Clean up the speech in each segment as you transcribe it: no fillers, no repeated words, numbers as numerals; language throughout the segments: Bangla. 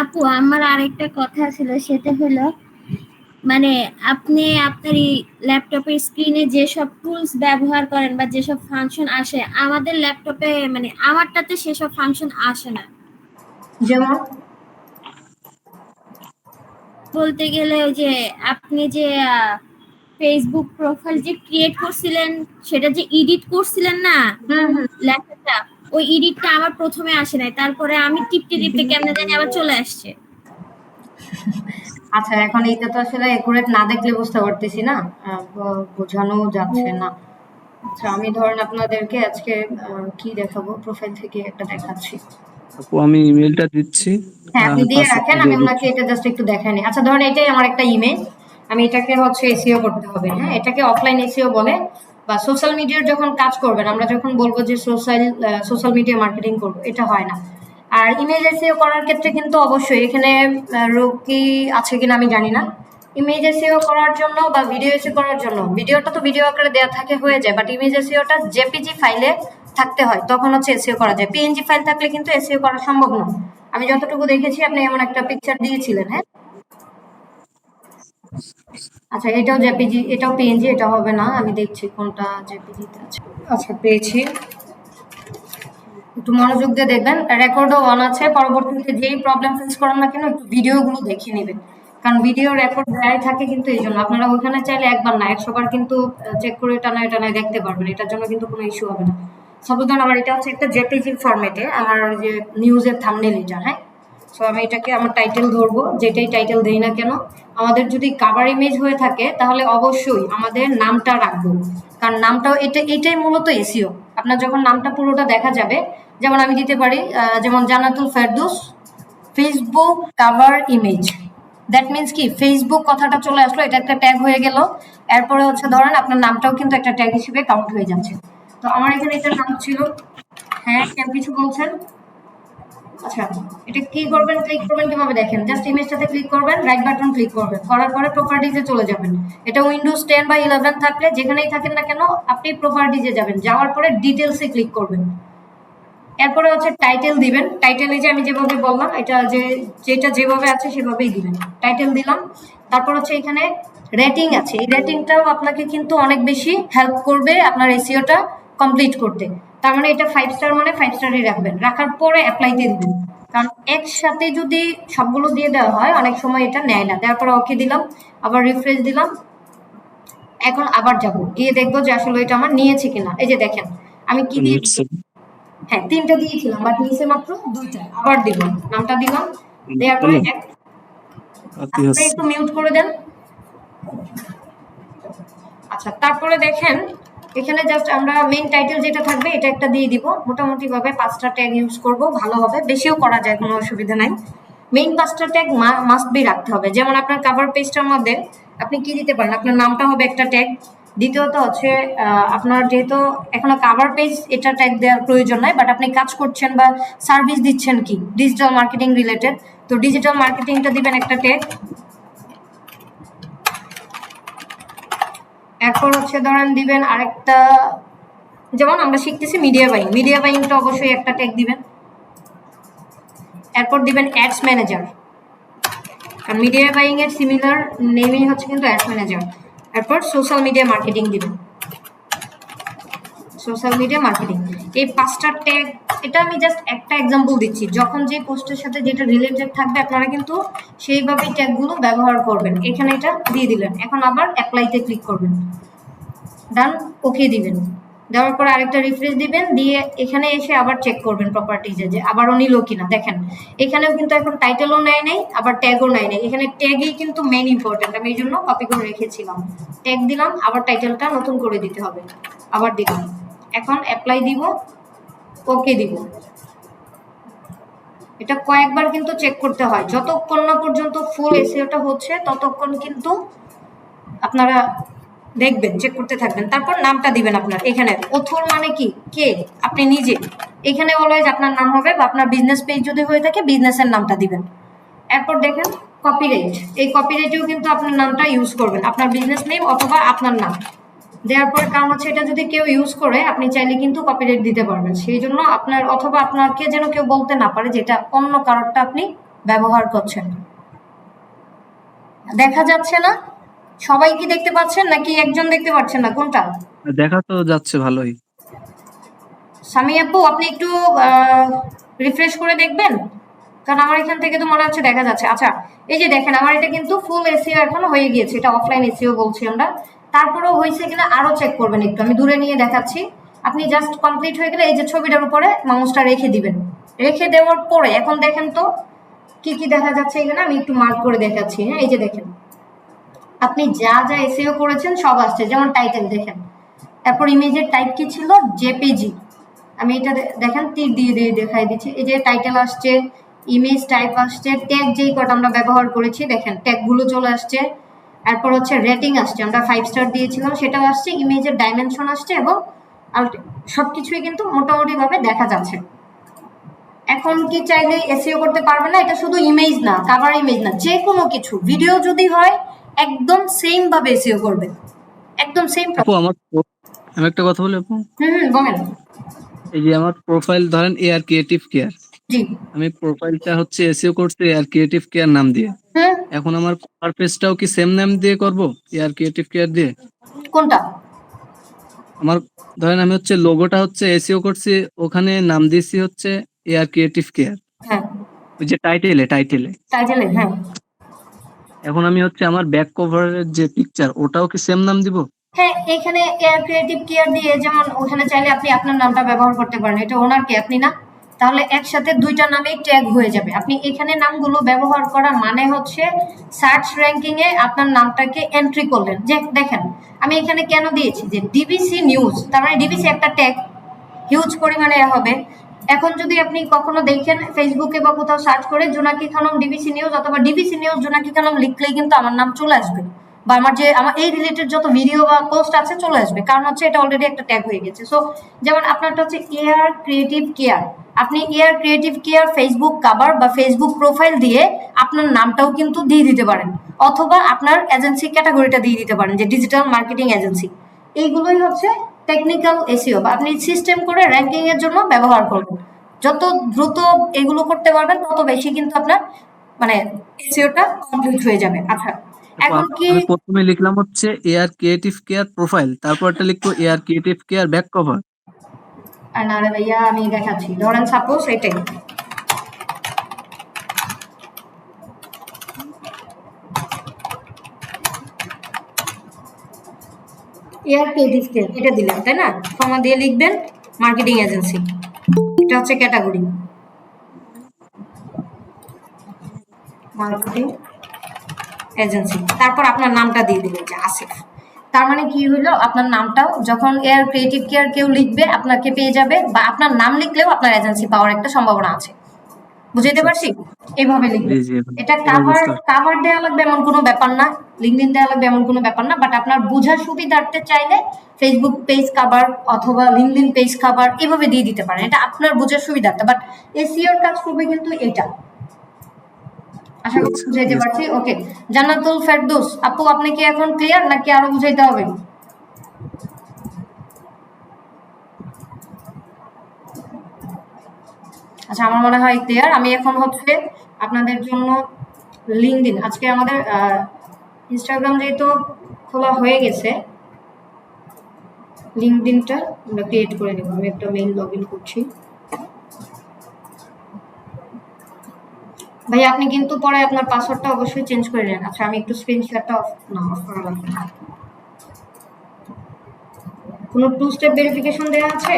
আপু আমার আরেকটা কথা ছিল, সেটা হলো মানে আপনি আপনার এই ল্যাপটপের স্ক্রিনে যেসব টুলস ব্যবহার করেন বা যেসব ফাংশন আসে, আমাদের ল্যাপটপে মানে আমারটাতে সেসব ফাংশন আসে না। যেমন বলতে গেলে ওই যে আপনি যে ফেসবুক প্রোফাইল যে ক্রিয়েট করছিলেন, সেটা যে এডিট করছিলেন না লেখাটা, ওই এডিটটা আমার প্রথমে আসে নাই, তারপরে আমি টিপতে টিপতে কেমনে জানি আবার চলে আসছে। আচ্ছা, এখন এইটা তো আসলে একুরেট না দেখলে বুঝতে পারতেছি না, বোঝানো যাচ্ছে না। আচ্ছা, আমি ধরেন আপনাদেরকে আজকে কি দেখাবো, প্রোফাইল থেকে একটা দেখাচ্ছি। আপু আমি ইমেলটা দিচ্ছি, হ্যাঁ, আপনি দিয়ে 5 রাখেন, সেকেন্ড আমি দিয়ে ওনাকে দিচ্ছি। এটা জাস্ট একটু দেখাই নি। আচ্ছা, ধরেন এটাই আমার একটা ইমেজ, আমি এটাকে হচ্ছে এসইও করতে হবে। হ্যাঁ, এটাকে অফলাইন এসইও বলে, বা সোশ্যাল মিডিয়ার যখন কাজ করবেন, আমরা যখন বলবো যে সোশ্যাল মিডিয়া মার্কেটিং করবো, এটা হয় না। আর ইমেজ এসইও করার ক্ষেত্রে কিন্তু অবশ্যই এখানে রোকি আছে কিনা আমি জানি না। ইমেজ এসইও করার জন্য বা ভিডিও এসইও করার জন্য, ভিডিওটা তো ভিডিও আকারে দেওয়া থাকে হয়ে যায়, বাট ইমেজ এসইওটা জেপিজি ফাইলে থাকতে হয়, তখন হচ্ছে এসইও করা যায়। পিএনজি ফাইল থাকলে কিন্তু এসইও করা সম্ভব নয়। আমি যতটুকু দেখেছি, আপনি এমন একটা পিকচার দিয়েছিলেন। হ্যাঁ, আচ্ছা, এটাও জেপিজি, এটাও পিএনজি, এটা হবে না। আমি দেখছি কোনটা জেপিজিতে আছে। আচ্ছা, পেয়েছি। একটু মনোযোগ দিয়ে দেখবেন, রেকর্ডও অন আছে। পরবর্তীতে যেই প্রবলেম ফেস করেন না কেন, একটু ভিডিওগুলো দেখে নেবেন, কারণ ভিডিও রেকর্ড দেয়াই থাকে কিন্তু। এই জন্য আপনারা ওইখানে চাইলে একবার না 100 বার কিন্তু চেক করে টানায় টানায় দেখতে পারবেন, এটার জন্য কিন্তু কোনো ইস্যু হবে না। সাপোজ আমার এটা হচ্ছে একটা জেপিজি ফরম্যাটে আমার যে নিউজের থাম্বনেল এটা। হ্যাঁ, সো আমি এটাকে আমার টাইটেল ধরবো, যেটাই টাইটেল দেই না কেন, আমাদের যদি কাভার ইমেজ হয়ে থাকে তাহলে অবশ্যই আমাদের নামটা রাখবো, কারণ নামটাও এটাই মূলত এসইও। আপনার যখন নামটা পুরোটা দেখা যাবে, যেমন আমি দিতে পারি যেমন Jannatul Ferdous Facebook cover image, that means কি ফেসবুক কথাটা চলে আসলো, এটা একটা ট্যাগ হয়ে গেল। এরপরে হচ্ছে ধরেন আপনার নামটাও কিন্তু একটা ট্যাগ হিসেবে কাউন্ট হয়ে যাচ্ছে। তো আমার এখানে এটার নাম ছিল। হ্যাঁ, কেন কিছু বলছেন? আচ্ছা, এটা কি করবেন, ক্লিক করবেন কিভাবে দেখেন, জাস্ট ইমেজটাতে ক্লিক করবেন, রাইট বাটন ক্লিক করবেন, করার পরে প্রপার্টিজে চলে যাবেন। এটা উইন্ডোজ 10 বা 11 থাকলে যেখানেই থাকেন না কেন, আপনি প্রপার্টিজে যাবেন, যাওয়ার পরে ডিটেলসে ক্লিক করবেন। এরপরে হচ্ছে টাইটেল দিবেন। টাইটেল এই যে আমি যেভাবে বললাম, এটা যেটা যেভাবে আছে সেভাবেই দিবেন। টাইটেল দিলাম। তারপর হচ্ছে এখানে রেটিং আছে, এই রেটিংটাও আপনাকে কিন্তু অনেক বেশি হেল্প করবে আপনার এসইওটা কমপ্লিট করতে। তার মানে এটা 5 স্টার, মানে 5 স্টারই রাখবেন। রাখার পরে অ্যাপ্লাইতে দিবেন, কারণ একসাথে যদি সবগুলো দিয়ে দেওয়া হয় অনেক সময় এটা নেয় না। দেওয়ার পরে ওকে দিলাম, আবার রিফ্রেশ দিলাম। এখন আবার যাব, গিয়ে দেখবো যে আসলে এটা আমার নিয়েছে কিনা। এই যে দেখেন আমি কি দিয়ে, হ্যাঁ 3টা দিয়েছিলাম, বাট নিচে মাত্র 2টা। আবার দিব, নামটা দিলাম, দেওয়ার পরে আপনি একটু মিউট করে দেন। আচ্ছা, তারপরে দেখেন এখানে জাস্ট আমরা মেইন টাইটেল যেটা থাকবে এটা একটা দিয়ে দিব। মোটামুটি ভাবে 5টা ট্যাগ ইউজ করব, ভালো হবে। বেশিও করা যায়, কোনো অসুবিধা নাই। মেইন 5টা ট্যাগ মাস্ট বি রাখতে হবে। যেমন আপনার কভার পেজটার মধ্যে আপনি কি দিতে পারেন, আপনার নামটা হবে একটা ট্যাগ। দ্বিতীয়ত হচ্ছে আপনার যেহেতু এখনো কভার পেজ, এটা ট্যাগ দেওয়ার প্রয়োজন নাই, বাট আপনি কাজ করছেন বা সার্ভিস দিচ্ছেন কি ডিজিটাল মার্কেটিং রিলেটেড, তো ডিজিটাল মার্কেটিংটা দিবেন একটা ট্যাগ। এরপর হচ্ছে ধরেন দিবেন আরেকটা, যেমন আমরা শিখতেছি মিডিয়া বাইং, মিডিয়া বাইংটা অবশ্যই একটা ট্যাগ দিবেন। এরপর দিবেন অ্যাডস ম্যানেজার, কারণ মিডিয়া বাইং এর সিমিলার নেমই হচ্ছে কিন্তু অ্যাডস ম্যানেজার। এরপর সোশ্যাল মিডিয়া মার্কেটিং দিবেন, সোশ্যাল মিডিয়া মার্কেটিং। এই 5টা ট্যাগ, এটা আমি জাস্ট একটা এক্সাম্পল দিচ্ছি, যখন যে পোস্টের সাথে যেটা রিলেটেড থাকবে আপনারা কিন্তু সেইভাবেই ট্যাগগুলো ব্যবহার করবেন। এখানে এটা দিয়ে দিলেন, এখন আবার অ্যাপ্লাইতে ক্লিক করবেন, ডান, ওকে দিবেন। দেওয়ার পর আরেকটা রিফ্রেশ দিবেন, দিয়ে এখানে এসে আবার চেক করবেন প্রপার্টিজে যে আবারও নিল কিনা। দেখেন এখানেও কিন্তু এখন টাইটেলও নেয় নাই, আবার ট্যাগও নেয় নাই। এখানে ট্যাগই কিন্তু মেইন ইম্পর্টেন্ট, আমি এই জন্য কপি করে রেখেছিলাম। ট্যাগ দিলাম, আবার টাইটেলটা নতুন করে দিতে হবে, আবার দিলাম। এখন অ্যাপ্লাই দিব, ওকে দিব। এটা কয়েকবার কিন্তু চেক করতে হয়, যতক্ষণ না পর্যন্ত ফুল এসইওটা হচ্ছে ততক্ষণ কিন্তু আপনারা দেখবেন, চেক করতে থাকবেন। তারপর নামটা দিবেন আপনার। এখানে অথর মানে কি, কে, আপনি নিজে। এখানে অলওয়েজ আপনার নাম হবে, বা আপনার বিজনেস পেজ যদি হয়ে থাকে বিজনেসের নামটা দিবেন। এরপর দেখেন কপিরাইট, এই কপিরাইটেও কিন্তু আপনার নামটা ইউজ করবেন, আপনার বিজনেস নেম অথবা আপনার নাম দেওয়ার পর। কারণ হচ্ছে এটা যদি কেউ ইউজ করে আপনি চাইলে কিন্তু কপিরাইট দিতে পারবেন, সেই জন্য আপনার অথবা আপনাকে যেন কেউ বলতে না পারে যেটা অন্য কারোরটা আপনি ব্যবহার করছেন। দেখা যাচ্ছে না? সবাই কি দেখতে পাচ্ছেন নাকি একজন দেখতে পাচ্ছেন না, কোনটা? দেখা তো যাচ্ছে ভালোই। সামি আপু আপনি একটু রিফ্রেশ করে দেখবেন, কারণ আমার এখান থেকে তো মনে হচ্ছে দেখা যাচ্ছে। আচ্ছা, এই যে দেখেন আমার এটা কিন্তু ফুল এসিও এখন হয়ে গিয়েছে, এটা অফলাইন এসিও বলছি আমরা। তারপরেও হয়েছে কিনা আরো চেক করবেন একটু, আমি দূরে নিয়ে দেখাচ্ছি। আপনি জাস্ট কমপ্লিট হয়ে গেলে এই যে ছবিটার উপরে মাউসটা রেখে দিবেন। রেখে দেওয়ার পরে এখন দেখেন তো কি কি দেখা যাচ্ছে এখানে, আমি একটু মার্ক করে দেখাচ্ছি। হ্যাঁ, এই যে দেখেন আপনি যা যা এসইও করেছেন সব আসছে, যেমন টাইটেল দেখেন, তারপর ইমেজের টাইপ কি ছিল, জেপিজি। আমি এটা দেখেন তীর দিয়ে দিয়ে দেখাই দিচ্ছি, এই যে টাইটেল আসছে, ইমেজ টাইপ আসছে, ট্যাগ যেই কটা আমরা ব্যবহার করেছি দেখেন ট্যাগগুলো চলে আসছে। এরপর হচ্ছে রেটিং আসছে, আমরা 5 স্টার দিয়েছিলাম সেটাও আসছে, ইমেজের ডাইমেনশন আসছে এবং সবকিছুই কিন্তু মোটামুটি ভাবে দেখা যাচ্ছে। এখন কি চাইলে এসইও করতে পারবে না? এটা শুধু ইমেজ না, কভার ইমেজ না, যে কোনো কিছু ভিডিও যদি হয় একদম সেম ভাবে এসইও করবে, একদম সেম। আপু আমি একটা কথা বলি আপু। বলেন। এই যে আমার প্রোফাইল ধরেন এআর ক্রিয়েটিভ কেয়ার, জি। আমি প্রোফাইলটা হচ্ছে এসইও করতে এআর ক্রিয়েটিভ কেয়ার নাম দিয়ে। এখন আমার কভার পেজটাও কি সেম নাম দিয়ে করব, এআর ক্রিয়েটিভ কেয়ার দিয়ে? কোনটা? আমার ধরেন আমি হচ্ছে লোগোটা হচ্ছে এসইও করছি, ওখানে নাম দিয়েছি হচ্ছে এআর ক্রিয়েটিভ কেয়ার। হ্যাঁ, ওই যে টাইটেলে হ্যাঁ এখন আমি হচ্ছে আমার ব্যাক কভারের যে পিকচার ওটাও কি সেম নাম দিব? হ্যাঁ, এখানে এয়ার ক্রিয়েটিভ কেয়ার দিয়ে যেমন ওখানে চাইলে আপনি আপনার নামটা ব্যবহার করতে পারেন, এটা ওনার কে, আপনি না, তাহলে একসাথে দুইটা নামেই ট্যাগ হয়ে যাবে। আপনি এখানে নামগুলো ব্যবহার করা মানে হচ্ছে সার্চ র্যাঙ্কিং এ আপনার নামটাকে এন্ট্রি করলেন। যে দেখেন আমি এখানে কেন দিয়েছি যে ডিবিসি নিউজ, তার মানে ডিবিসি একটা ট্যাগ হিউজ পরিমাণে হবে। এখন যদি আপনি কখনো দেখেন ফেসবুকে বা কোথাও সার্চ করে জোনাকি খানম ডিবিসি নিউজ অথবা ডিবিসি নিউজ জোনাকি খানম লিখলেই কিন্তু আমার নাম চলে আসবে, বা আমার এই রিলেটেড যত ভিডিও বা পোস্ট আছে চলে আসবে, কারণ হচ্ছে এটা অলরেডি একটা ট্যাগ হয়ে গেছে। সো যেমন আপনারটা হচ্ছে এয়ার ক্রিয়েটিভ কেয়ার, আপনি air creative care Facebook cover বা ফেসবুক প্রোফাইল দিয়ে আপনার নামটাও কিন্তু দিয়ে দিতে পারেন, অথবা আপনার এজেন্সি ক্যাটাগরিটা দিয়ে দিতে পারেন যে ডিজিটাল মার্কেটিং এজেন্সি। এইগুলোই হচ্ছে টেকনিক্যাল এসইও, বা আপনি সিস্টেম করে র্যাঙ্কিং এর জন্য ব্যবহার করবেন। যত দ্রুত এগুলো করতে পারবেন তত বেশি কিন্তু আপনার মানে এসইওটা কমপ্লিট হয়ে যাবে। আচ্ছা, এখন কি আমি প্রথমে লিখলাম হচ্ছে এআর ক্রিয়েটিভ কেয়ার প্রোফাইল, তারপরটা লিখবো AR creative care back cover? না রে ভাইয়া, আমি দেখাচ্ছি, ধরেন সাপোজ এটাই এয়ার ক্রিয়েটিভ কেয়ার, এটা দিলাম তাই না, কমা দিয়ে লিখবেন মার্কেটিং এজেন্সি, এটা হচ্ছে ক্যাটাগরি মার্কেটিং এজেন্সি, তারপর আপনার নামটা দিয়ে দিলেন যে আসিফ। তার মানে কি হলো, আপনার নামটাও যখন এয়ার ক্রিয়েটিভ কেয়ার কেউ লিখবে আপনাকে পেয়ে যাবে, বা আপনার নাম লিখলেও আপনার এজেন্সি পাওয়ার একটা সম্ভাবনা আছে। বুঝাইতে পারছি? এইভাবে লিখবে। এটা কাভার দেওয়া লাগবে এমন কোনো ব্যাপার না, লিঙ্কডইন দেওয়া লাগবে এমন কোনো ব্যাপার না, বাট আপনার বোঝার সুবিধার্থে চাইলে ফেসবুক পেজ কাভার অথবা লিঙ্কডইন পেজ কাভার এভাবে দিয়ে দিতে পারেন, এটা আপনার বোঝার সুবিধার্থে। বাট এসইওর কাজ করবে কিন্তু এটা। আশা করি বুঝাইতে পারছি। ওকে, জান্নাতুল ফেরদৌস আপু, আপনি কি এখন ক্লিয়ার নাকি আরো বুঝাইতে হবে? আচ্ছা, আমার মনে হয় ক্লিয়ার। আমি এখন হচ্ছে আপনাদের জন্য লিঙ্কডইন, আজকে আমাদের ইনস্টাগ্রাম যেহেতু খোলা হয়ে গেছে, লিঙ্কডইনটা আমরা ক্রিয়েট করে নেব। আমি একটা মেইল লগ ইন করছি। ভাই আপনি কিন্তু পরে আপনার পাসওয়ার্ডটা অবশ্যই চেঞ্জ করে নেন। আচ্ছা, আমি একটু স্ক্রিনশটটা অফ করা লাগবে। কোনো 2 স্টেপ ভেরিফিকেশন দেওয়া আছে?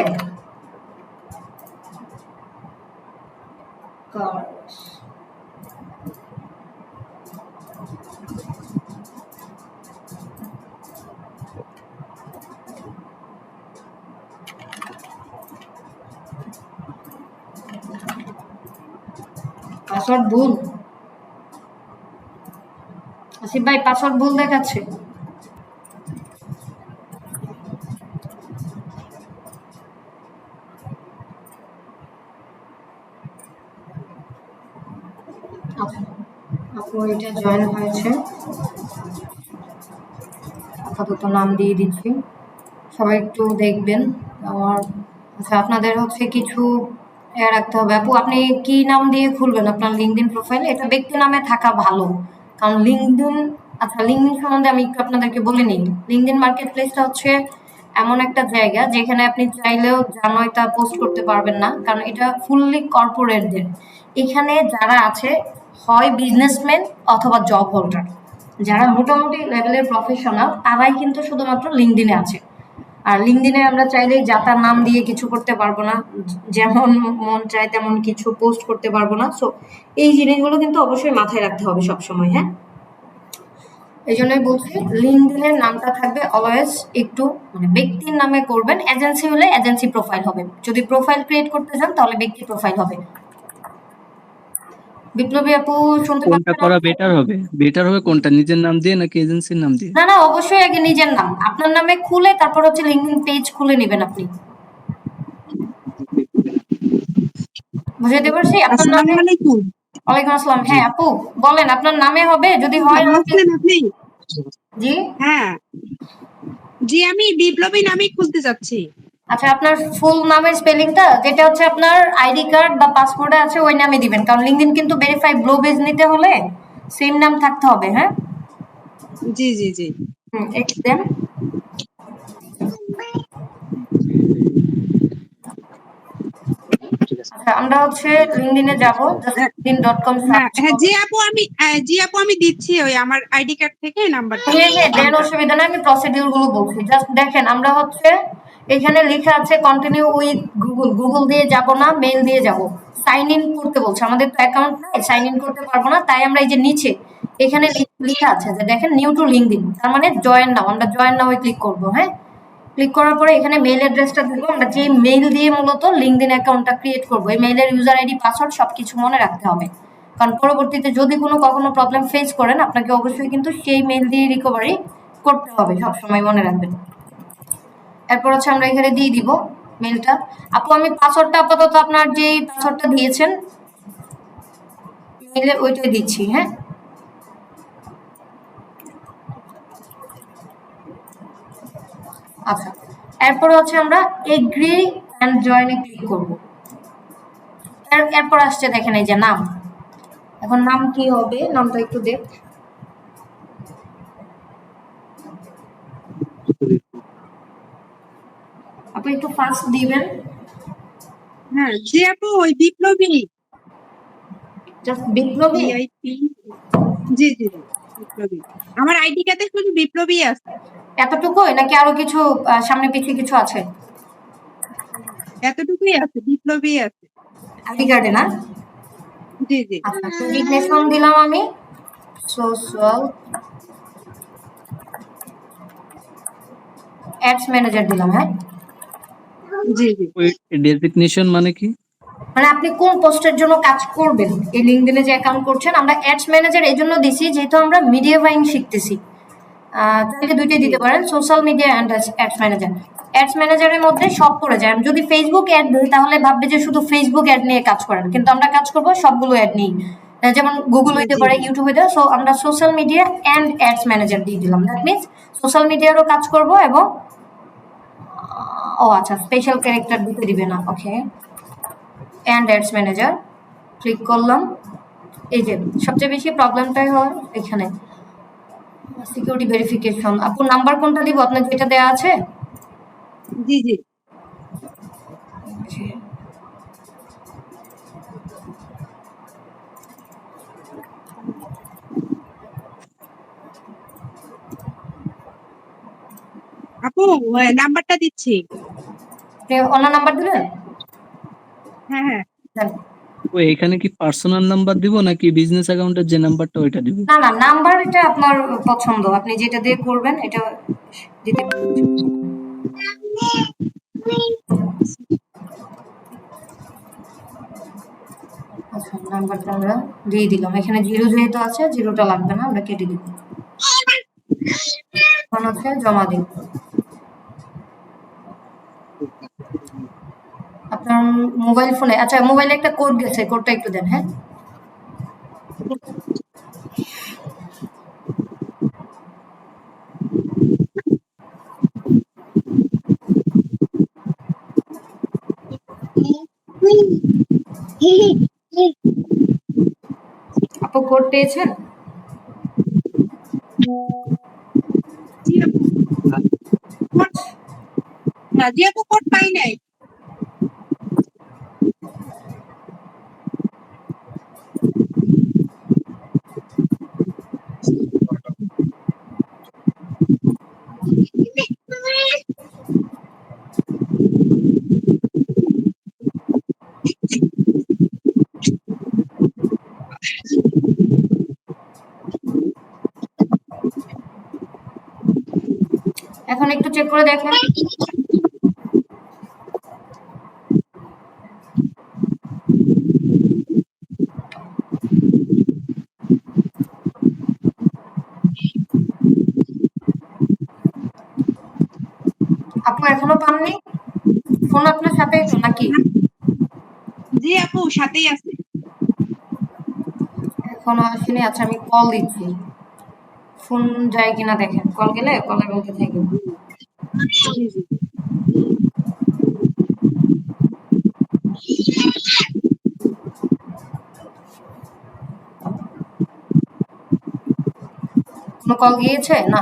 পাসওয়ার্ড ভুল। আসিফ ভাই পাসওয়ার্ড ভুল দেখাচ্ছে। আপু এটা জয়েন হয়েছে, আপাতত নাম দিয়ে দিচ্ছি, সবাই একটু দেখবেন আমার। আচ্ছা, আপনাদের হচ্ছে কিছু রাখতে হবে। আপু আপনি কি নাম দিয়ে খুলবেন আপনার লিঙ্কডইন প্রোফাইল? এটা ব্যক্তি নামে থাকা ভালো, কারণ লিঙ্কডইন, আচ্ছা লিঙ্কডইন সম্বন্ধে আমি একটু আপনাদেরকে বলে নিই। লিঙ্কডইন মার্কেট প্লেসটা হচ্ছে এমন একটা জায়গা যেখানে আপনি চাইলেও যা নয় তা পোস্ট করতে পারবেন না, কারণ এটা ফুললি কর্পোরেটদের। এখানে যারা আছে হয় বিজনেসম্যান অথবা জব হোল্ডার, যারা মোটামুটি লেভেলের প্রফেশনাল তারাই কিন্তু শুধুমাত্র লিঙ্কডইনে আছে। আর লিঙ্কডইনে আমরা চাইলেই যা তার নাম দিয়ে কিছু করতে পারবো না, যেমন মন চায় তেমন কিছু পোস্ট করতে পারবো না। সো এই জিনিসগুলো কিন্তু অবশ্যই মাথায় রাখতে হবে সবসময়। হ্যাঁ, এই জন্যই বলছি লিঙ্কডইনের নামটা থাকবে অলওয়েজ একটু মানে ব্যক্তির নামে করবেন। এজেন্সি হলে এজেন্সি প্রোফাইল হবে, যদি প্রোফাইল ক্রিয়েট করতে চান তাহলে ব্যক্তি প্রোফাইল হবে। বিপ্লবী আপু শুনতে কোনটা পাচ্ছেন? করা বেটার হবে? বেটার হবে কোনটা, নিজের নাম দিয়ে নাকি এজেন্সির নাম দিয়ে? না না, অবশ্যই আগে নিজের নাম আপনার নামে খুলে তারপর হচ্ছে লিঙ্কডইন পেজ খুলে নেবেন আপনি। বুঝাইতে পারছি? আপনার নামে। আসসালামু আলাইকুম। ওয়ালাইকুম আসসালাম। জি। হ্যাঁ আপু বলেন, আপনার নামে হবে যদি হয় ভালো আমাকে। আছেন আপনি? জি হ্যাঁ, জি আমি বিপ্লবী নামেই খুলতে চাচ্ছি। আচ্ছা, আপনার ফুল নামের স্পেলিংটা যেটা হচ্ছে আপনার আইডি কার্ড বা পাসপোর্টে আছে ওই নামে দিবেন, কারণ লিঙ্কডইন কিন্তু ভেরিফাই ব্লু বেজ নিতে হলে সেম নাম থাকতে হবে। হ্যাঁ, জি জি জি। X then. আচ্ছা, আমরা হচ্ছে লিঙ্কডইনে যাব, জাস্ট linkedin.com হ্যাঁ সার্চ হ্যাঁ, করব। জি আপু আমি দিচ্ছি ওই আমার আইডি কার্ড থেকে নাম্বারটা। হ্যাঁ হ্যাঁ দেন, অসুবিধা নাই, আমি প্রসিডিউর গুলো বলছি। জাস্ট দেখেন, আমরা হচ্ছে এখানে লেখা আছে কন্টিনিউ উইথ গুগল, গুগল দিয়ে যাব না, মেইল দিয়ে যাব। সাইন ইন করতে বলছে, আমাদের তো অ্যাকাউন্ট নাই, সাইন ইন করতে পারবো না, তাই আমরা এই যে নিচে এখানে লেখা আছে যে দেখেন নিউ টু লিঙ্কডইন, তার মানে জয়েন নাও, আমরা জয়েন নাও ক্লিক করব। হ্যাঁ, ক্লিক করার পরে এখানে মেইল অ্যাড্রেসটা দিব, আমরা যে মেইল দিয়ে মূলত লিঙ্কডইন অ্যাকাউন্টটা ক্রিয়েট করব, এই মেইলের ইউজার আইডি পাসওয়ার্ড সবকিছু মনে রাখতে হবে, কারণ পরবর্তীতে যদি কখনো প্রবলেম ফেস করেন আপনাকে অবশ্যই কিন্তু সেই মেইল দিয়ে রিকভারি করতে হবে, সবসময় মনে রাখবেন। এরপর হচ্ছে আমরা এখানে দিয়ে দিব মেইলটা। আপু আমি পাসওয়ার্ডটা আপাতত আপনার যে পাসওয়ার্ডটা দিয়েছেন মেইলে ওইটাই দিচ্ছি। হ্যাঁ, আচ্ছা, এরপর হচ্ছে আমরা এগ্রি অ্যান্ড জয়েনে ক্লিক করব। এরপর আসছে দেখেন এই যে নাম। এখন নাম কি হবে, নামটা একটু দেখ। আপনি একটু ফাস্ট দিবেন। হ্যাঁ জি আপু ওই বিপ্লবী। জাস্ট বিপ্লবী। ভিআইপি। জি জি জি, বিপ্লবী। আমার আইডি কার্ডে শুধু বিপ্লবী আছে। এতটুকুই নাকি আরো কিছু সামনে পিছিয়ে কিছু আছে? এতটুকুই আছে, বিপ্লবী আছে। আইডি কার্ডে না? জি জি। আচ্ছা, ডিজিগনেশন দিলাম আমি সোশ্যাল অ্যাডস ম্যানেজার দিলাম। হ্যাঁ, জি জি। ওই ডেজিগনেশন মানে কি? মানে আপনি কোন পোস্টের জন্য কাজ করবেন, এই লিঙ্কডইনে যে অ্যাকাউন্ট করছেন। আমরা অ্যাডস ম্যানেজার এই জন্য দিছি যেহেতু আমরা মিডিয়া বাইং শিখতেছি, তাহলে দুইটাই দিতে পারেন, social media and ads manager. Ads ম্যানেজারের মধ্যে সব পড়ে যায়। আমি যদি ফেসবুক অ্যাড দিই তাহলে ভাববে যে শুধু ফেসবুক অ্যাড নিয়ে কাজ করেন, কিন্তু আমরা কাজ করব সবগুলো অ্যাড নিয়ে, যেমন গুগল হইতে পারে, ইউটিউব হইতে। সো আমরা social media and ads manager দিয়ে দিলাম। দ্যাট মিনস সোশ্যাল মিডিয়ারও কাজ করব এবং ও আচ্ছা স্পেশাল ক্যারেক্টার দিতে দিবে না। ওকে, অ্যান্ড অ্যাডস ম্যানেজার ক্লিক করলাম। এই যে সবচেয়ে বেশি প্রবলেমটাই হয় এখানে সিকিউরিটি ভেরিফিকেশন। আপুর নাম্বার কোনটা দিব, আপনার যেটা দেয়া আছে? জি জি। আপু নাম্বারটা দিচ্ছি। অন্য নাম্বার দিবেন? হ্যাঁ হ্যাঁ। দেন। ও এখানে কি পার্সোনাল নাম্বার দিব নাকি বিজনেস অ্যাকাউন্টের যে নাম্বারটা ওইটা দিব? না না, নাম্বার এটা আপনার পছন্দ, আপনি যেটা দিয়ে করবেন এটা দিতে পারেন। আচ্ছা, নাম্বারটা আমরা দিয়ে দিলাম। এখানে জিরো যেহেতু আছে জিরোটা লাগবে না, আমরা কেটে দিব। এখন হচ্ছে জমা দিন। আপনার মোবাইল ফোনে, আচ্ছা মোবাইলে একটা কোড গেছে, কোডটা একটু দেন। হ্যাঁ, আপু কোড পেয়েছেন? জি আপু কোড জি আপু কোড পাই নাই। এখন একটু চেক করে দেখেন। আপু এখনো পাননি? ফোন আপনার সাথেই তো নাকি? জি আপু সাথেই আছে। এখনো আসেনি। আচ্ছা আমি কল দিচ্ছি, ফোন যায় কিনা দেখেন। কল গেলে কলের মধ্যে থেকে জি জি কোনো কল গিয়েছে না?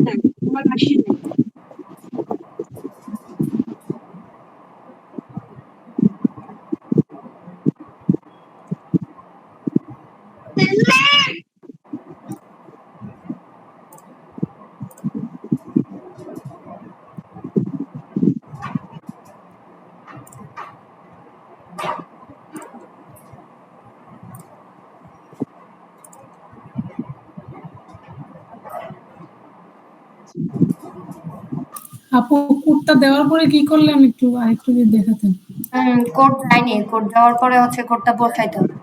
না, আমার আসে নাই। আপু কোডটা দেওয়ার পরে কি করলেন একটু আরেকটু যদি দেখাতেন। কোড যায়নি। কোড যাওয়ার পরে হচ্ছে কোডটা বসাইতে হবে।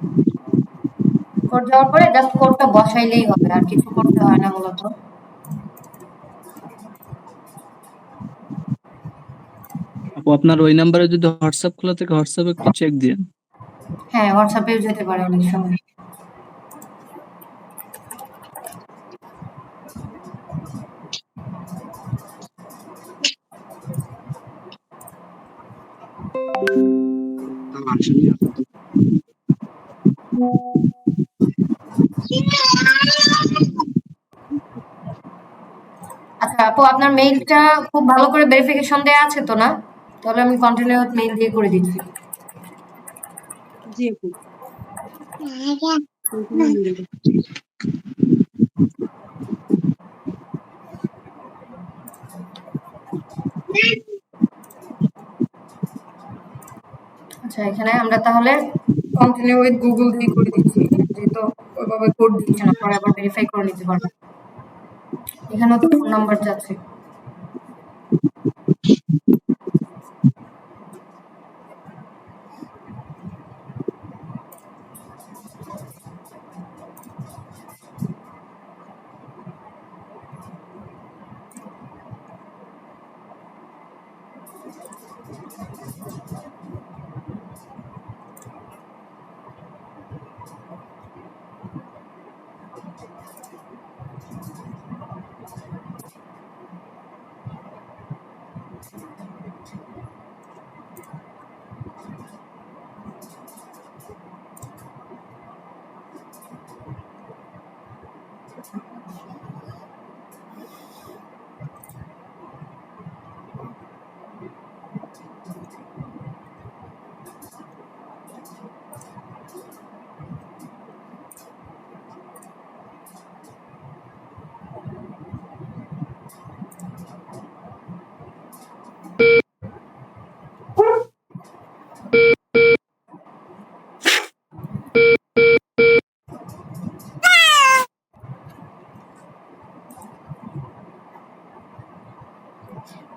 কোড যাওয়ার পরে জাস্ট কোডটা বসাইলেই হবে, আর কিছু করতে হয় না মূলত। আপু আপনার ওই নাম্বারে যদি হোয়াটসঅ্যাপ খোলা থাকে হোয়াটসঅ্যাপে একটু চেক দিন। হ্যাঁ, হোয়াটসঅ্যাপেও যেতে পারে অনেক সময়। আচ্ছা আপু, আপনার মেইলটা খুব ভালো করে ভেরিফিকেশন দেওয়া আছে তো না? তাহলে আমি কন্টিনিউ মেইল দিয়ে করে দিচ্ছি। জি আপু আচ্ছা, এখানে আমরা তাহলে কন্টিনিউ উইথ গুগল দিয়ে করে দিচ্ছি, যেহেতু ওইভাবে কোড দিচ্ছে না, পরে আবার ভেরিফাই করে নিতে পারবেন। এখানেও তো ফোন নাম্বার যাচ্ছে।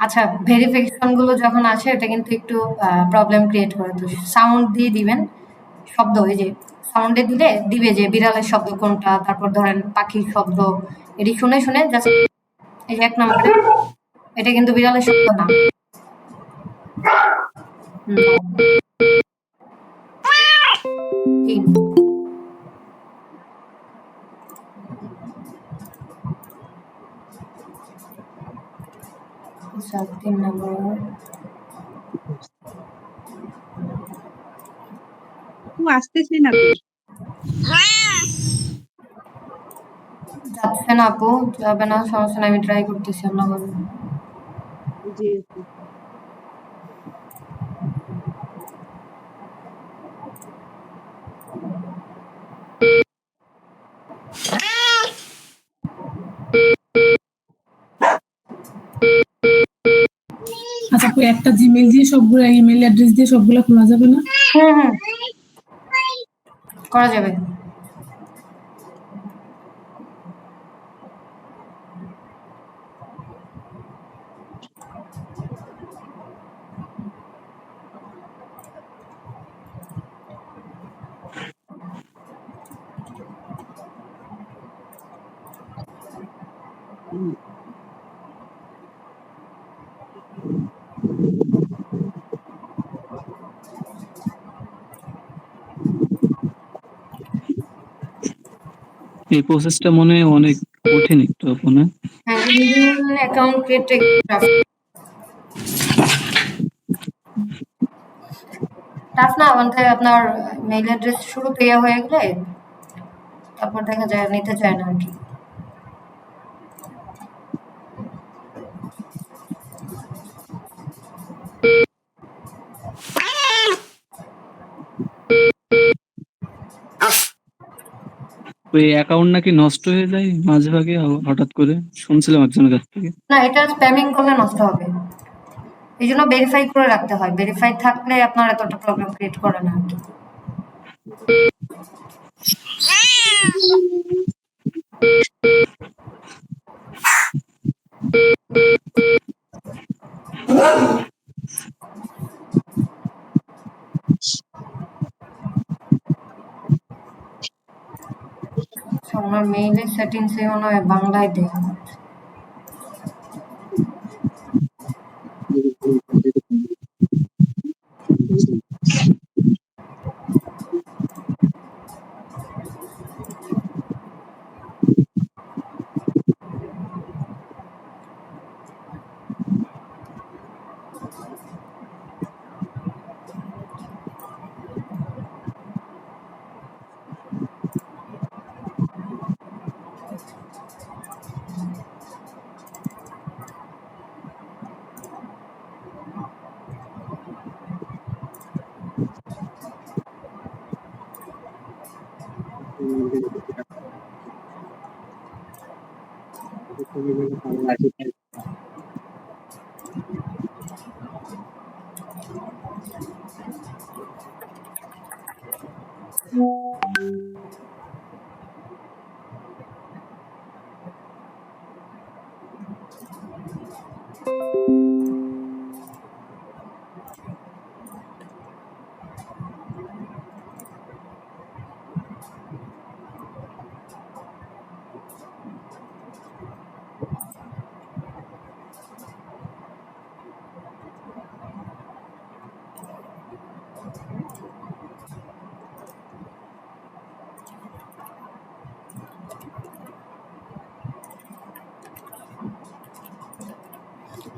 আচ্ছা, ভেরিফিকেশন গুলো যখন আসে এটা কিন্তু একটু প্রবলেম ক্রিয়েট করে। তো সাউন্ড দিয়ে দিবেন, শব্দ, এই যে সাউন্ডে দিলে দিবে যে বিড়ালের শব্দ কোনটা, তারপর ধরেন পাখির শব্দ, এটি শুনে শুনে জাস্ট এই যে 1 নম্বরে এটা কিন্তু বিড়ালের শব্দ না। তিন। আচ্ছা, 3 নম্বর আপু আসতেছে না তো। যাচ্ছে না আপু, যাবে না, সমস্যা নাই, আমি ট্রাই করতেছি অন্যভাবে। জি আপু। আচ্ছা আপু একটা জিমেইল দিয়ে সবগুলো ইমেল অ্যাড্রেস দিয়ে সবগুলো খোলা যাবে না? হুম, করা যাবে। এই প্রসেসটা মনে হয় অনেক কঠিন একটু আপু, না? হ্যাঁ, অ্যাকাউন্ট ক্রিয়েট টাফ না, বলতে আপনার মেইল অ্যাড্রেস শুরুতে ইয়ে হয়ে গেলে তারপর দেখা যায় নিতে চায় না আর কি। ওই অ্যাকাউন্ট নাকি নষ্ট হয়ে যায় মাঝে ভাগে হঠাৎ করে, শুনছিলাম একজনের কাছ থেকে। না, এটা স্প্যামিং করলে নষ্ট হবে, এই জন্য ভেরিফাই করে রাখতে হয়। ভেরিফাই থাকলে আপনার এতটা প্রবলেম ক্রিয়েট করে না আর কি। আমার মেইলের সেটিংস এ মনে হয় বাংলায় দেওয়া আছে।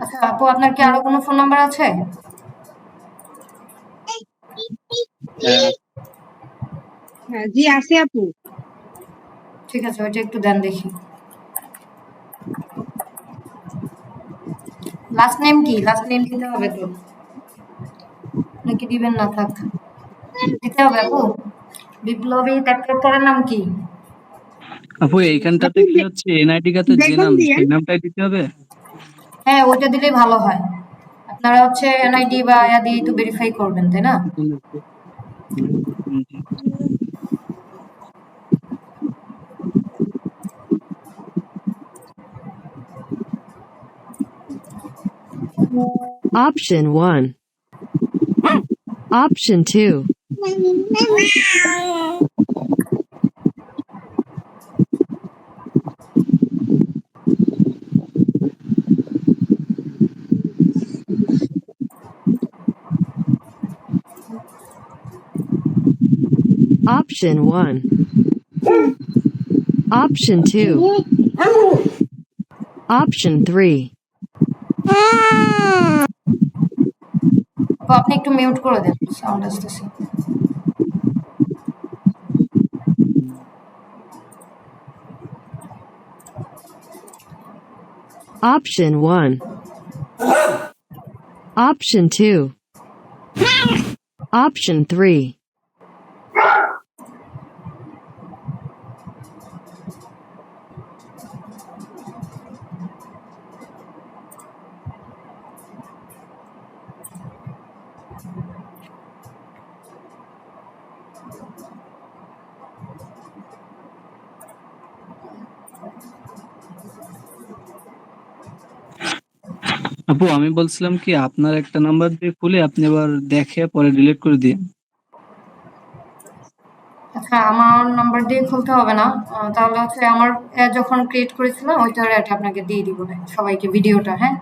আচ্ছা আপু, আপনার কি আরো কোনো ফোন নাম্বার আছে? হ্যাঁ জি আছে আপু। ঠিক আছে, ওইটা একটু দেন দেখি। লাস্ট নেম কি? লাস্ট নেম দিতে হবে তো নাকি দিবেন না? থাক, দিতে হবে আপু। বিপ্লবী, তারপর পরের নাম কি? আপু এইখানটাতে আপু কি হচ্ছে, এনআইডি কাতে যে বেগম নাম দিয়েন। সেই নামটাই দিতে হবে? হ্যাঁ, ওইটা দিলেই ভালো হয়। আপনারা হচ্ছে এনআইডি বা ইয়া দিয়ে তো ভেরিফাই করবেন, তাই না? জি। Option 1. Option 2. Option 1. Option 2. Option 3. আপু আপনি একটু মিউট করে দেন, সাউন্ড আসতেছে। Option 1. Option 2. Option 3. আপু আমি বলছিলাম কি আপনার একটা নাম্বার দিয়ে খুলে আপনি আবার দেখে পরে ডিলিট করে দিয়ে। আচ্ছা, আমার নাম্বার দিয়ে খুলতে হবে না। তাহলে হচ্ছে আমার যখন ক্রিয়েট করেছিলাম ওইটার এটা আপনাকে দিয়ে দিব সবাইকে ভিডিওটা, হ্যাঁ?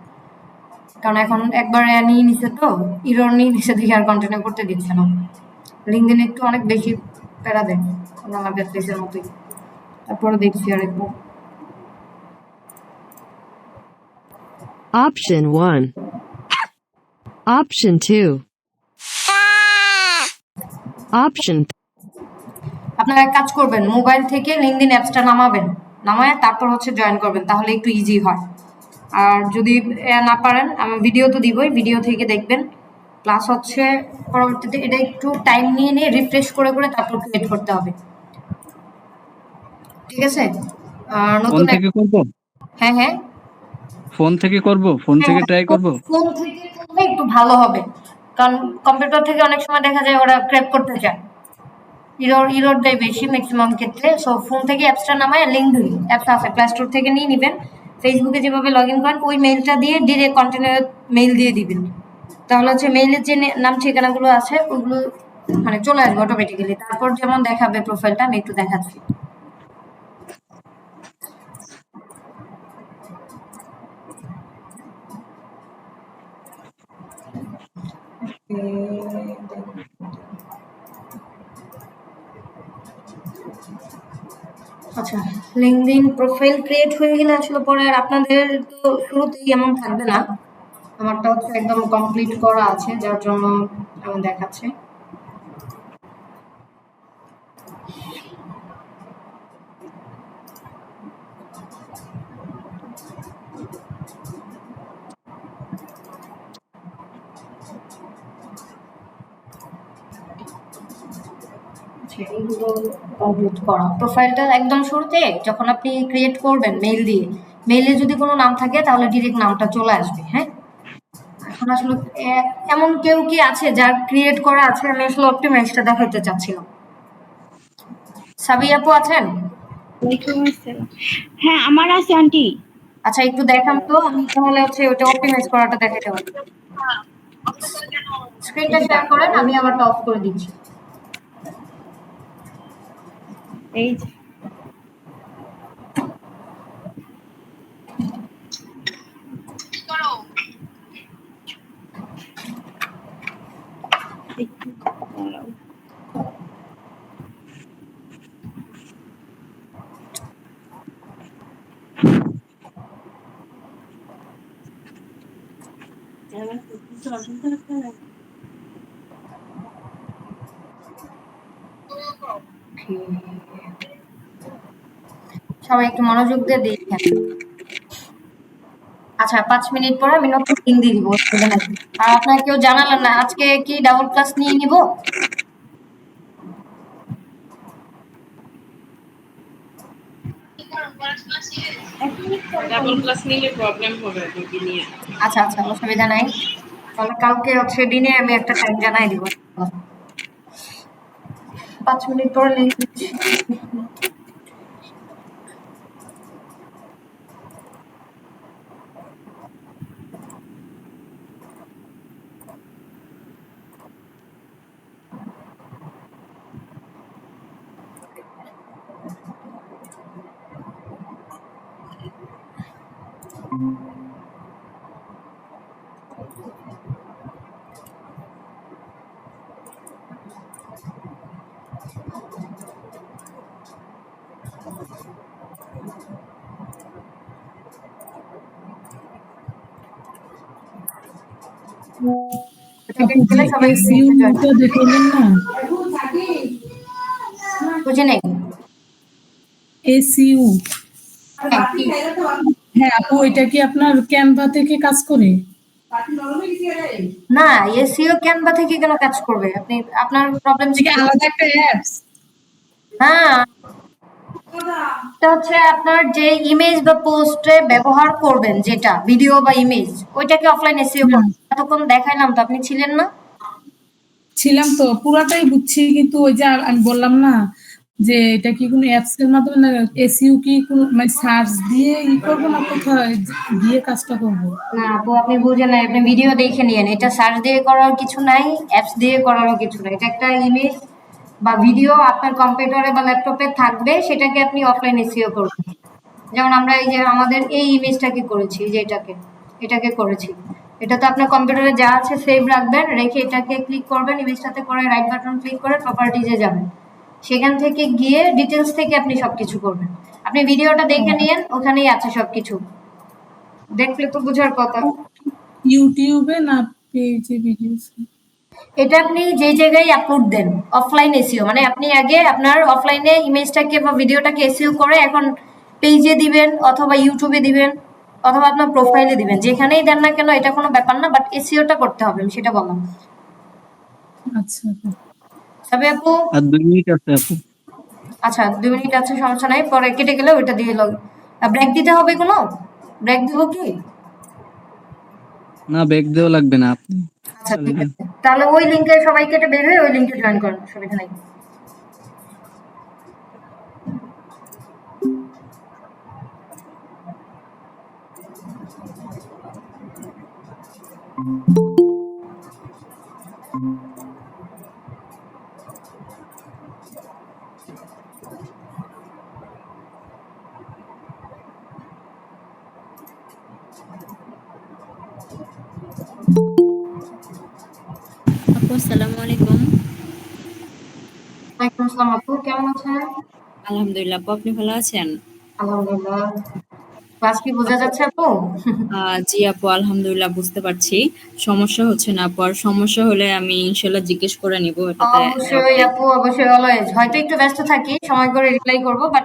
কারণ এখন একবার নিয়ে নিছে তো, ইরর নিয়ে নিছে দেখে আর কন্টিনিউ করতে দিচ্ছে না। লিঙ্কডিন একটু অনেক বেশি প্যারা দেয় অন্যান্য ওয়েবসাইটের মতোই। তারপরে দেখছি আর একটু। Option 1. Option 2. Option আপনারা এক কাজ করবেন, মোবাইল থেকে লিঙ্কডিন অ্যাপসটা নামাবেন, নামায় তারপর হচ্ছে জয়েন করবেন, তাহলে একটু ইজি হয়। আর যদি না পারেন, আমি ভিডিও তো দিবই, ভিডিও থেকে দেখবেন। প্লাস হচ্ছে পরবর্তীতে এটা একটু টাইম নিয়ে নিয়ে রিফ্রেশ করে করে তারপর ক্রিয়েট করতে হবে, ঠিক আছে? আর ফোন নতুন থেকে করব? হ্যাঁ হ্যাঁ, ফোন থেকে করব? ফোন থেকে ট্রাই করব? ফোন থেকে করলে একটু ভালো হবে, কারণ কম্পিউটার থেকে অনেক সময় দেখা যায় ওরা ক্র্যাক করতে চায়, ইরর দেয় বেশি ম্যাক্সিমাম ক্ষেত্রে। সো ফোন থেকে অ্যাপসটা নামায়, লিঙ্কডইন অ্যাপস আছে প্লে স্টোর থেকে নিয়ে নেবেন। ফেসবুকে যেভাবে লগ ইন করেন ওই মেইলটা দিয়ে ডিরেক্ট কন্টিনিউ মেইল দিয়ে দিবেন, তাহলে হচ্ছে মেইলের যে নাম ঠিকানাগুলো আছে ওগুলো মানে চলে আসবে অটোমেটিক্যালি। তারপর যেমন দেখাবে প্রোফাইলটা, আমি একটু দেখাচ্ছি। আচ্ছা, লিঙ্কডইন প্রোফাইল ক্রিয়েট হয়ে গেলে আসলে পরে আর আপনাদের তো শুরুতেই এমন থাকবে না। আমারটা হচ্ছে একদম কমপ্লিট করা আছে, যার জন্য এমন দেখাচ্ছে। এইগুলো কমপ্লিট করা। প্রোফাইলটা একদম শুরুতে যখন আপনি ক্রিয়েট করবেন মেইল দিয়ে, মেইলে যদি কোনো নাম থাকে তাহলে ডিরেক্ট নামটা চলে আসবে, হ্যাঁ? এখন আসলে এমন কেউ কি আছে যার ক্রিয়েট করা আছে? আমি আসলে অপটিমাইজটা দেখাইতে চাচ্ছিলাম। সাবিয়া আপু আছেন? হ্যাঁ আমার আছে আন্টি। আচ্ছা একটু দেখান তো, আমি তাহলে হচ্ছে ওটা অপটিমাইজ করাটা দেখাইতে পারি। স্ক্রিনটা শেয়ার করেন, আমি আবারটা অফ করে দিচ্ছি। এই যে সবাই একটু মনোযোগ দিয়ে দেখেন। আচ্ছা 5 মিনিট পরে আমি নতুন লিঙ্ক দিয়ে দিব। আর আপনারা কেউ জানালেন না আজকে কি ডাবল ক্লাস নিয়ে নিব? ডাবল ক্লাস নিলে প্রবলেম হবে রুগী নিয়ে। আচ্ছা আচ্ছা, অসুবিধা নাই। তাহলে কালকে হচ্ছে দিনে আমি একটা টাইম জানাই দিব। 5 মিনিট পরে লিঙ্ক দিচ্ছি। সবাই দেখলেন না? বুঝে নেই এসইউ হ্যাঁ আপু, এটা কি আপনার ক্যানভা থেকে কাজ করে? না, এসইও ক্যানভা থেকে কেন কাজ করবে? আপনি আপনার প্রবলেম এটা কি আলাদা একটা অ্যাপস? হ্যাঁ, এটা হচ্ছে আপনার যে ইমেজ বা পোস্টে ব্যবহার করবেন, যেটা ভিডিও বা ইমেজ, ওইটাকে অফলাইন এসইও হুম, করবেন। এতক্ষণ দেখাইলাম তো, আপনি ছিলেন না? ছিলাম তো, পুরাটাই বুঝছি, কিন্তু ওই যে আমি বললাম না যে এটা কি কোনো অ্যাপস এর মাধ্যমে, না এসইউ কি কোনো মানে সার্চ দিয়ে করবো, না কোথায় গিয়ে কাজটা করবো? না আপু, আপনি বুঝেন না, আপনি ভিডিও দেখে নিয়েন। এটা সার্চ দিয়ে করার কিছু নাই, অ্যাপস দিয়ে করারও কিছু নাই। এটা একটা ইমেজ বা ভিডিও আপনার কম্পিউটারে বা ল্যাপটপে থাকবে, সেটাকে আপনি অফলাইন এসইও করবেন। যেমন আমরা এই যে আমাদের এই ইমেজটাকে করেছি, যে এটাকে করেছি, এটা তো আপনার কম্পিউটারে যা আছে সেভ রাখবেন, রেখে এটাকে ক্লিক করবেন, ইমেজটাতে করে রাইট বাটন ক্লিক করে প্রপার্টিজে যাবেন। সেখান থেকে গিয়ে ডিটেলস থেকে আপনি সবকিছু করবেন। আপনি ভিডিওটা দেখে নিয়েন, ওখানেই আছে সবকিছু, দেখলে তো বোঝার কথা। ইউটিউবে না পেজে ভিডিও? এটা আপনি যে জায়গায় আপলোড দেন, অফলাইন এসইও মানে আপনি আগে আপনার অফলাইনে ইমেজটাকে বা ভিডিওটাকে এসইও করে এখন পেজে দিবেন, অথবা ইউটিউবে দিবেন, অথবা আপনার প্রোফাইলে দিবেন, যেখানেই দেন না কেন এটা কোনো ব্যাপার না, বাট এসইওটা করতে হবে, আমি সেটা বললাম। আচ্ছা আপু। তবে আপু, আর 2 মিনিট আছে আপু। আচ্ছা 2 মিনিট আছে, সমস্যা নাই, পরে কেটে গেলে ওইটা দিয়ে লগ ব্রেক দিতে হবে, কোনো ব্রেক দিব কি? না, ব্যাগ দেওয়া লাগবে না, আপনি আচ্ছা চলে ঠিক যান। আছে, তাহলে ওই লিঙ্কে সবাই কেটে বের হয়ে ওই লিঙ্কে জয়েন করেন, অসুবিধা নাই। আপু আসসালামু আলাইকুম। ওয়ালাইকুম আসসালাম আপু, কেমন আছেন? আলহামদুলিল্লাহ, আপু আপনি ভালো আছেন? আলহামদুলিল্লাহ। ক্লাস কি বোঝা আপু, যাচ্ছে আপু? জি আপু আলহামদুলিল্লাহ বুঝতে পারছি। সমস্যা হচ্ছে না আপু, আর সমস্যা হলে আমি ইনশাল্লাহ জিজ্ঞেস করে নিব এটাতে। অবশ্যই আপু, অবশ্যই, অলওয়েজ। হয়তো একটু ব্যস্ত থাকি, সময় করে রিপ্লাই করব, বাট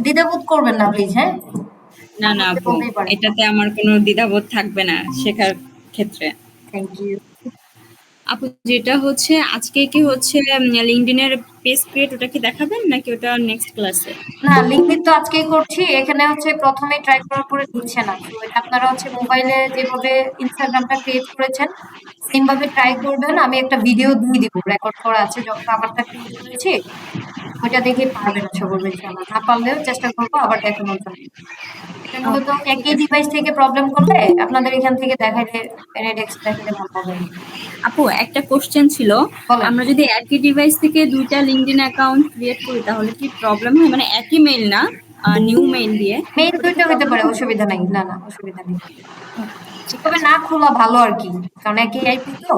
দ্বিধাবোধ করবেন না প্লিজ, হ্যাঁ? না না আমাকে আপু, বলতেই পারেন। এটাতে আমার কোনো দ্বিধাবোধ থাকবে না শেখার ক্ষেত্রে। Thank you. আপু যেটা হচ্ছে আজকে কি হচ্ছে লিঙ্কডইন এর পেজ ক্রিয়েট, ওটা কি দেখাবেন নাকি ওটা নেক্সট ক্লাসে? না, লিঙ্কডইন তো আজকেই করছি। এখানে হচ্ছে প্রথমে ট্রাই করার পরে দিচ্ছে না, তো এটা আপনারা হচ্ছে মোবাইলে যেভাবে ইনস্টাগ্রামটা ক্রিয়েট করেছেন সেম ভাবে ট্রাই করবেন। আমি একটা ভিডিও দিয়ে দিব, রেকর্ড করা আছে, যখন আমারটা ক্রিয়েট করেছি ওইটা দেখে পারবেন, আশা করবো ইনশাআল্লাহ। না পারলেও চেষ্টা করবো আবার দেখানোর জন্য। এটা মূলত ওকে, ঠিক একই আছে। ডিভাইস থেকে প্রবলেম করলে আপনাদের এখান থেকে দেখাইলে, পেনেডেক্স দেখাইলে ভালো হবে। আপু একটা কোশ্চেন ছিল, বলেন। আমরা যদি একই ডিভাইস থেকে দুইটা লিঙ্কডইন অ্যাকাউন্ট ক্রিয়েট করি তাহলে কি প্রবলেম হয়? মানে একই মেইল না, নিউ মেইল দিয়ে, মেইল ওটা কি দুইটা হইতে প্রবলেম পারে, হয়? অসুবিধা নাই। না না, অসুবিধা নেই। ঠিক তবে আছে। না খোলা ভালো আর কি, কারণ একই আইপি তো।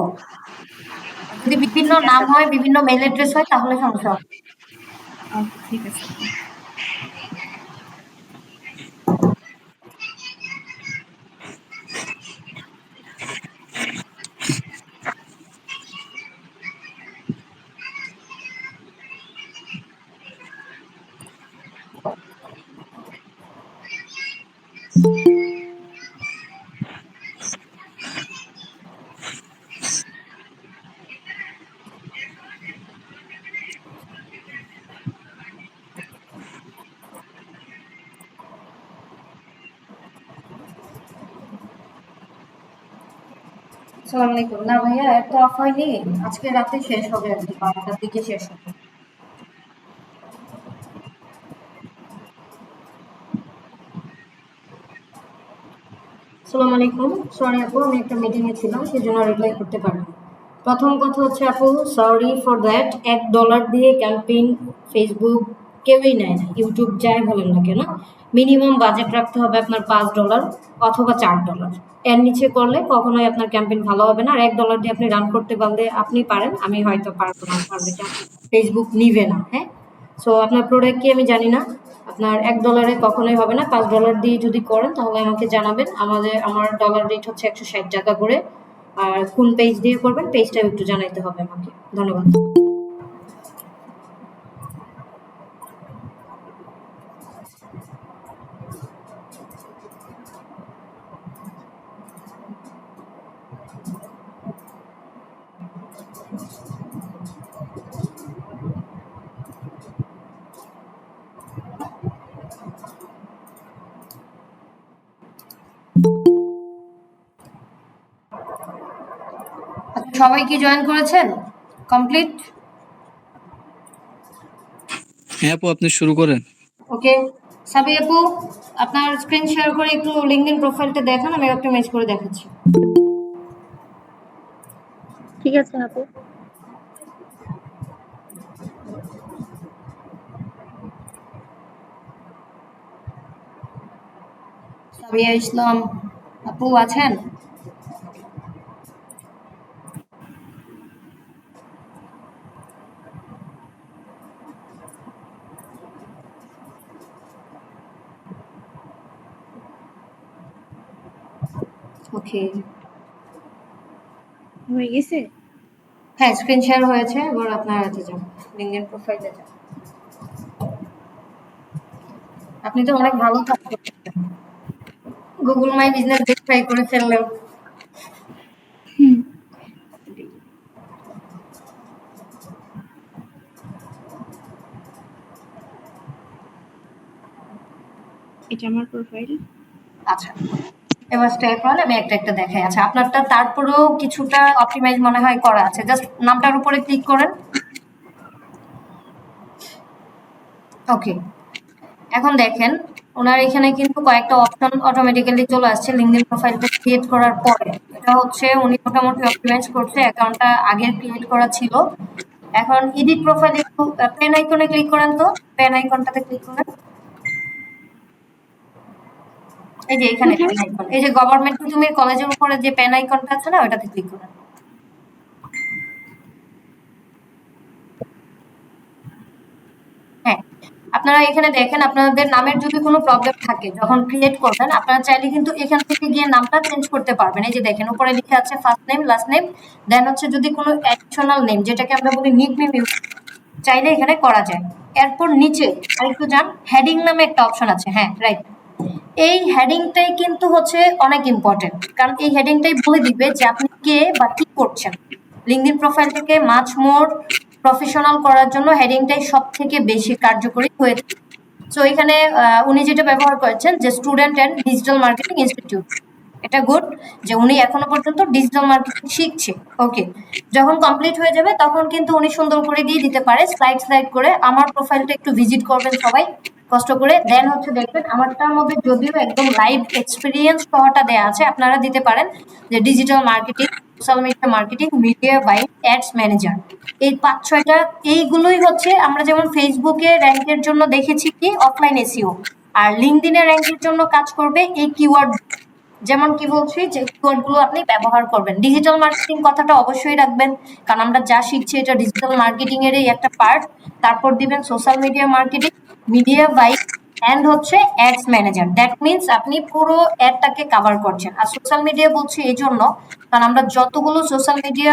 যদি বিভিন্ন ঠিক আছে নাম আপু। হয়, বিভিন্ন মেইল অ্যাড্রেস হয়, তাহলে সমস্যা হবে। ঠিক আছে আপু। আসসালামু আলাইকুম। না ভাইয়া, এত অফ হয়নি, আজকে রাতে শেষ হবে আর কি, 12টার দিকে শেষ হবে। আসসালামু আলাইকুম। সরি আপু, আমি একটা মিটিং এ ছিলাম, সেজন্য রিপ্লাই করতে পারিনি। প্রথম কথা হচ্ছে আপু, সরি ফর দ্যাট। $1 দিয়ে ক্যাম্পেইন ফেসবুক কেউই নেয় না, ইউটিউব যাই বলেন না কেন। মিনিমাম বাজেট রাখতে হবে আপনার $5 অথবা $4। এর নিচে করলে কখনোই আপনার ক্যাম্পেইন ভালো হবে না। আর $1 দিয়ে আপনি রান করতে পারলে আপনি পারেন, আমি হয়তো পারবো না, কারণ এটা ফেসবুক নিবে না, হ্যাঁ। সো আপনার প্রোডাক্ট কি আমি জানি না, আপনার $1 কখনোই হবে না। $5 দিয়ে যদি করেন তাহলে আমাকে জানাবেন। আমার ডলার রেট হচ্ছে 160 টাকা করে। আর কোন পেজ দিয়ে করবেন, পেজটাও একটু জানাইতে হবে আমাকে। ধন্যবাদ। সবাই কি জয়েন করেছেন? কমপ্লিট? হ্যাঁ আপু, আপনি শুরু করেন। ওকে, সাবি আপু আপনার স্ক্রিন শেয়ার করে একটু লিঙ্কডইন প্রোফাইলটা দেখান, আমি একটা ম্যাচ করে দেখাচ্ছি। ঠিক আছে আপু। সাবিয়া ইসলাম আপু আছেন? ওকে, হয়ে গেছে? হ্যাঁ স্ক্রিন শেয়ার হয়েছে, এবার আপনার হাতে যান, লিঙ্কডইন প্রোফাইলে যান। আপনি তো অনেক ভালো কাজ করছেন, গুগল মাই বিজনেস ভেরিফাই করে ফেললেন। এটা আমার প্রোফাইল। আচ্ছা, এবার স্টেপ ওয়ান আমি একটা একটা দেখাই। আচ্ছা, আপনারটা তারপরেও কিছুটা অপটিমাইজ মনে হয় করা আছে, জাস্ট নামটার উপরে ক্লিক করেন। ওকে, এখন দেখেন ওনার এখানে কিন্তু কয়েকটা অপশন অটোমেটিক্যালি চলে আসছে লিঙ্কডইন প্রোফাইলটা ক্রিয়েট করার পরে। এটা হচ্ছে উনি মোটামুটি অপটিমাইজ করছে, অ্যাকাউন্টটা আগে ক্রিয়েট করা ছিল। এখন এডিট প্রোফাইল একটু পেন আইকনে ক্লিক করেন, তো পেন আইকনটাতে ক্লিক করেন। এই যে এখানে পেন আইকন, এই যে গভর্নমেন্ট তুমি কলেজের উপরে যে পেন আইকনটা আছে না, ওটাতে ক্লিক করেন। হ্যাঁ, আপনারা এখানে দেখেন আপনাদের নামের যদি কোনো প্রবলেম থাকে যখন ক্রিয়েট করবেন, আপনারা চাইলে কিন্তু এখান থেকে গিয়ে নামটা চেঞ্জ করতে পারবেন। এই যে দেখেন উপরে লিখে আছে ফার্স্ট নেম লাস্ট নেম, দেন হচ্ছে যদি কোনো অ্যাডিশনাল নেম যেটাকে আমরা বলি নিক নেম ইউজ, চাইলে এখানে করা যায়। এরপর নিচে আরেকটু যান, হেডিং নামে একটা অপশন আছে। হ্যাঁ রাইট, এই হেডিংটাই কিন্তু হচ্ছে অনেক ইম্পর্টেন্ট, কারণ এই হেডিংটাই বলে দিবে যে আপনি কে বা কি করছেন। লিঙ্কডইন প্রোফাইলটাকে মাচ মোর প্রফেশনাল করার জন্য হেডিংটাই সব থেকে বেশি কার্যকরী হয়ে থাকে। সো এখানে উনি যেটা ব্যবহার করেছেন যে student and digital marketing institute, এটা গুড যে উনি এখনো পর্যন্ত ডিজিটাল মার্কেটিং শিখছে। ওকে, যখন কমপ্লিট হয়ে যাবে তখন কিন্তু উনি সুন্দর করে দিয়ে দিতে পারে স্লাইড স্লাইড করে। আমার প্রোফাইলটা একটু ভিজিট করবেন সবাই কষ্ট করে, দেন হচ্ছে দেখবেন আমারটার মধ্যে যদিও একদম লাইভ এক্সপিরিয়েন্স সহটা দেয়া আছে, আপনারা দিতে পারেন যে digital marketing, social media marketing, media buying, ads manager. এই 5-6টা এইগুলোই হচ্ছে আমরা যেমন ফেসবুকে র্যাঙ্কের জন্য দেখেছি কি অফলাইন এসইও, আর লিঙ্কডইনে র্যাঙ্কের জন্য কাজ করবে এই কিওয়ার্ড। যেমন কি বলছি যে কিওয়ার্ড গুলো আপনি ব্যবহার করবেন। ডিজিটাল মার্কেটিং কথাটা অবশ্যই রাখবেন, কারণ আমরা যা শিখছি এটা ডিজিটাল মার্কেটিং এরই একটা পার্ট। তারপর দিবেন social media marketing, media buying and হচ্ছে অ্যাডস ম্যানেজার। দ্যাট মিনস আপনি পুরো অ্যাডটাকে কভার করছেন। আর সোশ্যাল মিডিয়া বলছি এই জন্য কারণ আমরা যতগুলো সোশ্যাল মিডিয়া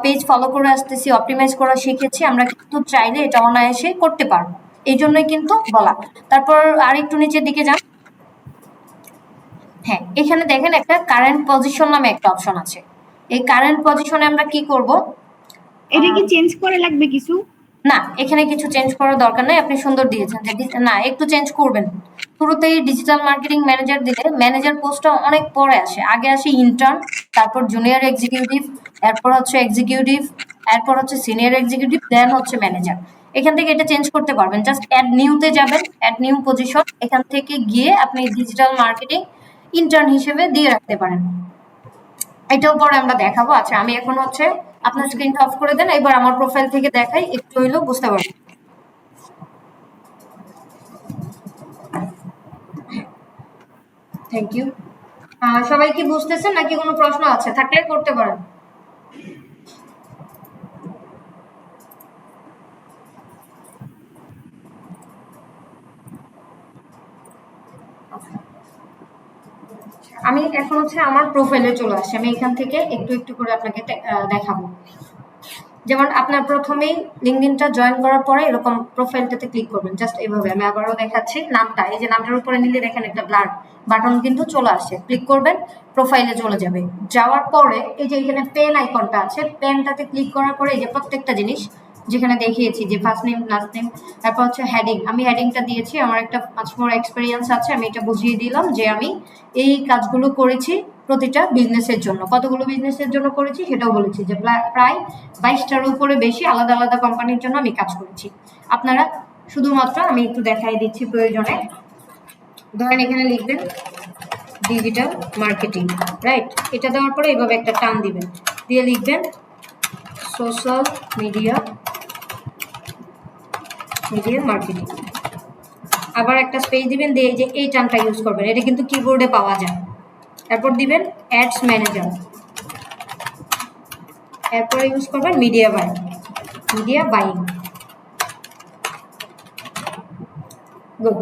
পেজ ফলো করে আসতেছি, অপটিমাইজ করা শিখেছি, আমরা কিন্তু চাইলে এটা অনায়াসে করতে পারবো, এই জন্যই কিন্তু বলা। তারপর আর একটু নিচের দিকে যান, হ্যাঁ এখানে দেখেন একটা কারেন্ট পজিশন নামে একটা অপশন আছে। এই কারেন্ট পজিশনে আমরা কি করব, এটা কি চেঞ্জ করে লাগবে কিছু? না, এখানে কিছু চেঞ্জ করার দরকার নাই, আপনি সুন্দর দিয়েছেন যে না একটু চেঞ্জ করবেন। শুরুতেই ডিজিটাল মার্কেটিং ম্যানেজার দিলে ম্যানেজার পোস্টটা অনেক পরে আসে, আগে আসে ইন্টার্ন, তারপর জুনিয়র এক্সিকিউটিভ, এরপর হচ্ছে এক্সিকিউটিভ, এরপর হচ্ছে সিনিয়র এক্সিকিউটিভ, দেন হচ্ছে ম্যানেজার। এখান থেকে এটা চেঞ্জ করতে পারবেন, জাস্ট অ্যাড নিউতে যাবেন, অ্যাড নিউ পজিশন, এখান থেকে গিয়ে আপনি ডিজিটাল মার্কেটিং ইন্টার্ন হিসেবে দিয়ে রাখতে পারেন। এটাও পরে আমরা দেখাবো। আচ্ছা, আমি এখন হচ্ছে আপনার স্ক্রিনটা অফ করে দেন, এবার আমার প্রোফাইল থেকে দেখাই, একটু হইলেও বুঝতে পারবেন। Thank you. সবাই কি বুঝতেছেন নাকি কোনো প্রশ্ন আছে? থাকলে করতে পারেন। আমি এখন হচ্ছে আমার প্রোফাইলে চলে আসছি, আমি এখান থেকে একটু একটু করে আপনাকে দেখাবো। যেমন আপনার প্রথমেই লিঙ্কডইনটা জয়েন করার পরে এরকম প্রোফাইলটাতে ক্লিক করবেন, জাস্ট এইভাবে। আমি আবারও দেখাচ্ছি, নামটা এই যে নামটার উপরে নিলে দেখেন একটা ব্লার বাটন কিন্তু চলে আসে, ক্লিক করবেন, প্রোফাইলে চলে যাবে। যাওয়ার পরে এই যে এখানে পেন আইকনটা আছে, পেনটাতে ক্লিক করার পরে এই যে প্রত্যেকটা জিনিস যেখানে দেখিয়েছি যে ফার্স্ট নেম লাস্ট নেম, তারপর হচ্ছে হেডিং, আমি হেডিংটা দিয়েছি, আমার একটা 5 মোর এক্সপিরিয়েন্স আছে, আমি এটা বুঝিয়ে দিলাম যে আমি এই কাজগুলো করেছি প্রতিটা বিজনেসের জন্য। কতগুলো বিজনেসের জন্য করেছি সেটাও বলেছি, যে প্রায় 22টার উপরে বেশি আলাদা আলাদা কোম্পানির জন্য আমি কাজ করেছি। আপনারা শুধুমাত্র আমি একটু দেখাই দিচ্ছি প্রয়োজনে। ধরেন এখানে লিখবেন ডিজিটাল মার্কেটিং, রাইট? এটা দেওয়ার পরে এইভাবে একটা টান দিবেন, দিয়ে লিখবেন সোশ্যাল মিডিয়া মার্কেটিং, আবার একটা স্পেস দিবেন, দিয়ে যে এই টার্মটা ইউজ করবেন, এটা কিন্তু কিবোর্ডে পাওয়া যায়। এরপর দিবেন অ্যাডস ম্যানেজার, এরপর ইউজ করবেন মিডিয়া বাইং। গুড।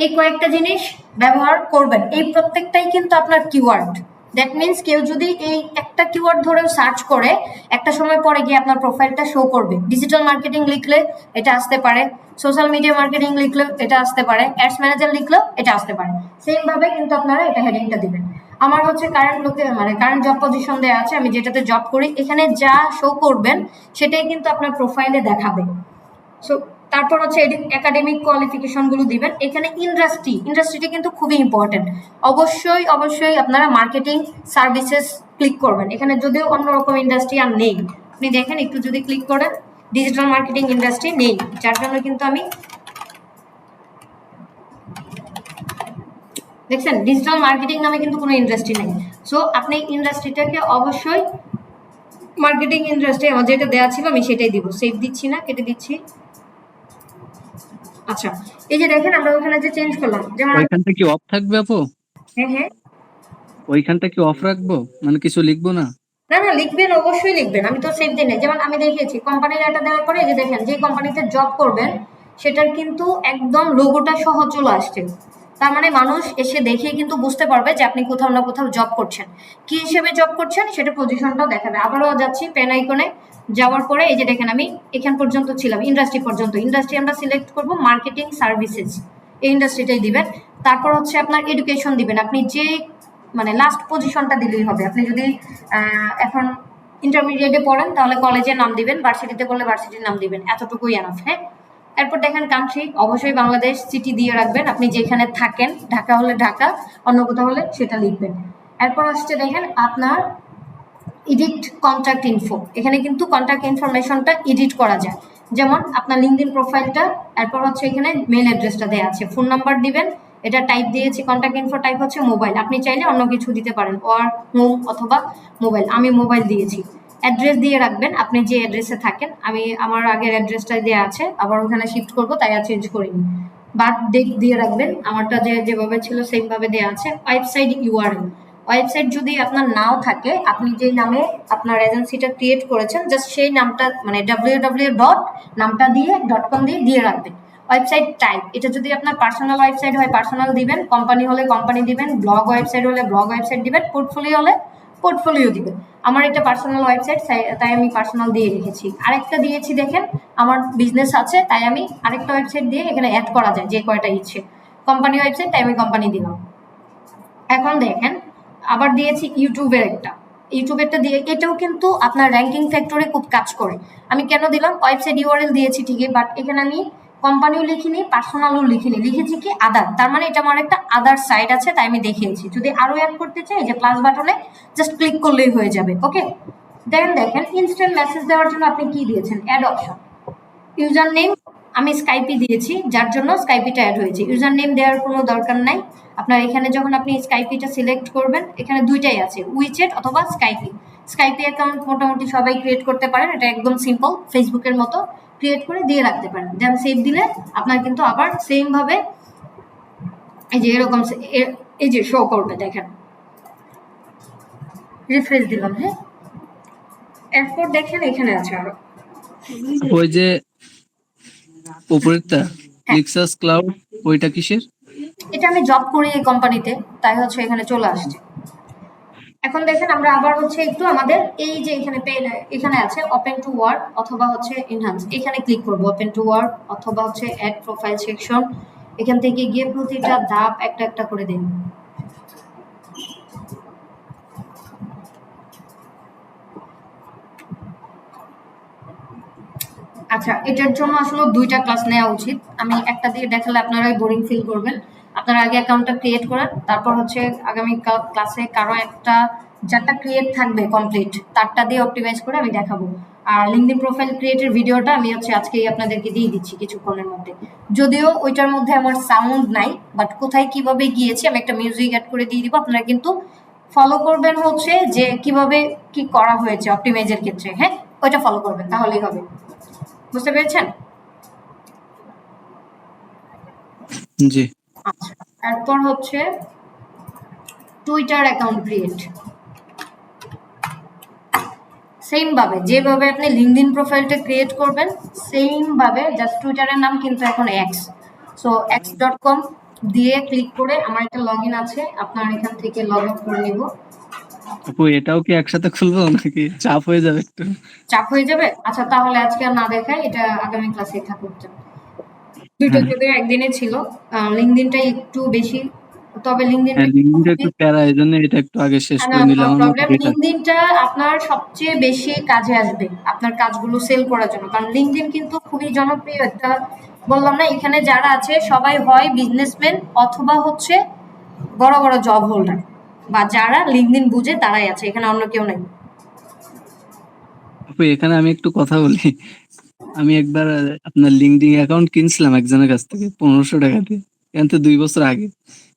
এই কয়েকটা জিনিস ব্যবহার করবেন, এই প্রত্যেকটাই কিন্তু আপনার কিওয়ার্ড। দ্যাট মিনস কেউ যদি এই একটা কিওয়ার্ড ধরেও সার্চ করে, একটা সময় পরে গিয়ে আপনার প্রোফাইলটা শো করবে। ডিজিটাল মার্কেটিং লিখলে এটা আসতে পারে, সোশ্যাল মিডিয়া মার্কেটিং লিখলেও এটা আসতে পারে, অ্যাডস ম্যানেজার লিখলেও এটা আসতে পারে। সেম ভাবে কিন্তু আপনারা এটা হেডিংটা দিবেন। আমার হচ্ছে কারেন্ট জব পজিশন দেওয়া আছে, আমি যেটাতে জব করি, এখানে যা শো করবেন সেটাই কিন্তু আপনার প্রোফাইলে দেখাবে। সো তারপর হচ্ছে একাডেমিক কোয়ালিফিকেশন গুলো দিবেন। এখানে ইন্ডাস্ট্রিটা কিন্তু খুবই ইম্পর্টেন্ট। অবশ্যই আপনারা মার্কেটিং সার্ভিসেস ক্লিক করবেন। এখানে যদিও অন্যরকম ইন্ডাস্ট্রি আর নেই, আপনি দেখেন একটু যদি ক্লিক করেন, ডিজিটাল মার্কেটিং ইন্ডাস্ট্রি নেই, যার জন্য কিন্তু আমি দেখছেন ডিজিটাল মার্কেটিং নামে কিন্তু কোনো ইন্ডাস্ট্রি নেই। সো আপনি ইন্ডাস্ট্রিটাকে অবশ্যই মার্কেটিং ইন্ডাস্ট্রি, আমার যেটা দেওয়া ছিল আমি সেটাই দিব। সেভ দিচ্ছি না, কেটে দিচ্ছি। আচ্ছা, এই যে দেখেন আমরা ওখানে যে চেঞ্জ করলাম, যেমন ওইখানটা কি অফ থাকবে আপু? হ্যাঁ, ওইখানটা কি অফ রাখবো, মানে কিছু লিখবো না? না লিখবেন, অবশ্যই লিখবেন। আমি তো সেভ দিই না। যেমন আমি দেখিয়েছি কোম্পানির এটা দেওয়ার পরে, যে দেখেন যে কোম্পানিতে জব করবেন সেটার কিন্তু একদম লোগোটা সহ চলে আসছে। তার মানে মানুষ এসে দেখে কিন্তু বুঝতে পারবে যে আপনি কোথাও না কোথাও জব করছেন, কি হিসেবে জব করছেন সেটা পজিশনটাও দেখাবে। আবারও যাচ্ছি পেন আইকনে, যাওয়ার পরে এই যে দেখেন আমি এখান পর্যন্ত ছিলাম, ইন্ডাস্ট্রি পর্যন্ত। ইন্ডাস্ট্রি আমরা সিলেক্ট করব মার্কেটিং সার্ভিসেস, এই ইন্ডাস্ট্রিটাই দিবেন। তারপর হচ্ছে আপনার এডুকেশন দিবেন, আপনি যে লাস্ট পজিশনটা দিলেই হবে। আপনি যদি এখন ইন্টারমিডিয়েটে পড়েন তাহলে কলেজের নাম দিবেন, ভার্সিটিতে পড়লে ভার্সিটির নাম দিবেন, এতটুকুই এনাফ। হ্যাঁ, এরপর দেখেন কান্ট্রি, অবশ্যই বাংলাদেশ, সিটি দিয়ে রাখবেন, আপনি যেখানে থাকেন, ঢাকা হলে ঢাকা, অন্য কোথাও হলে সেটা লিখবেন। এরপর আসছে দেখেন আপনার এডিট কন্ট্যাক্ট ইনফো, এখানে কিন্তু কন্ট্যাক্ট ইনফরমেশনটা এডিট করা যায়। যেমন আপনার লিঙ্কডইন প্রোফাইলটা, এরপর হচ্ছে এখানে মেল অ্যাড্রেসটা দেওয়া আছে, ফোন নাম্বার দিবেন, এটা টাইপ দিয়েছি, কন্ট্যাক্ট ইনফো টাইপ হচ্ছে মোবাইল, আপনি চাইলে অন্য কিছু দিতে পারেন, ওয়ার্ক, হোম অথবা মোবাইল, আমি মোবাইল দিয়েছি। অ্যাড্রেস দিয়ে রাখবেন আপনি যে অ্যাড্রেসে থাকেন, আমি আমার আগের অ্যাড্রেসটাই দেওয়া আছে, আবার ওখানে শিফট করবো তাই আর চেঞ্জ করিনি। বার্থ ডেট দিয়ে রাখবেন, আমারটা যেভাবে ছিল সেইভাবে দেওয়া আছে। ওয়েবসাইট ইউআরএল, ওয়েবসাইট যদি আপনার নাও থাকে, আপনি যে নামে আপনার এজেন্সিটা ক্রিয়েট করেছেন জাস্ট সেই নামটা www নামটা দিয়ে .com দিয়ে রাখবেন। ওয়েবসাইট টাইপ, এটা যদি আপনার পার্সোনাল ওয়েবসাইট হয় পার্সোনাল দিবেন, কোম্পানি হলে কোম্পানি দিবেন, ব্লগ ওয়েবসাইট হলে ব্লগ ওয়েবসাইট দিবেন, পোর্টফোলিও হলে পোর্টফোলিও দিবেন। আমার এটা পার্সোনাল ওয়েবসাইট তাই আমি পার্সোনাল দিয়ে রেখেছি। আরেকটা দিয়েছি দেখেন আমার বিজনেস আছে তাই আমি আরেকটা ওয়েবসাইট দিয়ে এখানে অ্যাড করা যায় যে কয়টা ইচ্ছে। কোম্পানি ওয়েবসাইট তাই আমি কোম্পানি দিলাম। এখন দেখেন আবার দিয়েছি ইউটিউবের একটা, ইউটিউবেরটা দিয়ে, এটাও কিন্তু আপনার র্যাঙ্কিং ফ্যাক্টরে খুব কাজ করে। আমি কেন দিলাম, ওয়েবসাইট ইউআরএল দিয়েছি ঠিকই, বাট এখানে আমি কোম্পানিও লিখিনি পার্সোনালও লিখিনি, লিখেছি কি আদার, তার মানে এটা আমার একটা আদার সাইট আছে তাই আমি দেখিয়েছি। যদি আরো অ্যাড করতে চাই যে প্লাস বাটনে জাস্ট ক্লিক করলেই হয়ে যাবে। ওকে, দেখেন ইনস্ট্যান্ট মেসেজ দেওয়ার জন্য আপনি কি দিয়েছেন, অ্যাড অপশন। ইউজার নেম আমি স্কাইপি দিয়েছি, যার জন্য স্কাইপিটা অ্যাড হয়েছে। ইউজার নেম দেওয়ার কোনো দরকার নাই। আপনার এখানে যখন আপনি স্কাইপিটা সিলেক্ট করবেন, এখানে দুইটাই আছে, উইচ্যাট অথবা স্কাইপি অ্যাকাউন্ট মোটামুটি সবাই ক্রিয়েট করতে পারেন, এটা একদম সিম্পল, ফেসবুকের মতো ক্রিয়েট করে দিয়ে রাখতে পারেন। দেন সেভ দিলে আপনার কিন্তু আবার সেম ভাবে এই যে এরকম এই যে শো করবে। দেখেন রিফ্রেশ দিলাম, হ্যাঁ, এরপর দেখেন এখানে আছে আরো ওই যে উপরেরটা লিক্সাস ক্লাউড, ওইটা কিসের? এটা আমি জব করি এই কোম্পানিতে, তাই হচ্ছে এখানে চলে আসছে। এখন দেখেন আমরা আবার হচ্ছে একটু আমাদের এই যে এখানে আছে ওপেন টু ওয়ার্ক অথবা হচ্ছে এনহান্স, এখানে ক্লিক করব। ওপেন টু ওয়ার্ক অথবা হচ্ছে অ্যাড প্রোফাইল সেকশন, এখান থেকে গিয়ে প্রতিটা ধাপ একটা একটা করে দিন। আচ্ছা, এটার জন্য আসলে দুইটা ক্লাস নেওয়া উচিত, আমি একটা দিয়ে দেখালে আপনারাই বোরিং ফিল করবেন। আপনারা আগে অ্যাকাউন্টটা ক্রিয়েট করেন, তারপর হচ্ছে আগামী ক্লাসে কারো একটা যারটা ক্রিয়েট থাকবে কমপ্লিট তারটা দিয়ে অপটিমাইজ করে আমি দেখাবো। আর লিঙ্কডইন প্রোফাইল ক্রিয়েটের ভিডিওটা আমি হচ্ছে আজকেই আপনাদেরকে দিয়ে দিচ্ছি কিছুক্ষণের মধ্যে, যদিও ওইটার মধ্যে আমার সাউন্ড নাই, বাট কোথায় কিভাবে গিয়েছি আমি একটা মিউজিক অ্যাড করে দিয়ে দিব, আপনারা কিন্তু ফলো করবেন হচ্ছে যে কিভাবে কি করা হয়েছে অপটিমাইজের ক্ষেত্রে। হ্যাঁ, ওইটা ফলো করবেন তাহলেই হবে। বুঝতে পেরেছেন? জি। আচ্ছা, এরপর হচ্ছে টুইটার অ্যাকাউন্ট ক্রিয়েট। সেম ভাবে যেভাবে আপনি লিঙ্কডইন প্রোফাইলটা ক্রিয়েট করবেন সেম ভাবে জাস্ট টুইটারের নাম কিন্তু এখন এক্স, সো x.com দিয়ে ক্লিক করে আমার একটা লগইন আছে, আপনার এখান থেকে লগ ইন করে নিব। আপু এটাও কি একসাথে খুলবো নাকি চাপ হয়ে যাবে একটু? চাপ হয়ে যাবে? আচ্ছা তাহলে আজকে আর না দেখাই, এটা আগামী ক্লাসে থাকুক। টুইটার যদিও একদিনে ছিল, লিঙ্কডইনটা একটু বেশি, তবে লিঙ্কডইনটা একটু প্যারা, এজন্য এটা একটু আগে শেষ করে নিলাম। লিঙ্কডইনটা আপনার সবচেয়ে বেশি কাজে আসবে আপনার কাজগুলো সেল করার জন্য, কারণ লিঙ্কডইন কিন্তু খুবই জনপ্রিয় একটা, বললাম না এখানে যারা আছে সবাই হয় বিজনেসম্যান অথবা হচ্ছে বড় বড় জব হোল্ডার, বা যারা লিঙ্কডইন বুঝে তারাই আছে, এখানে অন্য কেউ নেই। আপু এখানে আমি একটু কথা বলি। আমি একবার আপনার লিঙ্কডইন অ্যাকাউন্ট কিনছিলাম একজনের কাছ থেকে 1500 টাকা দিয়ে, কিন্তু 2 বছর আগে,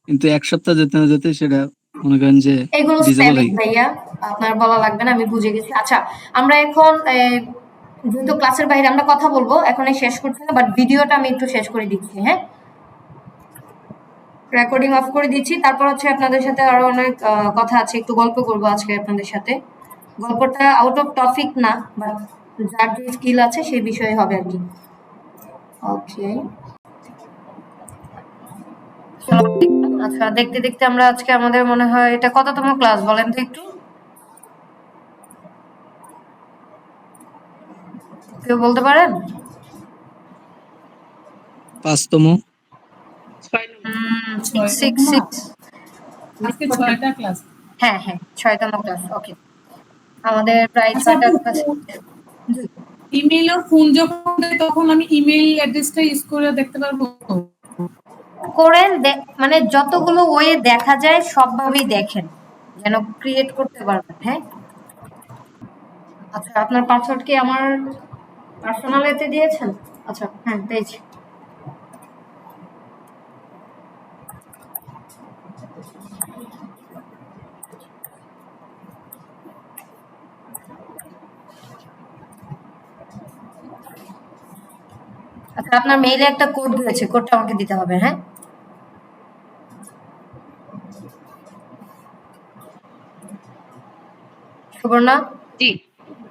কিন্তু এক সপ্তাহ যেতে না যেতে সেটা মনে করেন যে এগুলো স্প্যামিং ভাইয়া, আপনার বলা লাগবে না, আমি বুঝে গেছি। আচ্ছা আমরা এখন যেহেতু ক্লাসের বাইরে আমরা কথা বলবো, এখন শেষ করতে হবে, বাট ভিডিওটা আমি একটু শেষ করে দিচ্ছি। হ্যাঁ, রেকর্ডিং অফ করে দিচ্ছি, তারপর হচ্ছে আপনাদের সাথে আরো অনেক কথা আছে, একটু গল্প করবো আজকে আপনাদের সাথে। গল্পটা আউট অফ টপিক না, বাট যার যে স্কিল আছে সেই বিষয়ে হবে আর কি। ওকে, আচ্ছা দেখতে দেখতে আমরা আজকে আমাদের মনে হয় এটা কততম ক্লাস বলেন তো একটু, কেউ বলতে পারেন? 5তম। 6টা ক্লাস। হ্যাঁ হ্যাঁ, 6তম ক্লাস। ওকে, আমাদের প্রায় 6টা ক্লাস। ইমেইল আর ফোন যখন দেয় তখন আমি ইমেইল অ্যাড্রেসটা ইউজ করে দেখতে পারবো? করেন, মানে যতগুলো ওয়ে দেখা যায় সবভাবেই দেখেন যেন ক্রিয়েট করতে পারবেন। হ্যাঁ, আচ্ছা আপনার পাসওয়ার্ড কি আমার পার্সোনাল এতে দিয়েছেন? আচ্ছা হ্যাঁ পেয়েছি। আচ্ছা আপনার মেইলে একটা কোড দিয়েছে, কোডটা আমাকে দিতে হবে। হ্যাঁ, সুবর্ণা? জি।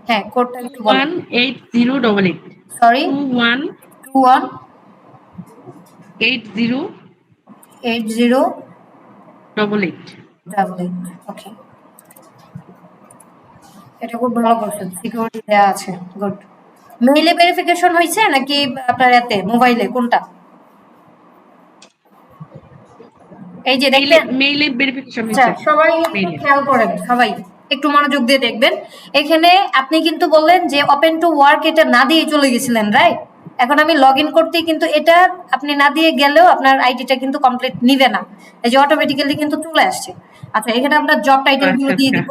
হ্যাঁ, কোডটা একটু বলুন। 18088। সরি, 218088। ওকে, এটা খুব ভালো করছেন, সিকিউরিটি দেয়া আছে, গুড। মেইলে ভেরিফিকেশন হয়েছে নাকি আপনার এতে মোবাইলে, কোনটা? এই যে দেখলেন মেইলে ভেরিফিকেশন আচ্ছা হয়েছে। সবাই একটু খেয়াল করেন, সবাই একটু মনোযোগ দিয়ে দেখবেন। এখানে আপনি কিন্তু বললেন যে ওপেন টু ওয়ার্ক, এটা না দিয়ে চলে গেছিলেন, রাইট? এখন আমি লগ ইন করতেই কিন্তু এটা আপনি না দিয়ে গেলেও আপনার আইডিটা কিন্তু কমপ্লিট নিবে না, এই যে অটোমেটিক্যালি কিন্তু চলে আসছে। আচ্ছা এখানে আমরা জব টাইটেল গুলো দিয়ে দিব,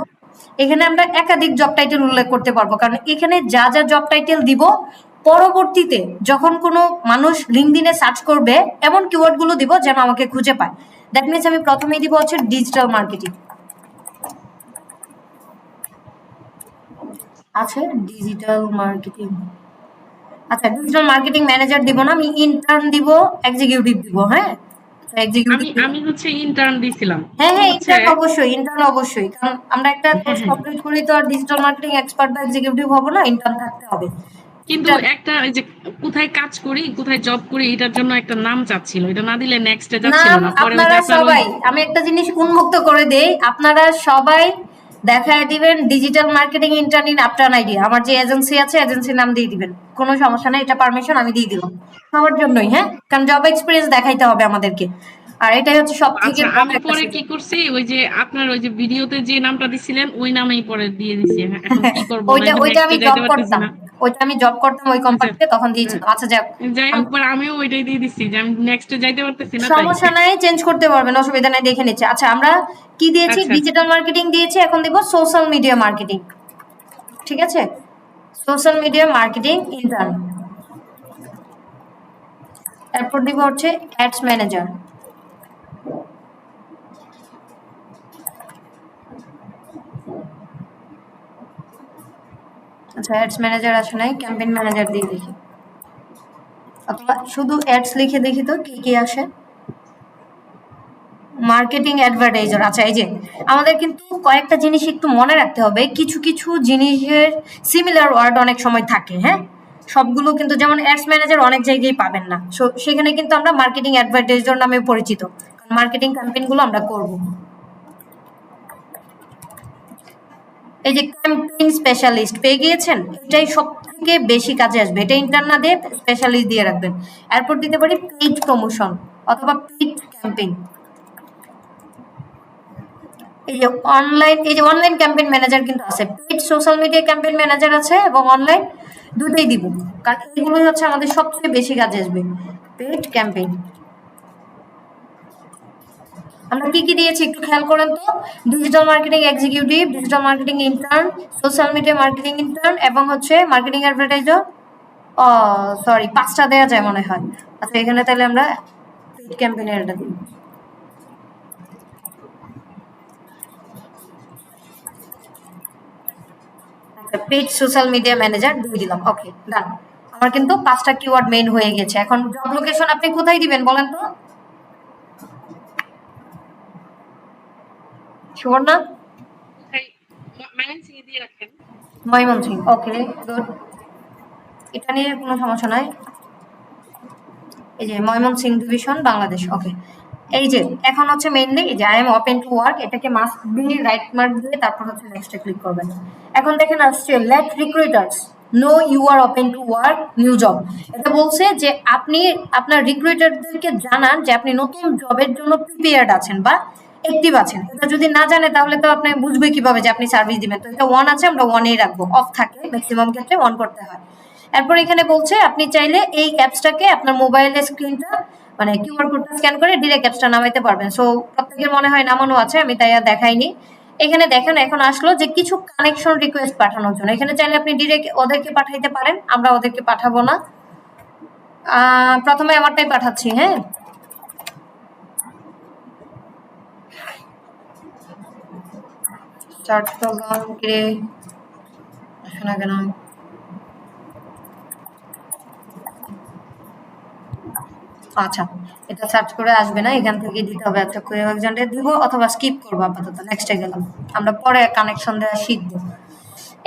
এখানে আমরা একাধিক জব টাইটেল উল্লেখ করতে পারবো, কারণ এখানে যা যা জব টাইটেল দিব পরবর্তীতে যখন কোনো মানুষ লিঙ্কডইনে সার্চ করবে এমন কিওয়ার্ড গুলো দিব যেন আমাকে খুঁজে পায়। দ্যাট মিনস আমি প্রথমেই দিব হচ্ছে ডিজিটাল মার্কেটিং। আচ্ছা ডিজিটাল মার্কেটিং, আচ্ছা ডিজিটাল মার্কেটিং ম্যানেজার দিব না, আমি ইন্টার্ন দিব, এক্সিকিউটিভ দিব। হ্যাঁ, আমি হচ্ছে ইন্টার্ন দিছিলাম। হ্যাঁ হ্যাঁ, ইন্টার্ন অবশ্যই, কারণ আমরা একটা কোর্স কমপ্লিট করি তো আর ডিজিটাল মার্কেটিং এক্সপার্ট বা এক্সিকিউটিভ হব না, ইন্টার্ন থাকতে হবে। কিন্তু একটা যে কোথায় কাজ করি, কোথায় জব করি, এটার জন্য একটা নাম চাচ্ছিল, এটা না দিলে নেক্সটে যাচ্ছিল না। পরে আপনারা সবাই, আমি একটা জিনিস উন্মুক্ত করে দেই, আপনারা সবাই দেখায় দিবেন digital marketing intern in after idea, আমার যে এজেন্সি আছে এজেন্সির নাম দিয়ে দিবেন, কোনো সমস্যা নাই, এটা পারমিশন আমি দিয়ে দিলাম সবার জন্যই। হ্যাঁ, কারণ জব এক্সপেরিয়েন্স দেখাইতে হবে আমাদেরকে, আর এটাই হচ্ছে সবথেকে আচ্ছা আমি পরে কি করছি, ওই যে আপনার ওই যে ভিডিওতে যে নামটা দিছিলেন ওই নামেই পরে দিয়ে দিছি। এখন কি করব, ওইটা আমি জব করতাম, ওইটা আমি জব করতাম ওই কোম্পানিতে, তখন দিয়েছিলাম। আচ্ছা যাক, যাই হোক, পরে আমিও ওইটাই দিয়ে দিচ্ছি যে আমি নেক্সটে যাইতে পারতেছি না, তাই। সমস্যা নাই, চেঞ্জ করতে পারবেন, অসুবিধা নাই, দেখে নিচ্ছি। আচ্ছা আমরা কি দিয়েছি? আচ্ছা। ডিজিটাল মার্কেটিং দিয়েছি, এখন দিব সোশ্যাল মিডিয়া মার্কেটিং। ঠিক আছে, সোশ্যাল মিডিয়া মার্কেটিং ইন্টার্ন। এরপর দিব হচ্ছে অ্যাডস ম্যানেজার। আচ্ছা অ্যাডস ম্যানেজার আসে নাই, ক্যাম্পেইন ম্যানেজার দিয়ে দেখি, অথবা শুধু অ্যাডস লিখে দেখি তো কি কি আসে। Marketing advertiser. আচ্ছা এই যে আমাদের কিন্তু কয়েকটা জিনিস একটু মনে রাখতে হবে, কিছু কিছু জিনিসের সিমিলার ওয়ার্ড অনেক সময় থাকে, হ্যাঁ, সবগুলো কিন্তু, যেমন অ্যাডস ম্যানেজার অনেক জায়গায় পাবেন না, সেখানে কিন্তু আমরা মার্কেটিং অ্যাডভার্টাইজার নামে পরিচিত, মার্কেটিং ক্যাম্পেইনগুলো আমরা করব। এই যে ক্যাম্পেইন স্পেশালিস্ট পেয়ে গিয়েছেন, এটাই সব থেকে বেশি কাজে আসবে, এটা ইন্টার্ন না দিয়ে স্পেশালিস্ট দিয়ে রাখবেন। এরপর দিতে পারি পেইড প্রমোশন অথবা পেইড ক্যাম্পেইন। এই যে অনলাইন ক্যাম্পেইন ম্যানেজার কিন্তু আছে, paid social media campaign manager আছে এবং অনলাইন, দুটোই দিব, কারণ এগুলোই হচ্ছে আমাদের সবচেয়ে বেশি কাজে আসবে। পেইড ক্যাম্পেইন আমরা কি কি দিয়েছি একটু খেয়াল করেন তো। Digital marketing executive, digital marketing intern, social media marketing intern এবং হচ্ছে মার্কেটিং অ্যাডভার্টাইজার। সরি, 5টা দেওয়া যায় মনে হয়। আচ্ছা এখানে তাহলে আমরা পেইড ক্যাম্পেইনের এটা দিই। পেইড সোশ্যাল মিডিয়া ম্যানেজার দিয়ে দিলাম, ওকে ডান। আমার কিন্তু 5টা কিওয়ার্ড মেইন হয়ে গেছে। এখন জব লোকেশন আপনি কোথায় দিবেন বলেন তো? সুবর্ণা? ময়মনসিংহে দিয়ে রাখেন। ময়মনসিংহ, ওকে গুড, এটা নিয়ে কোনো সমস্যা নাই। এই যে ময়মনসিংহ ডিভিশন বাংলাদেশ, ওকে। এই যে এখন হচ্ছে মেইনলি এই যে I am open to work, এটাকে মাস্ট বি রাইট মার্ক দিয়ে তারপর হচ্ছে নেক্সটে ক্লিক করবেন। এখন দেখেন আসছে let recruiters know you are open to work new job. এটা বলছে যে আপনি আপনার রিক্রুটারদেরকে জানান যে আপনি নতুন জবের জন্য প্রিপেয়ার্ড আছেন বা অ্যাক্টিভ আছেন। এটা যদি না জানে তাহলে তো আপনি বুঝবে কিভাবে যে আপনি সার্ভিস দিবেন। তো এটা 1 আছে, আমরা 1এই রাখবো, অফ থাকে ম্যাক্সিমাম ক্ষেত্রে 1 করতে হয়। এরপর এখানে বলছে আপনি চাইলে এই অ্যাপসটাকে আপনার মোবাইলের স্ক্রিনটা মানে কিউআর কোডটা স্ক্যান করে ডিরেক্ট অ্যাপসটা নামাইতে পারবেন। সো প্রত্যেকের মনে হয় নামানো আছে, আমি তাই আর দেখাইনি। এখানে দেখেন এখন আসলো যে কিছু কানেকশন রিকোয়েস্ট পাঠানোর জন্য, এখানে চাইলে আপনি ডিরেক্ট ওদেরকে পাঠাইতে পারেন, আমরা ওদেরকে পাঠাবো না। প্রথমে আমারটাই পাঠাচ্ছি, হ্যাঁ। চট্টগ্রাম কে শোনা কেন? আচ্ছা এটা সার্চ করে আসবে না, এখান থেকে দিতে হবে। আচ্ছা কোই একজনকে দিব অথবা স্কিপ করবো আপাতত, নেক্সটে গেলাম, আমরা পরে কানেকশন দেওয়া শিখবো।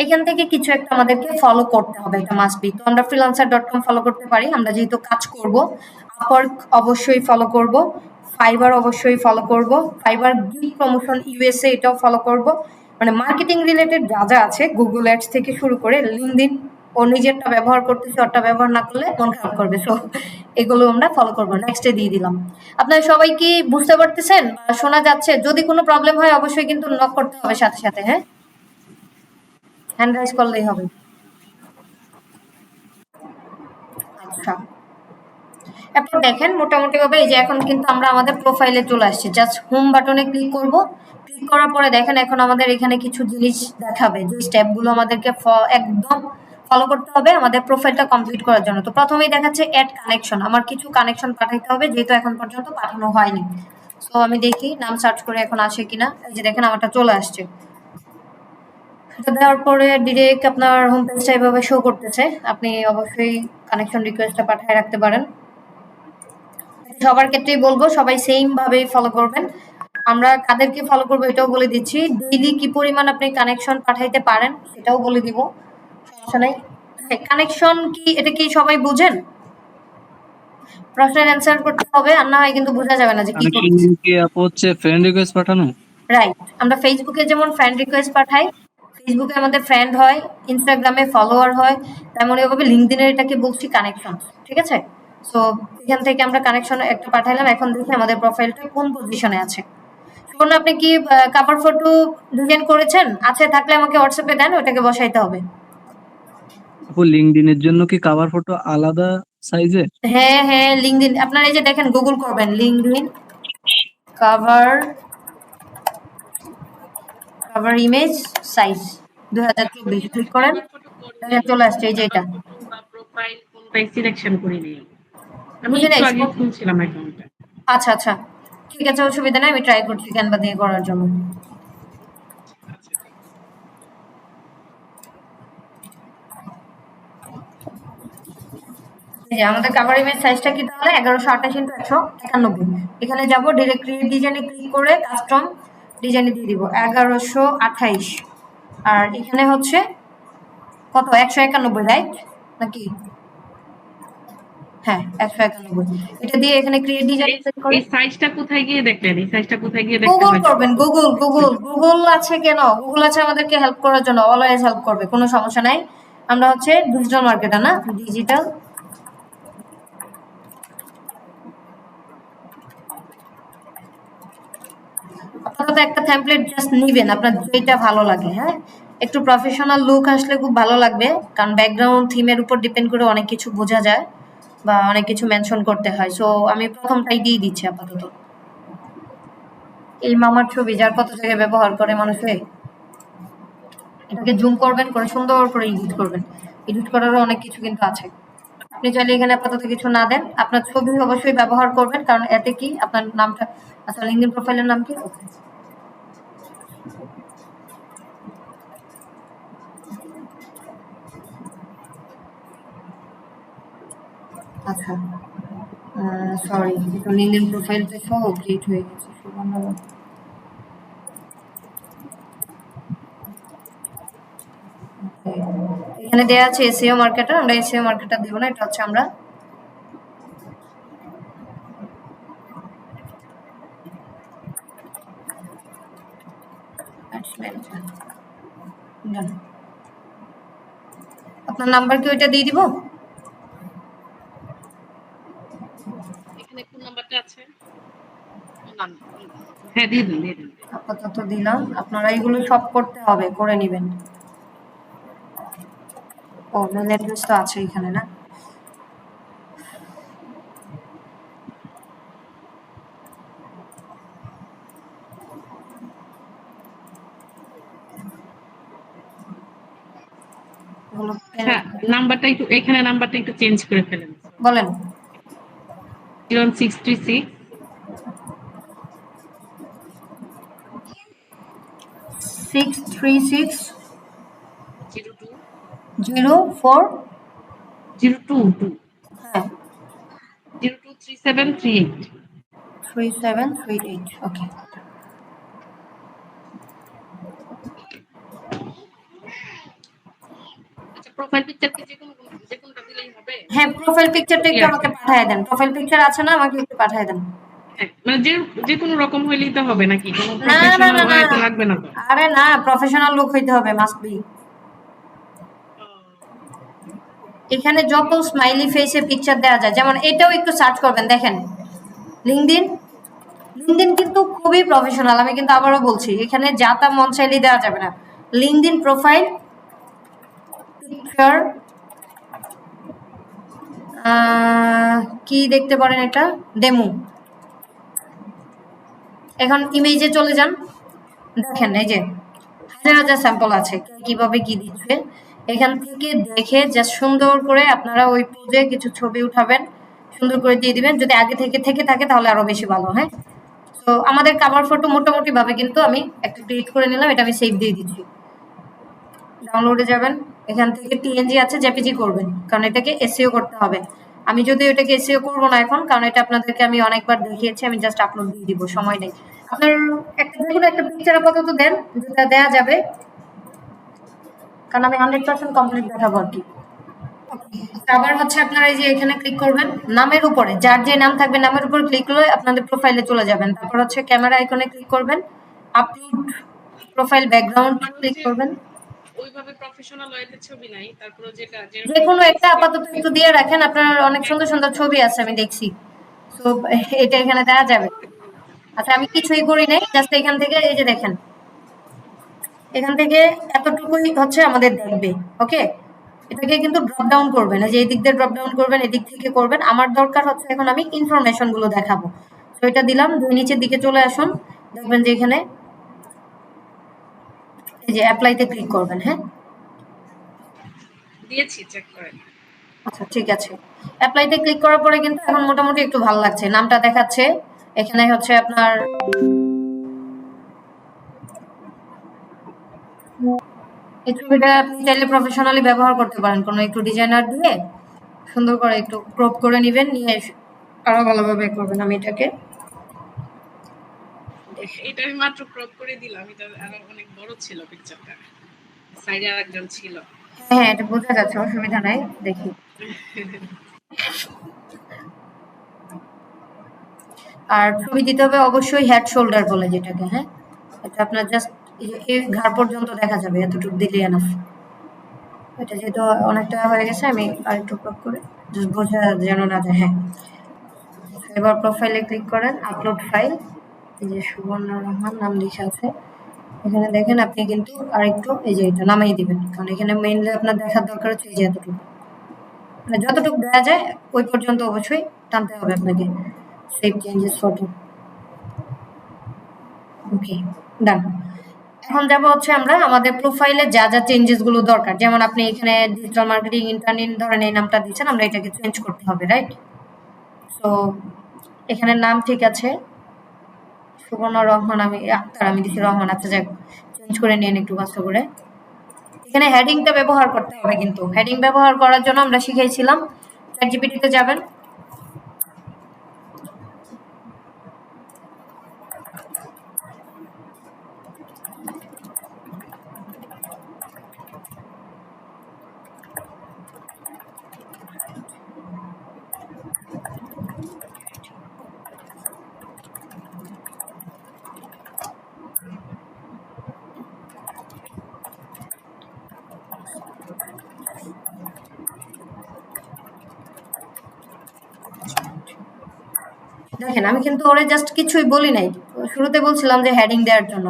এখান থেকে কিছু একটা আমাদেরকে ফলো করতে হবে, এটা মাস্ট বি। তো আমরা freelancer.com ফলো করতে পারি, আমরা যেহেতু কাজ করব। আপওয়ার্ক অবশ্যই ফলো করব, ফাইবার অবশ্যই ফলো করব, ফাইবার গিগ প্রমোশন ইউএসএ এটাও ফলো করব। মানে মার্কেটিং রিলেটেড যা যা আছে গুগল অ্যাডস থেকে শুরু করে লিঙ্কডইন, ও নিজেরটা ব্যবহার করতেছে, ওটা ব্যবহার না করলে মন খারাপ করবে। তো এগুলো আমরা ফলো করবো, নেক্সটে দিয়ে দিলাম। আপনারা সবাই কি বুঝতে পারতেছেন বা শোনা যাচ্ছে? যদি কোনো প্রবলেম হয় অবশ্যই কিন্তু নক করতে হবে সাথে সাথে, হ্যাঁ, হ্যান্ড রাইজ করলেই হবে। আচ্ছা এরপর দেখেন মোটামুটি ভাবে এই যে এখন কিন্তু আমরা আমাদের প্রোফাইলে চলে আসছি, জাস্ট হোম বাটনে ক্লিক করব। ক্লিক করার পরে দেখেন এখন আমাদের এখানে কিছু জিনিস দেখাবে, যে স্টেপগুলো আমাদেরকে একদম ফলো করতে হবে আমাদের প্রোফাইলটা কমপ্লিট করার জন্য। তো প্রথমেই দেখাচ্ছে অ্যাড কানেকশন, আমার কিছু কানেকশন পাঠাইতে হবে, যেহেতু এখন পর্যন্ত পাঠানো হয়নি। তো আমি দেখি নাম সার্চ করে এখন আসে কিনা। এই যে দেখেন আমারটা চলে আসছে, এটা দেওয়ার পরে ডিরেক্ট আপনার হোম পেজটা এভাবে শো করতেছে। আপনি অবশ্যই কানেকশন রিকোয়েস্টটা পাঠিয়ে রাখতে পারেন। সবার ক্ষেত্রেই বলবো সবাই সেম ভাবে ফলো করবেন। আমরা কাদেরকে ফলো করবো এটাও বলে দিচ্ছি, ডেইলি কি পরিমাণ আপনি কানেকশন পাঠাইতে পারেন সেটাও বলে দিব, সমস্যা নাই। কানেকশন কি এটা কি সবাই বুঝেন? প্রশ্নের অ্যান্সার করতে হবে, আর না হয় কিন্তু বোঝা যাবে না যে কি করছি। কানেকশন কি আপু হচ্ছে ফ্রেন্ড রিকোয়েস্ট পাঠানো? রাইট, আমরা ফেসবুকে যেমন ফ্রেন্ড রিকোয়েস্ট পাঠাই, ফেসবুকে আমাদের ফ্রেন্ড হয়, ইনস্টাগ্রামে ফলোয়ার হয়, তেমনই ভাবে লিঙ্কডইনের এটাকে বলছি কানেকশন, ঠিক আছে? সো এখান থেকে আমরা কানেকশন একটা পাঠাইলাম। এখন দেখি আমাদের প্রোফাইলটা কোন পজিশনে আছে। সুবর্ণ আপনি কি কভার ফটো ডিজাইন করেছেন? আছে থাকলে আমাকে হোয়াটসঅ্যাপে দেন, ওটাকে বসাইতে হবে। আপু লিঙ্কডইন এর জন্য কি কভার ফটো আলাদা সাইজের? হ্যাঁ হ্যাঁ, লিঙ্কডইন আপনারা এই যে দেখেন, গুগল করবেন LinkedIn cover image size 2024 click করেন, চলে আসছে এই যে এটা। প্রোফাইল কোনটাই সিলেকশন করিনি, আমি বুঝে একটু নাই? আগে খুলছিলাম অ্যাকাউন্টটা। আচ্ছা আচ্ছা, ঠিক আছে, অসুবিধা নেই, আমি ট্রাই করছি ক্যানভা দিয়ে করার জন্য। এই যে আমাদের কভার ইমেজ সাইজটা কি তাহলে 1128x191। এখানে যাব, ডিরেক্ট ক্রিয়েট ডিজাইনে ক্লিক করে কাস্টম ডিজাইনে দিয়ে দিব 1128। আর এখানে হচ্ছে কত, 191, রাইট নাকি? হ্যাঁ 191, এটা দিয়ে এখানে ক্রিয়েট ডিজাইন ক্লিক করে এই সাইজটা কোথায় গিয়ে দেখলেন? এই সাইজটা কোথায় গিয়ে দেখতে গুগল হয়? করবেন। গুগল আছে কেন? গুগল আছে আমাদেরকে হেল্প করার জন্য, অলওয়েজ হেল্প করবে, কোনো সমস্যা নাই। আমরা হচ্ছে ডিজিটাল মার্কেটার না, ডিজিটাল আপাতত একটা টেমপ্লেট জাস্ট নিবেন আপনার যেটা ভালো লাগে। হ্যাঁ, একটু প্রফেশনাল লুক আসলে খুব ভালো লাগবে, কারণ ব্যাকগ্রাউন্ড থিমের উপর ডিপেন্ড করে অনেক কিছু বোঝা যায় বা অনেক কিছু মেনশন করতে হয়। সো আমি প্রথমটাই দিয়ে দিচ্ছি আপাতত। এই মামার ছবি যার কত জায়গায় ব্যবহার করে মানুষে, এটাকে জুম করবেন, করে সুন্দর করে এডিট করবেন। এডিট করারও অনেক কিছু কিন্তু আছে। আপনি চাইলে এখানে আপাতত কিছু না দেন, আপনার ছবি অবশ্যই ব্যবহার করবেন, কারণ এতে কি আপনার নামটা, আচ্ছা লিঙ্কডইন প্রোফাইলের নাম কি? আচ্ছা সরি, লিঙ্কডইন প্রোফাইলটা সব আপডেট হয়ে গেছে। এখানে দেয়া আছে এসইও মার্কেটার, আমরা এসইও মার্কেটার দেব না, এটা হচ্ছে আমরা আপনার নাম্বার কি ওইটা দিয়ে দিব? এখানে কোন নাম্বারটা আছে? হ্যাঁ দিয়ে দিন, দিয়ে দিন। আপাতত দিলাম, আপনারা এগুলো সব করতে হবে, করে নেবেন। ও মেল অ্যাড্রেস তো আছে এখানে না? হ্যাঁ, নাম্বারটা একটু, এখানে নাম্বারটা একটু চেঞ্জ করে ফেলেন। বলেন। 0636 636 02 04 022 হ্যাঁ 023738। 3738 ওকে। আচ্ছা, প্রোফাইল পিকচার কি যে কোনটা দিলেই হবে? হ্যাঁ, প্রোফাইল পিকচারটা একটু আমাকে পাঠিয়ে দেন। প্রোফাইল পিকচার আছে না, আমাকে একটু পাঠিয়ে দেন। হ্যাঁ, মানে যে কোনো রকম হইলেই তো হবে নাকি? কোনো না না প্রফেশনাল না ওয়ে তো না, লাগবে না তো? আরে না, প্রফেশনাল লুক হইতে হবে, মাস্ট বি। এখানে যত স্মাইলি ফেসে পিকচার দেওয়া যায়, যেমন এটাও একটু সার্চ করবেন, দেখেন লিঙ্কডইন কিন্তু খুবই প্রফেশনাল। আমি কিন্তু আবারও বলছি, এখানে যা তা মন চাইলেই দেওয়া যাবে না। লিঙ্কডইন প্রোফাইল পিকচার কি দেখতে পারেন, এটা ডেমো। এখন ইমেজে চলে যান, দেখেন এই যে হাজার হাজার স্যাম্পল আছে, কিভাবে কি দিচ্ছে। এখান থেকে দেখে জাস্ট সুন্দর করে আপনারা ওই পোজে কিছু ছবি উঠাবেন, সুন্দর করে দিয়ে দিবেন। যদি আগে থেকে থাকে তাহলে আরো বেশি ভালো। হ্যাঁ, তো আমাদের কভার ফটো মোটামুটি ভাবে কিন্তু আমি একটা ক্রিয়েট করে নিলাম, এটা আমি সেভ দিয়ে দিচ্ছি। ডাউনলোডে যাবেন, এখান থেকে টিএনজি আছে, জেপিজি করবেন, কারণ এটাকে এসইও করতে হবে। আমি যদি এটাকে এসইও করবো না এখন, কারণ এটা আপনাদেরকে আমি অনেকবার দেখিয়েছি, আমি জাস্ট আপলোড দিয়ে দিব, সময় নেই। আপনার একটা পিকচার আপাতত দেন, যেটা দেয়া যাবে, কারণ আমি 100% কমপ্লিট দেখাবো আর কি। আবার হচ্ছে আপনারা এই যে এখানে ক্লিক করবেন, নামের উপরে যার যে নাম থাকবে নামের উপর ক্লিক করলে আপনাদের প্রোফাইলে চলে যাবেন। তারপর হচ্ছে ক্যামেরা আইকনে ক্লিক করবেন, আপলোড প্রোফাইল ব্যাকগ্রাউন্ড ক্লিক করবেন। ওইভাবে প্রফেশনাল ওয়েতে ছবি নাই, তারপরে যেটা যে কোনো একটা আপাতত একটু দিয়ে রাখেন, আপনার অনেক সুন্দর সুন্দর ছবি আছে আমি দেখছি, তো এটা এখানে দেওয়া যাবে। আচ্ছা, আমি কিছুই করি নাই, জাস্ট এখান থেকে এই যে দেখেন, এখান থেকে এতটুকুই হচ্ছে আমাদের দেখবে। ওকে, এটাকে কিন্তু ড্রপ ডাউন করবেন, এই যে এই দিক দিয়ে ড্রপ ডাউন করবেন, এদিক থেকে করবেন। আমার দরকার হচ্ছে এখন আমি ইনফরমেশন গুলো দেখাবো, তো এটা দিলাম। নিচের দিকে চলে আসুন, দেখবেন যে এখানে এই যে অ্যাপ্লাইতে ক্লিক করবেন। হ্যাঁ, দিয়েছি, চেক করেন। আচ্ছা ঠিক আছে। অ্যাপ্লাইতে ক্লিক করার পরে কিন্তু এখন মোটামুটি একটু ভালো লাগছে, নামটা দেখাচ্ছে। এখানে হচ্ছে আপনার এই ছবিটা আপনি চাইলে প্রফেশনালি ব্যবহার করতে পারেন, কোনো একটু ডিজাইনার দিয়ে সুন্দর করে একটু ক্রপ করে নেবেন, নিয়ে আরো ভালোভাবে করবেন। আমি এটাকে এটা আমি মাত্র ক্রপ করে দিলাম, এটা আরো অনেক বড় ছিল পিকচারটা, সাইডে আরেকজন ছিল। হ্যাঁ এটা বোঝা যাচ্ছে, অসুবিধা নাই। দেখি, আর ছবি দিতে হবে অবশ্যই হেড শোল্ডার বলে যেটাকে। হ্যাঁ, এটা আপনার জাস্ট এই ঘাড় পর্যন্ত দেখা যাবে, এতটুকু দিলে এনাফ। এটা যেহেতু অনেকটা হয়ে গেছে, আমি আরেকটু ক্রপ করে জাস্ট বোঝা যেন না যায়। হ্যাঁ, এবার প্রোফাইলে ক্লিক করেন, আপলোড ফাইল, এই যে সুবর্ণ রহমান নাম লেখা আছে, এখানে দেখেন আপনি কিন্তু আরেকটু এই যে এটা নামাই দিবেন, কারণ এখানে মেইনলি আপনার দেখার দরকার হচ্ছে এই যে এতটুকু, মানে যতটুকু দেওয়া যায় ওই পর্যন্ত অবশ্যই টানতে হবে আপনাকে। সেভ চেঞ্জেস ফটো, ওকে, ডান। এখন যাব হচ্ছে আমরা আমাদের প্রোফাইলে যা যা চেঞ্জেস গুলো দরকার, যেমন আপনি এখানে ডিজিটাল মার্কেটিং ইন্টারনেট ধরেন এই নামটা দিচ্ছেন, আমরা এটাকে চেঞ্জ করতে হবে, রাইট? তো এখানে নাম ঠিক আছে সুবর্ণ রহমান, আমি আক্তার আমি দিচ্ছি রহমান। আচ্ছা যাক, চেঞ্জ করে নিন একটু কষ্ট করে। এখানে হেডিংটা ব্যবহার করতে হবে, কিন্তু হেডিং ব্যবহার করার জন্য আমরা শিখেছিলাম, চ্যাটজিপিটিতে যাবেন, দেখেন আমি কিন্তু ওরে জাস্ট কিছুই বলি নাই, শুরুতে বলছিলাম যে হেডিং দেওয়ার জন্য,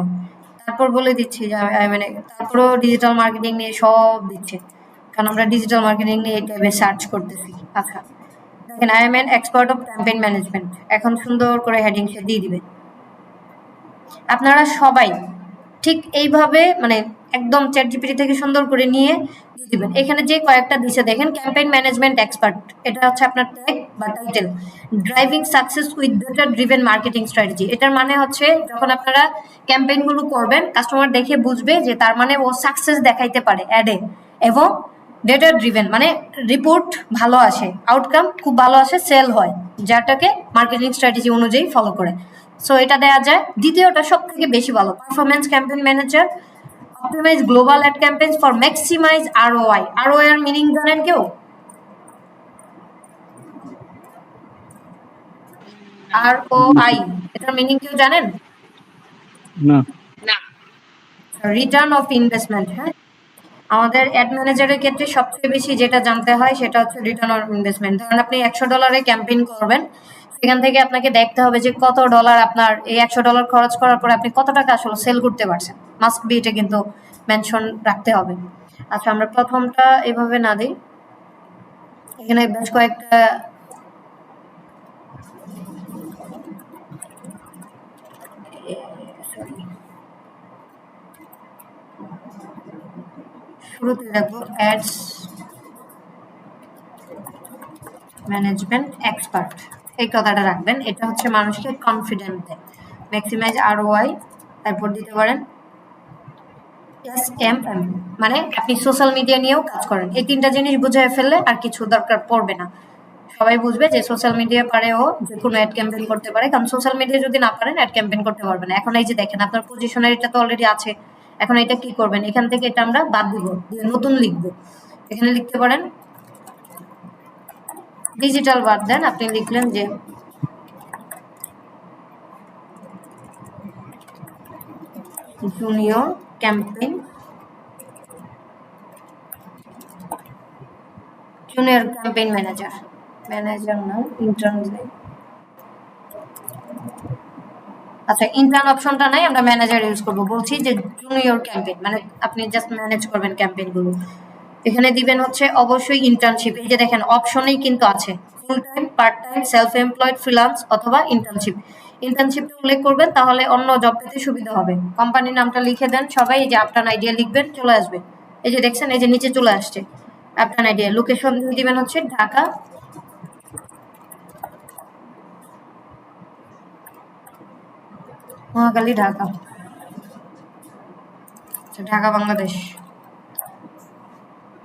তারপর বলে দিচ্ছি যে মানে তারপরও ডিজিটাল মার্কেটিং নিয়ে সব দিচ্ছে, কারণ আমরা ডিজিটাল মার্কেটিং নিয়ে এই টাইপের সার্চ করতেছি। আচ্ছা দেখেন, I am N expert of campaign management, এখন সুন্দর করে হেডিং সে দিয়ে দিবে। আপনারা সবাই ঠিক এইভাবে মানে একদম চ্যাটজিপিটি থেকে সুন্দর করে নিয়ে দিবেন। এখানে যে কয়েকটা দিছে দেখেন, ক্যাম্পেইন ম্যানেজমেন্ট এক্সপার্ট, এটা হচ্ছে আপনার ট্যাগ বা title. Driving success with data driven marketing strategy, এটার মানে হচ্ছে যখন আপনারা ক্যাম্পেইন গুলো করবেন কাস্টমার দেখে বুঝবে যে তার মানে ও সাকসেস দেখাইতে পারে অ্যাডে, এবং ডেটা ড্রিভেন মানে রিপোর্ট ভালো আসে, আউটকাম খুব ভালো আসে, সেল হয়, যাটাকে মার্কেটিং স্ট্র্যাটেজি অনুযায়ী ফলো করে। সো এটা দেওয়া যায়। দ্বিতীয়টা সব থেকে বেশি ভালো, performance campaign manager, optimize global ad campaigns for maximize ROI. ROI এর মিনিং জানেন কেউ? আরওআই এটার মিনিং কেউ জানেন? না। না। Return of investment. হ্যাঁ, আমাদের অ্যাড ম্যানেজারের ক্ষেত্রে সবচেয়ে বেশি যেটা জানতে হয় সেটা হচ্ছে রিটার্ন অফ ইনভেস্টমেন্ট। ধরেন আপনি $100 ক্যাম্পেইন করবেন, সেখান থেকে আপনাকে দেখতে হবে যে কত ডলার আপনার এই $100 খরচ করার পরে আপনি কত টাকা আসলে সেল করতে পারছেন, মাস্ট বি, এটা কিন্তু মেনশন রাখতে হবে। আচ্ছা আমরা প্রথমটা এভাবে না দিই, এখানে বেশ কয়েকটা শুরুতে রাখবো অ্যাডস ম্যানেজমেন্ট এক্সপার্ট, এই কথাটা রাখবেন, এটা হচ্ছে মানুষকে কনফিডেন্ট দেয়। ম্যাক্সিমাইজ আরওআই, তারপর দিতে পারেন SMM, মানে আপনি সোশ্যাল মিডিয়া নিয়েও কাজ করেন। এই তিনটা জিনিস বুঝে ফেললে আর কিছু দরকার পড়বে না, সবাই বুঝবে যে সোশ্যাল মিডিয়া পারেও যে কোনো অ্যাড ক্যাম্পেইন করতে পারে, কারণ সোশ্যাল মিডিয়া যদি না পারেন অ্যাড ক্যাম্পেইন করতে পারবেন না। এখন এই যে দেখেন আপনার পজিশনের এটা তো অলরেডি আছে, এখন এটা কি করবেন, এখান থেকে এটা আমরা বাদ দিব, দিয়ে নতুন লিখবো। এখানে লিখতে পারেন ডিজিটাল বাদ দেন, আপনি লিখলেন যে জুনিয়র ক্যাম্পেইন ম্যানেজার, ম্যানেজার না ইন্টার্ন। আচ্ছা ইন্টার্ন অপশনটা নাই, আমরা ম্যানেজার ইউজ করব। বলছি যে জুনিয়র ক্যাম্পেইন মানে আপনি জাস্ট ম্যানেজ করবেন ক্যাম্পেইন গুলো। এখানে দিবেন হচ্ছে অবশ্যই ইন্টার্নশিপ। এই যে দেখেন অপশনেই কিন্তু আছে full time, part time, self employed, freelance অথবা ইন্টার্নশিপ। ইন্টার্নশিপটা উল্লেখ করবেন, তাহলে অন্য জব পেতে সুবিধা হবে। কোম্পানির নামটা লিখে দেন সবাই, এই যে আপটান আইডিয়া লিখবেন, চলে আসবে। এই যে দেখছেন, এই যে নিচে চলে আসছে আপটান আইডিয়া। লোকেশন দিয়ে দিবেন হচ্ছে ঢাকা, মহাখালী, ঢাকা, ঢাকা বাংলাদেশ,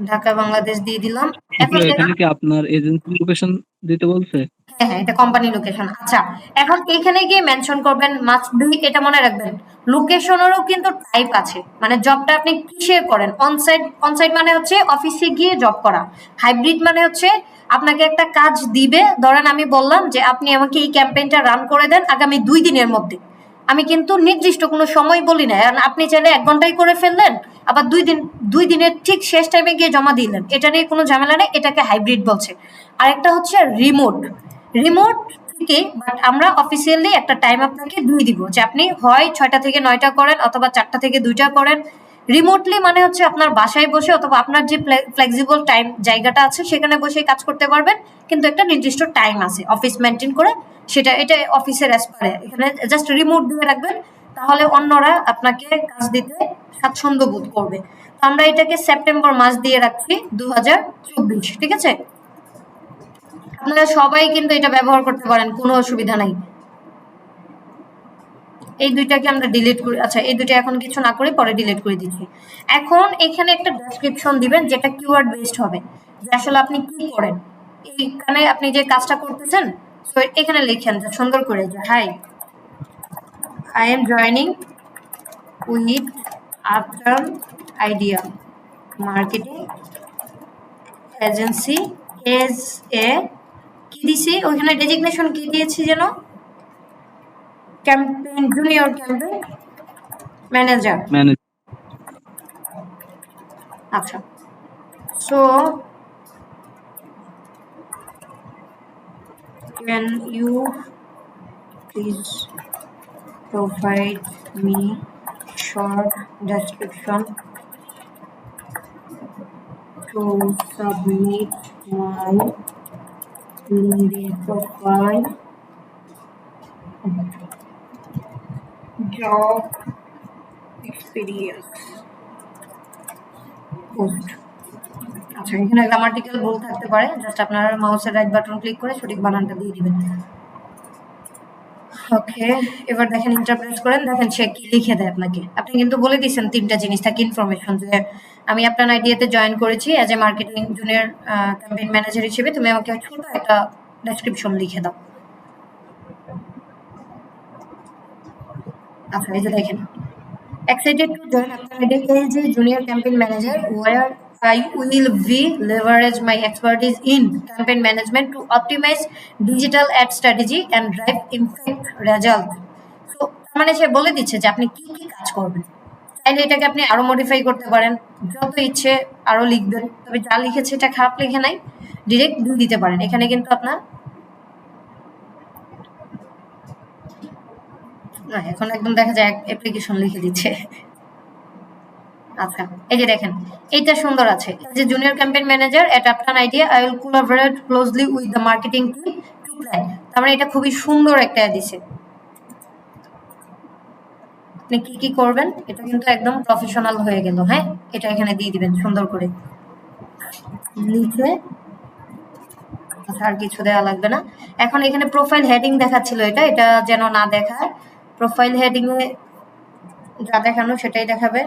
ঢাকা বাংলাদেশ দিয়ে দিলাম। এখন এখানে কি আপনার এজেন্সি লোকেশন দিতে বলছে? হ্যাঁ হ্যাঁ, এটা কোম্পানি লোকেশন। আচ্ছা, এখন এখানে গিয়ে মেনশন করবেন মাস্ট বি, এটা মনে রাখবেন। লোকেশনেরও কিন্তু টাইপ আছে, মানে জবটা আপনি কিসে করেন। অনসাইট, অনসাইট মানে হচ্ছে অফিসে গিয়ে জব করা। হাইব্রিড মানে হচ্ছে আপনাকে একটা কাজ দিবে, ধরেন আমি বললাম যে আপনি আমাকে এই ক্যাম্পেইনটা রান করে দেন আগামী 2 দিনের মধ্যে। আমি কিন্তু নির্দিষ্ট কোনো সময় বলি না, আপনি চাইলে 1 ঘন্টায় করে ফেললেন, আবার 2 দিনের ঠিক শেষ টাইমে গিয়ে জমা দিলেন, এটা নিয়ে কোনো ঝামেলা নেই, এটাকে হাইব্রিড বলছে। আরেকটা হচ্ছে রিমোট। রিমোট থেকে বাট আমরা অফিসিয়ালি একটা টাইম আপনাকে দিয়ে দিব, যে আপনি হয় 6টা থেকে 9টা করেন অথবা 4টা থেকে 2টা করেন। রিমোটলি মানে হচ্ছে আপনার বাসায় বসে অথবা আপনার যে ফ্লেক্সিবল টাইম জায়গাটা আছে সেখানে বসে কাজ করতে পারবেন, কিন্তু একটা নির্দিষ্ট টাইম আছে অফিস মেনটেন করে, সেটা এটা অফিসের অ্যাসপারে। এখানে জাস্ট রিমোট দিয়ে রাখবেন, তাহলে অন্যরা আপনাকে কাজ দিতে স্বাচ্ছন্দ্য বোধ করবে। আমরা এটাকে সেপ্টেম্বর মাস দিয়ে রাখছি 2024, ঠিক আছে? আপনারা সবাই কিন্তু এটা ব্যবহার করতে পারেন, কোনো অসুবিধা নাই। এই দুইটাকে আমরা ডিলিট করি। আচ্ছা, এই দুইটা এখন কিছু না করে পরে ডিলিট করে দিচ্ছি। এখন এখানে একটা ডেসক্রিপশন দিবেন যেটা কিওয়ার্ড বেসড হবে, যে আসলে আপনি কি করেন, এইখানে আপনি যে কাজটা করতেছেন। তো এখানে লিখেন যে সুন্দর করে, যে hi, I am joining with Upturn Idea marketing agency as a, কি দিছি ওইখানে ডেজিগনেশন কি দিয়েছি যেন, ক্যাম্পেইন জুনিয়র ক্যাম্পেইন ম্যানেজার। আচ্ছা, so can you please provide me short description to submit my LinkedIn profile, job experience, post. আচ্ছা, এখানে গ্রামাটিক্যাল ভুল থাকতে পারে, জাস্ট আপনারা মাউসের রাইট বাটন ক্লিক করে সঠিক বানানটা দিয়ে দিবেন। ওকে, এবার দেখেন ইন্টারপ্রেট করেন, দেখেন সে কি লিখে দেয় আপনাকে। আপনি কিন্তু বলে দিয়েছেন 3টা জিনিস থাকে ইনফরমেশন, যে আমি আপনার আইডিয়াতে জয়েন করেছি as a marketing junior campaign manager হিসেবে, তুমি আমাকে ছোট একটা ডেসক্রিপশন লিখে দাও। আচ্ছা, এই যে দেখেন, excited to join Aptan Idea as a junior campaign manager where I will be leverage my expertise in campaign management to optimize digital ad strategy and drive impact result. So মানে সে বলে দিচ্ছে যে আপনি কি কি কাজ করবেন। চাইলে এটাকে আপনি আরো মডিফাই করতে পারেন, যত ইচ্ছে আরো লিখবেন, তবে যা লিখেছে এটা খারাপ লিখে নাই, ডিরেক্ট দিয়ে দিতে পারেন। এখানে কিন্তু আপনার না, এখন একদম দেখা যায় অ্যাপ্লিকেশন লিখে দিচ্ছে। আচ্ছা, এই যে দেখেন এইটা সুন্দর আছে, যে junior campaign manager at Upturn Idea I will collaborate closely with the marketing team to plan. তার মানে এটা খুবই সুন্দর একটা দিছে। আপনি কি কি করবেন এটা কিন্তু একদম প্রফেশনাল হয়ে গেল। হ্যাঁ, এটা এখানে দিয়ে দিবেন সুন্দর করে লিখে। আর কিছু দেওয়া লাগবে না। এখন এখানে প্রোফাইল হেডিং দেখাচ্ছিল, এটা যেন না দেখায়। প্রোফাইল হেডিং এ যা দেখানো সেটাই দেখাবে।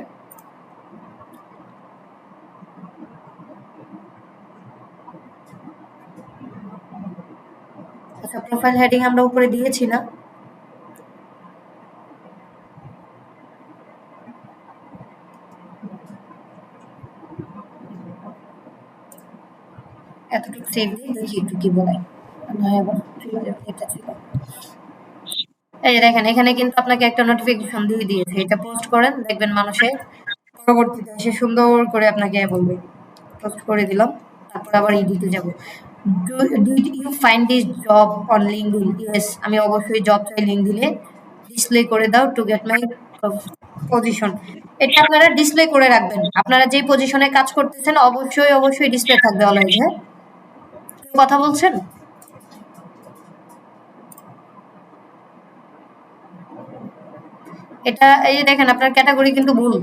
আচ্ছা, প্রোফাইল হেডিং আমরা উপরে দিয়েছি না? এতটুকু সেভ দিয়ে দেখি একটু কি বলে। এই দেখেন এখানে কিন্তু আপনাকে একটা নোটিফিকেশন দিয়ে দিয়েছে, এটা পোস্ট করেন, দেখবেন মানুষে পরবর্তীতে এসে সুন্দর করে আপনাকে বলবে। পোস্ট করে দিলাম, তারপর আবার এডিটে যাব। Did you find this job on LinkedIn? Yes, আমি অবশ্যই জব চাই লিঙ্কডিনে, ডিসপ্লে করে দাও টু গেট মাই পজিশন। এটা আপনারা ডিসপ্লে করে রাখবেন। আপনারা যে পজিশনে কাজ করতেছেন অবশ্যই ডিসপ্লে থাকবে অলওয়েজ। হ্যাঁ, কথা বলছেন? এটা এই যে দেখেন আপনার ক্যাটাগরি কিন্তু ভুল।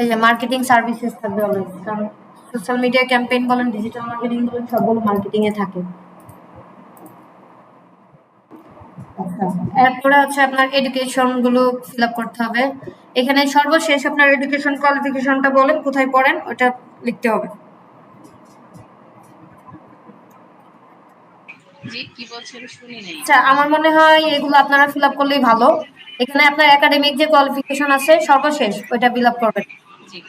এই যে মার্কেটিং সার্ভিসেস থাকবে অলওয়েজ, কারণ সোশ্যাল মিডিয়া ক্যাম্পেইন বলেন, ডিজিটাল মার্কেটিং বলেন, সবগুলো মার্কেটিং এ থাকে। আচ্ছা, এরপরে হচ্ছে আপনার এডুকেশন গুলো ফিল আপ করতে হবে। এখানে সর্বশেষ আপনার এডুকেশন কোয়ালিফিকেশনটা বলেন, কোথায় পড়েন ওটা লিখতে হবে। জি কি বলছেন শুনি নাই। আচ্ছা, আমার মনে হয় এগুলো আপনারা ফিল আপ করলেই ভালো। এখানে আপনার একাডেমিক যে কোয়ালিফিকেশন আছে সর্বশেষ ওইটা ফিল আপ করবেন। জি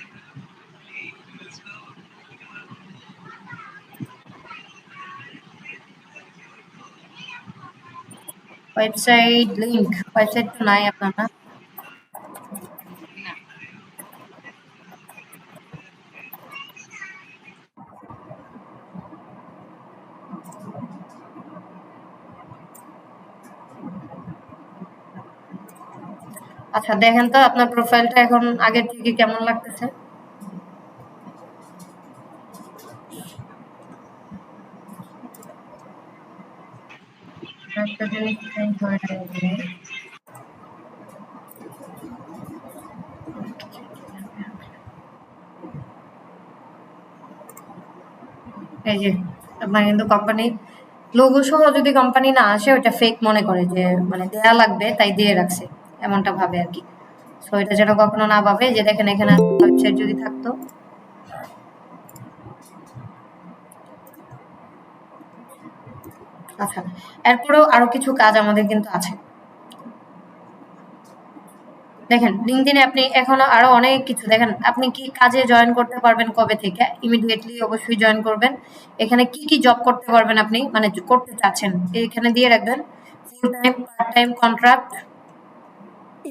ওয়েবসাইট লিংক, ওয়েবসাইট তো নাই আপনার না? না আচ্ছা দেখেন তো আপনার প্রোফাইলটা এখন আগের থেকে কেমন লাগতেছে। একটা জিনিস চেঞ্জ হয়ে গেছে। এই যে আপনার কিন্তু কোম্পানি লোগো সহ যদি কোম্পানি না আসে ওটা ফেক মনে করে, যে মানে দেয়া লাগবে তাই দিয়ে রাখছে, এমনটা ভাবে আর কি। সো এটা যেন কখনো না ভাবে। যে দেখেন এখানে ওয়েবসাইট যদি থাকতো, আচ্ছা এরপরেও আরো কিছু কাজ আমাদের কিন্তু আছে। দেখেন লিঙ্কডইনে আপনি এখনো আরো অনেক কিছু দেখেন, আপনি কি কাজে জয়েন করতে পারবেন কবে থেকে, ইমিডিয়েটলি অবশ্যই জয়েন করবেন। এখানে কি কি জব করতে পারবেন আপনি, মানে করতে চাচ্ছেন এখানে দিয়ে রাখবেন। Full time, part time, contract,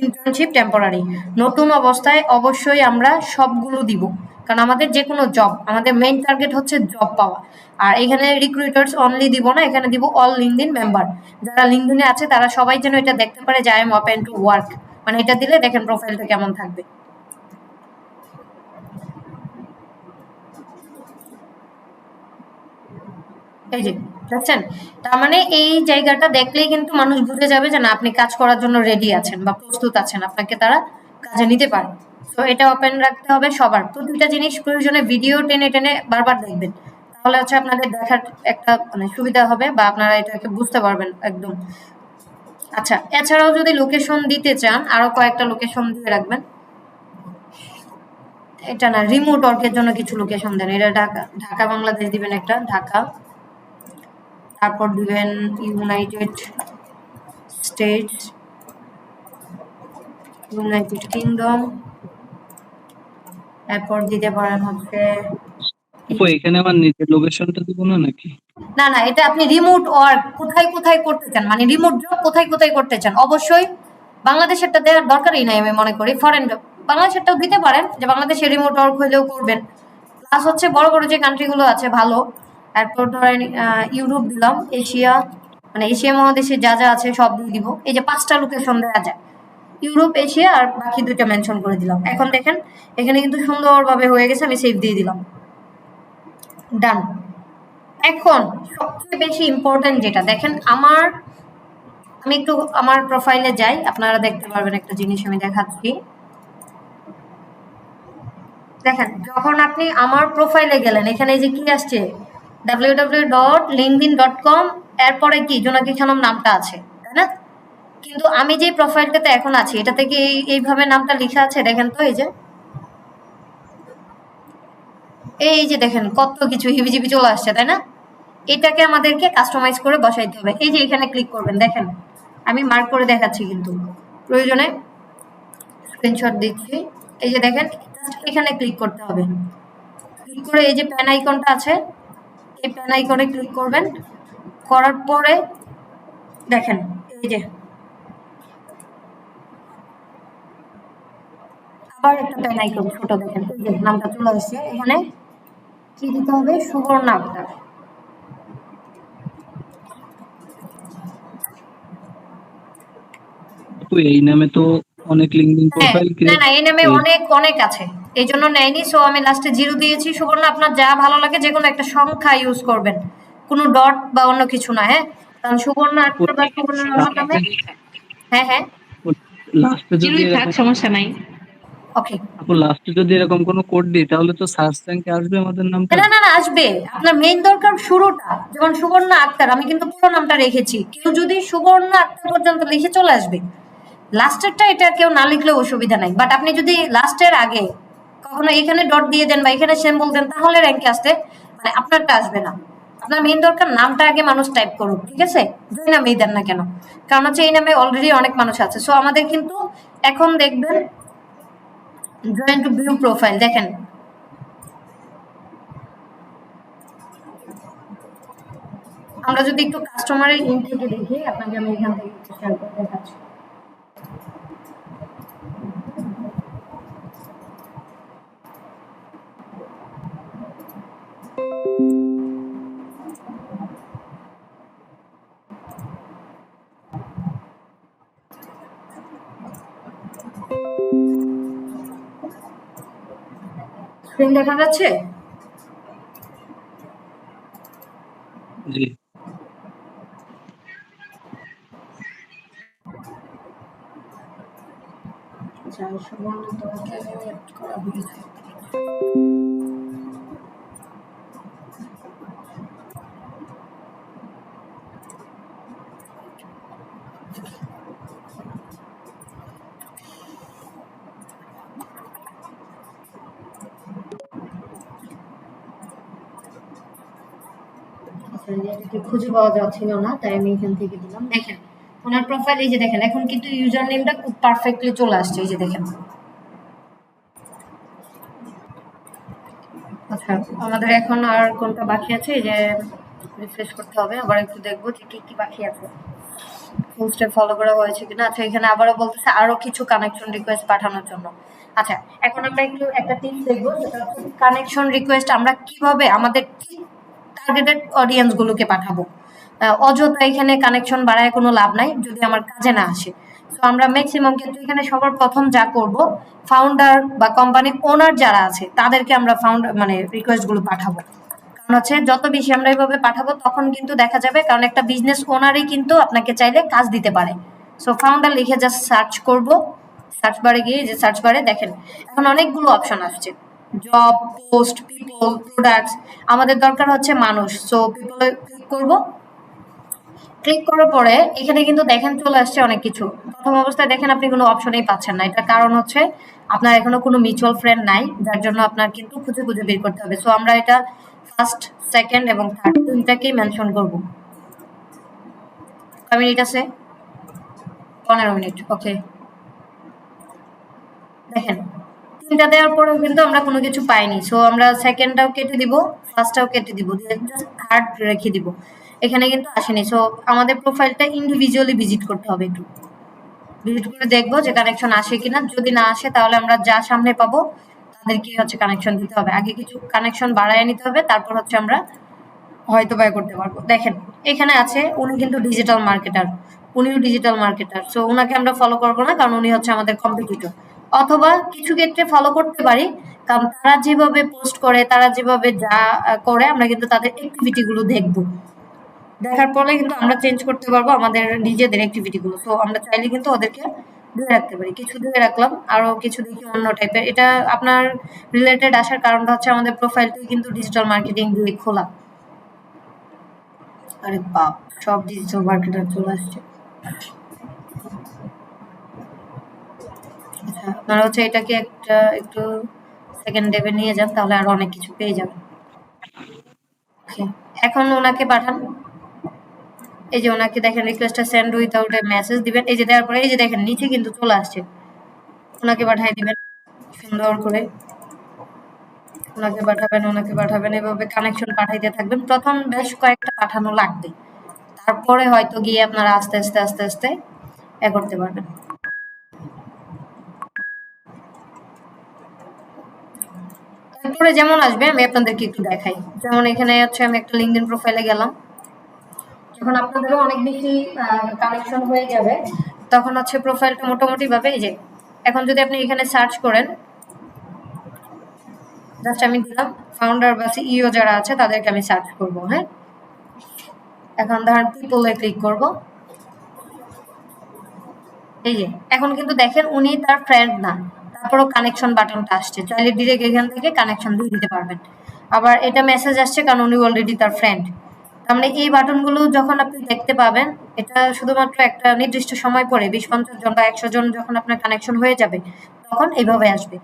internship, temporary. নতুন অবস্থায় অবশ্যই আমরা সবগুলো দিব, কারণ আমাদের যে কোনো জব, আমাদের মেইন টার্গেট হচ্ছে জব পাওয়া। আর এখানে রিক্রুটার্স অনলি দিব না, এখানে দিব অল লিঙ্কডইন মেম্বার। যারা লিঙ্কডইনে আছে তারা সবাই যেন এটা দেখতে পারে যে I am open to work, মানে এটা দিলে দেখেন প্রোফাইলটা কেমন থাকবে। এই যে দেখছেন, তার মানে এই জায়গাটা দেখলেই কিন্তু মানুষ বুঝে যাবে যে না আপনি কাজ করার জন্য রেডি আছেন বা প্রস্তুত আছেন, আপনাকে তারা কাজে নিতে পারে। তো এটা ওপেন রাখতে হবে সবার। প্রতিটা জিনিস প্রয়োজনে ভিডিও টেনে টেনে বারবার দেখবেন, তাহলে হচ্ছে আপনাদের দেখার একটা মানে সুবিধা হবে বা আপনারা এটাকে বুঝতে পারবেন একদম। আচ্ছা এছাড়াও যদি লোকেশন দিতে চান আরো কয়েকটা লোকেশন দিয়ে রাখবেন। এটা না, রিমোট ওয়ার্কের জন্য কিছু লোকেশন দেন। এটা ঢাকা, ঢাকা বাংলাদেশ দিবেন একটা, ঢাকা। তারপর দিবেন ইউনাইটেড স্টেটস, ইউনাইটেড কিংডম। এরপর দিতে পারেন হচ্ছে আপু এখানে আমার নিজের লোকেশনটা দিব না নাকি? না না, এটা আপনি রিমোট ওয়ার্ক কোথায় কোথায় করতে চান, মানে রিমোট জব কোথায় কোথায় করতে চান। অবশ্যই বাংলাদেশেরটা দেওয়ার দরকারই নাই আমি মনে করি। ফরেন জব বাংলাদেশেরটাও দিতে পারেন, যে বাংলাদেশে রিমোট ওয়ার্ক হলেও করবেন। প্লাস হচ্ছে বড় বড় যে কান্ট্রিগুলো আছে ভালো। এরপর ধরেন ইউরোপ দিলাম, এশিয়া মানে এশিয়া মহাদেশে যা যা আছে সব দিয়ে দিব। এই যে 5টা লোকেশন দেওয়া যায়, ইউরোপ, এশিয়া আর বাকি 2টা মেনশন করে দিলাম। এখন দেখেন এখানে কিন্তু সুন্দরভাবে হয়ে গেছে, আমি সেভ দিয়ে দিলাম, ডান। এখন সবচেয়ে বেশি ইম্পর্টেন্ট যেটা দেখেন, আমি একটু আমার প্রোফাইলে যাই, আপনারা দেখতে পারবেন একটা জিনিস আমি দেখাচ্ছি। দেখেন যখন আপনি আমার প্রোফাইলে গেলেন, এখানে যে কি আসছে www.linkedin.com, এরপরে কি জোনাকি খানম নামটা আছে, তাই না? কিন্তু আমি যে প্রোফাইলটাতে এখন আছি এটা থেকে এইভাবে নামটা লেখা আছে, দেখেন তো এই যে দেখেন কত কিছু হিবিজিবি চলে আসছে, তাই না? এটাকে আমাদেরকে কাস্টমাইজ করে বসাইতে হবে। এই যে এখানে ক্লিক করবেন, দেখেন আমি মার্ক করে দেখাচ্ছি, কিন্তু প্রয়োজনে স্ক্রিনশট দিচ্ছি। এই যে দেখেন এখানে ক্লিক করতে হবে। ক্লিক করে এই যে প্যান আইকনটা আছে, এই প্যান আইকনে ক্লিক করবেন। করার পরে দেখেন এই যে আবার একটা প্যান আইকন ছোট, দেখেন এই যে নামটা চলে আসছে। এখানে কি দিতে হবে, সুবর্ণা আক্তার। আপু এই নামে তো অনেক লিঙ্কডিন হ্যাঁ, প্রোফাইল না ক্রিয়েট না এই নামে অনেক অনেক আছে, এই জন্য নেয়নি। সো আমি লাস্টে 0 দিয়েছি। সুবর্ণ আপনার যা ভালো লাগে যে কোনো একটা সংখ্যা ইউজ করবেন, কোনো ডট বা অন্য কিছু না। হ্যাঁ, কারণ সুবর্ণ আক্তার বা সুবর্ণ রহমান নামে। হ্যাঁ হ্যাঁ, লাস্টে যদি চিরুই থাক, এরকম সমস্যা নাই। ওকে। আপু লাস্টে যদি এরকম কোনো কোড দিই তাহলে তো সার্চ র্যাঙ্কে আসবে আমাদের নামটা। না না না আসবে, আপনার মেইন দরকার শুরুটা, যেমন সুবর্ণ আক্তার, আমি কিন্তু পুরো নামটা রেখেছি। কেউ যদি সুবর্ণ আক্তার পর্যন্ত লিখে চলে আসবে, লাস্টেরটা এটা কেউ না লিখলেও অসুবিধা নাই। বাট আপনি যদি লাস্টের আগে কখনো এখানে ডট দিয়ে দেন বা এখানে সিম্বল দেন, তাহলে র্যাঙ্কে আসতে মানে আপনারটা আসবে না। আপনার মেইন দরকার নামটা আগে মানুষ টাইপ করুক, ঠিক আছে? যে নামেই দেন না কেন, কারণ হচ্ছে এই নামে অলরেডি অনেক মানুষ আছে। সো আমাদের কিন্তু এখন দেখবেন জয়েন টু ভিউ প্রোফাইল, দেখেন আমরা যদি একটু কাস্টমারের ইন থেকে দেখি, আপনাকে আমি এখান থেকে শেয়ার করে দেখাচ্ছি। স্ক্রিন দেখা যাচ্ছে? জি খুঁজে পাওয়া যাচ্ছিল না, তাই আমি এখান থেকে দিলাম। দেখেন ওনার প্রোফাইল, এই যে দেখেন এখন কিন্তু ইউজার নেমটা খুব পারফেক্টলি চলে আসছে, এই যে দেখেন। আচ্ছা, আমাদের এখন আর কোনটা বাকি আছে? এই যে রিফ্রেশ করতে হবে, আবার একটু দেখবো যে কি কি বাকি আছে, ফুল স্টেপ ফলো করা হয়েছে কিনা। আচ্ছা, এখানে আবারও বলতেছে আরো কিছু কানেকশন রিকোয়েস্ট পাঠানোর জন্য। আচ্ছা, এখন আমরা একটু একটা টিপস দেখবো, যেটা হচ্ছে কানেকশন রিকোয়েস্ট আমরা কিভাবে আমাদের টার্গেটেড অডিয়েন্স গুলোকে পাঠাবো। অযথা এখানে কানেকশন বাড়ায় কোনো লাভ নাই যদি আমার কাজে না আসে। তো আমরা ম্যাক্সিমাম ক্ষেত্রে এখানে সবার প্রথম যা করব, ফাউন্ডার বা কোম্পানির ওনার যারা আছে তাদেরকে আমরা মানে রিকোয়েস্ট গুলো পাঠাবো। কারণ হচ্ছে যত বেশি আমরা এইভাবে পাঠাবো তখন কিন্তু দেখা যাবে, কারণ একটা বিজনেস ওনারই কিন্তু আপনাকে চাইলে কাজ দিতে পারে। সো ফাউন্ডার লিখে জাস্ট সার্চ করব, সার্চ বারে গিয়ে যে সার্চ বারে দেখেন এখন অনেকগুলো অপশন আসছে, জব, পোস্ট, পিপল, প্রোডাক্টস। আমাদের দরকার হচ্ছে মানুষ। সো পিপলে ক্লিক করব। ক্লিক করার পরে এখানে কিন্তু দেখেন চলে আসছে অনেক কিছু। প্রথম অবস্থায় দেখেন আপনি কোনো অপশনেই পাচ্ছেন না, এটার কারণ হচ্ছে আপনার এখনো কোনো মিউচুয়াল ফ্রেন্ড নাই, যার জন্য আপনার কিন্তু খুঁজে খুঁজে বের করতে হবে। সো আমরা এটা ফার্স্ট, সেকেন্ড এবং থার্ড তিনটাকেই মেনশন করব। কয় মিনিট আছে? 15 মিনিট। ওকে, দেখেন তিনটা দেওয়ার পরেও কিন্তু আমরা কোনো কিছু পাইনি। সো আমরা সেকেন্ডটাও কেটে দিব, ফার্স্টটাও কেটে দিব, থার্ড রেখে দিব। এখানে কিন্তু আসেনি। সো আমাদের প্রোফাইলটা ইন্ডিভিজুয়ালি ভিজিট করতে হবে, একটু ভিজিট করে দেখবো যে কানেকশন আসে কিনা। যদি না আসে তাহলে আমরা যা সামনে পাবো তাদেরকে হচ্ছে কানেকশন দিতে হবে। আগে কিছু কানেকশন বাড়ায় নিতে হবে, তারপর হচ্ছে আমরা হয়তো ব্যয় করতে পারবো। দেখেন এখানে আছে উনি কিন্তু ডিজিটাল মার্কেটার, উনিও ডিজিটাল মার্কেটার। সো ওনাকে আমরা ফলো করবো না, কারণ উনি হচ্ছে আমাদের কম্পিটিটর। অথবা কিছু ক্ষেত্রে ফলো করতে পারি, কারণ তারা যেভাবে পোস্ট করে, তারা যেভাবে যা করে, আমরা কিন্তু তাদের অ্যাক্টিভিটি গুলো দেখবো। দেখার পরে কিন্তু আমরা চেঞ্জ করতে পারবো আমাদের নিজেদের অ্যাক্টিভিটি গুলো। সো আমরা চাইলে কিন্তু ওদেরকে ধরে রাখতে পারি। কিছু ধরে রাখলাম, আরো কিছু দেখি অন্য টাইপের। এটা আপনার রিলেটেড আসার কারণটা হচ্ছে আমাদের প্রোফাইলটাই কিন্তু ডিজিটাল মার্কেটিং দিয়ে খোলা। আরে বাপ, সব ডিজিটাল মার্কেটার চলে আসছে। আচ্ছা, আপনারা হচ্ছে এটাকে একটা একটু সেকেন্ড ডেভে নিয়ে যান, তাহলে আরো অনেক কিছু পেয়ে যাবেন। এখন ওনাকে পাঠান। এই যে ওনাকে দেখেন রিকোয়েস্টটা সেন্ড উইথাউট এ মেসেজ দিবেন। এই যে দেওয়ার পরে এই যে দেখেন নিচে কিন্তু চলে আসছে, ওনাকে পাঠিয়ে দিবেন সুন্দর করে। ওনাকে পাঠাবেন, এভাবে কানেকশন পাঠাইতে থাকবেন। প্রথম বেশ কয়েকটা পাঠানো লাগবে, তারপরে হয়তো গিয়ে আপনারা আস্তে আস্তে করতে পারবেন। তারপরে যেমন আসবে আমি আপনাদেরকে একটু দেখাই। যেমন এখানে হচ্ছে আমি একটা লিঙ্কডইন প্রোফাইলে গেলাম। যখন আপনাদেরও অনেক বেশি কানেকশন হয়ে যাবে তখন হচ্ছে প্রোফাইলটা মোটামুটি ভাবে এই যে এখন যদি আপনি এখানে সার্চ করেন, জাস্ট আমি দিলাম ফাউন্ডার বা সিইও যারা আছে তাদেরকে আমি সার্চ করব। হ্যাঁ, এখন ধরেন পিপলে ক্লিক করব। এই যে এখন কিন্তু দেখেন উনি তার ফ্রেন্ড না, তারপরও কানেকশন বাটনটা আসছে, চাইলে ডিরেক্ট এখান থেকে কানেকশন দিয়ে দিতে পারবেন। আবার এটা মেসেজ আসছে কারণ উনি অলরেডি তার ফ্রেন্ড। তার মানে এই বাটনগুলো যখন আপনি দেখতে পাবেন, এটা শুধুমাত্র একটা নির্দিষ্ট সময় পরে 20-50 জন বা 100 জন যখন আপনার কানেকশন হয়ে যাবে তখন এইভাবে আসবে।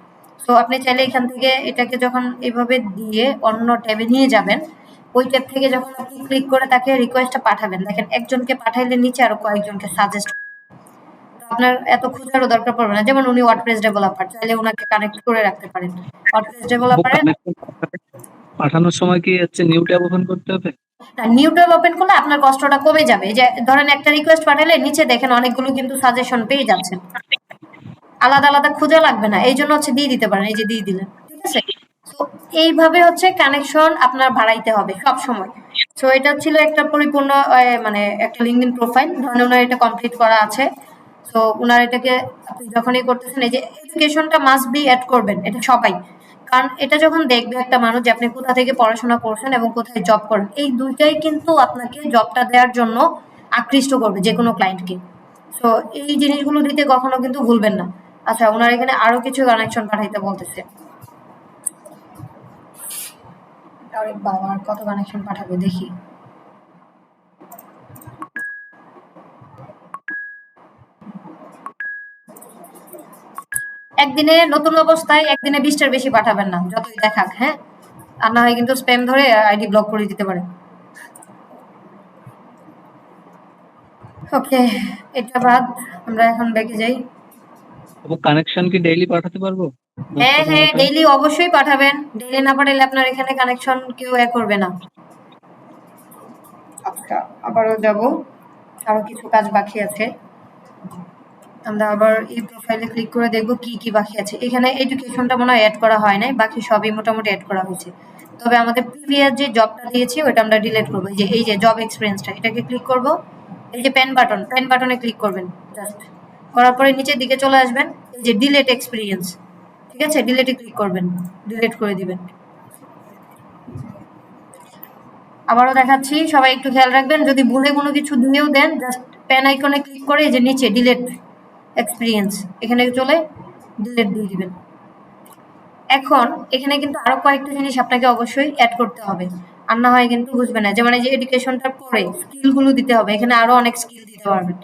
তো আপনি চাইলে এখান থেকে এটাকে যখন এইভাবে দিয়ে অন্য ট্যাবে নিয়ে যাবেন, ওই ট্যাব থেকে যখন আপনি ক্লিক করে তাকে রিকোয়েস্টটা পাঠাবেন, দেখেন একজনকে পাঠাইলে নিচে আরো কয়েকজনকে সাজেস্ট, আপনার এত খোঁজারও দরকার পড়বে না। যেমন উনি ওয়ার্ডপ্রেস ডেভেলপার, চাইলে ওনাকে কানেক্ট করে রাখতে পারেন ওয়ার্ডপ্রেস ডেভেলপারের। পাঠানোর সময় কি হচ্ছে নিউ ট্যাব ওপেন করতে হবে? নিউ ট্যাব ওপেন করলে আপনার কষ্টটা কমে যাবে। যে ধরেন একটা রিকোয়েস্ট পাঠালে নিচে দেখেন অনেকগুলো কিন্তু সাজেশন পেয়ে যাচ্ছেন, আলাদা আলাদা খোঁজা লাগবে না, এই জন্য হচ্ছে দিয়ে দিতে পারেন, এই যে দিয়ে দিলেন, ঠিক আছে। তো এইভাবে হচ্ছে কানেকশন আপনার বাড়াইতে হবে সব সময়। তো এটা ছিল একটা পরিপূর্ণ মানে একটা লিঙ্কডইন প্রোফাইল, ধরেন ওনার এটা কমপ্লিট করা আছে। তো ওনার এটাকে আপনি যখনই করতেছেন, এই যে এডুকেশনটা মাস্ট বি অ্যাড করবেন, এটা সবাই, কারণ এটা যখন দেখবে একটা মানুষ যে আপনি কোথা থেকে পড়াশোনা করছেন এবং কোথায় জব করেন, এই দুইটাই কিন্তু আপনাকে জবটা দেওয়ার জন্য আকৃষ্ট করবে যে কোনো ক্লায়েন্টকে। তো এই জিনিসগুলো দিতে কখনো কিন্তু ভুলবেন না। আচ্ছা, ওনার এখানে আরো কিছু কানেকশন পাঠাইতে বলতেছে। আরে বাবা, আর কত কানেকশন পাঠাবে দেখি। একদিনে নতুন অবস্থায় একদিনে 20টার বেশি পাঠাবেন না, যতই দেখাক। হ্যাঁ, আর না হয় কিন্তু স্প্যাম ধরে আইডি ব্লক করে দিতে পারে। ওকে, এটা বাদ, আমরা এখন ব্যাকে যাই। কানেকশন কি ডেইলি পাঠাতে পারবো? হ্যাঁ হ্যাঁ, ডেইলি অবশ্যই পাঠাবেন। ডেইলি না পাঠালে আপনার এখানে কানেকশন কেউ করবে না। আচ্ছা, আবারও যাব, আরো কিছু কাজ বাকি আছে। আমরা আবার এই প্রোফাইলে ক্লিক করে দেখব কি কি বাকি আছে। এখানে এডুকেশনটা মনে হয় অ্যাড করা হয় নাই, বাকি সবই মোটামুটি অ্যাড করা হয়েছে। তবে আমাদের প্রিভিয়াস যে জবটা দিয়েছি ওটা আমরা ডিলিট করবো। এই যে জব এক্সপিরিয়েন্সটা, এটাকে ক্লিক করব। এই যে পেন বাটনে ক্লিক করবেন, জাস্ট করার পরে নিচের দিকে চলে আসবেন, এই যে ডিলিট এক্সপিরিয়েন্স, ঠিক আছে, ডিলিটে ক্লিক করবেন, ডিলিট করে দিবেন। আবারও দেখাচ্ছি, সবাই একটু খেয়াল রাখবেন, যদি ভুলে কোনো কিছু দিয়েও দেন জাস্ট পেন আইকনে ক্লিক করে এই যে নিচে ডিলিট এক্সপিরিয়েন্স, এখানে চলে ডিলিট দিয়ে দিবেন। এখন এখানে কিন্তু আরো কয়েকটা জিনিস আপনাকে অবশ্যই অ্যাড করতে হবে, আর না হয় কিন্তু বুঝবে না। যেমন এই যে এডুকেশনটার পরে স্কিলগুলো দিতে হবে, এখানে আরো অনেক স্কিল দিতে পারবেন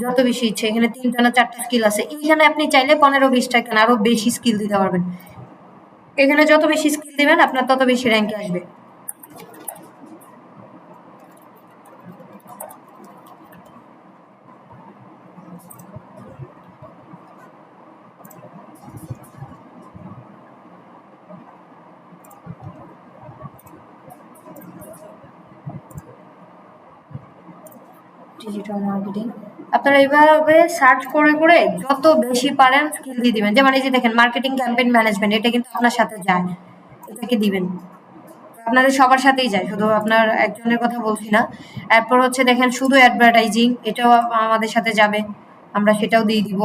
যত বেশি ইচ্ছে। এখানে 3টা না 4টা স্কিল আছে, এইখানে আপনি চাইলে 15-20টা কেন আরো বেশি স্কিল দিতে পারবেন। এখানে যত বেশি স্কিল দিবেন আপনার তত বেশি র্যাঙ্কে আসবে। ডিজিটাল মার্কেটিং আপনারা এইভাবে সার্চ করে করে যত বেশি পারেন স্কিল দিয়ে দিবেন। যেমন এই যে দেখেন মার্কেটিং ক্যাম্পেইন ম্যানেজমেন্ট, এটা কিন্তু আপনার সাথে যায়, এটাকে দিবেন। আপনাদের সবার সাথেই যায়, শুধু আপনার একজনের কথা বলছি না। এরপর হচ্ছে দেখেন শুধু অ্যাডভার্টাইজিং, এটাও আমাদের সাথে যাবে, আমরা সেটাও দিয়ে দিব।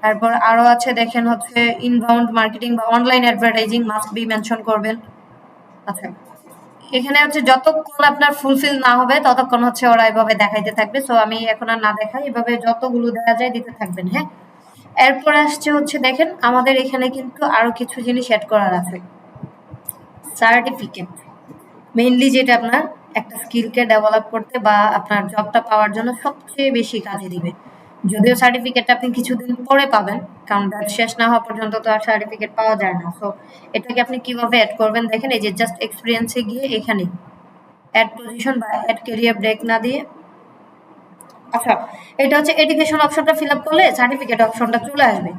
তারপর আরো আছে দেখেন হচ্ছে ইনবাউন্ড মার্কেটিং বা online advertising, must be mention করবেন। আচ্ছা, এখানে হচ্ছে যতক্ষণ আপনার ফুলফিল না হবে ততক্ষণ হচ্ছে ওরা এভাবে দেখাইতে থাকবে। সো আমি এখন আর না দেখাই, এভাবে যতগুলো দেওয়া যায় দিতে থাকবেন। হ্যাঁ, এরপর আসছে হচ্ছে দেখেন আমাদের এখানে কিন্তু আরো কিছু জিনিস অ্যাড করার আছে। সার্টিফিকেট মেইনলি, যেটা আপনার একটা স্কিলকে ডেভেলপ করতে বা আপনার জবটা পাওয়ার জন্য সবচেয়ে বেশি কাজে দিবে। যদিও সার্টিফিকেটটা আপনি কিছুদিন পরে পাবেন, কারণ ব্যাচ শেষ না হওয়া পর্যন্ত তো আর সার্টিফিকেট পাওয়া যায় না। সো এটাকে আপনি কিভাবে অ্যাড করবেন দেখেন, এই যে জাস্ট এক্সপিরিয়েন্সে গিয়ে এখানে অ্যাড পজিশন বা অ্যাড ক্যারিয়ার ব্রেক না দিয়ে, আচ্ছা এটা হচ্ছে এডুকেশন অপশনটা ফিল আপ করলে সার্টিফিকেট অপশনটা চলে আসবে,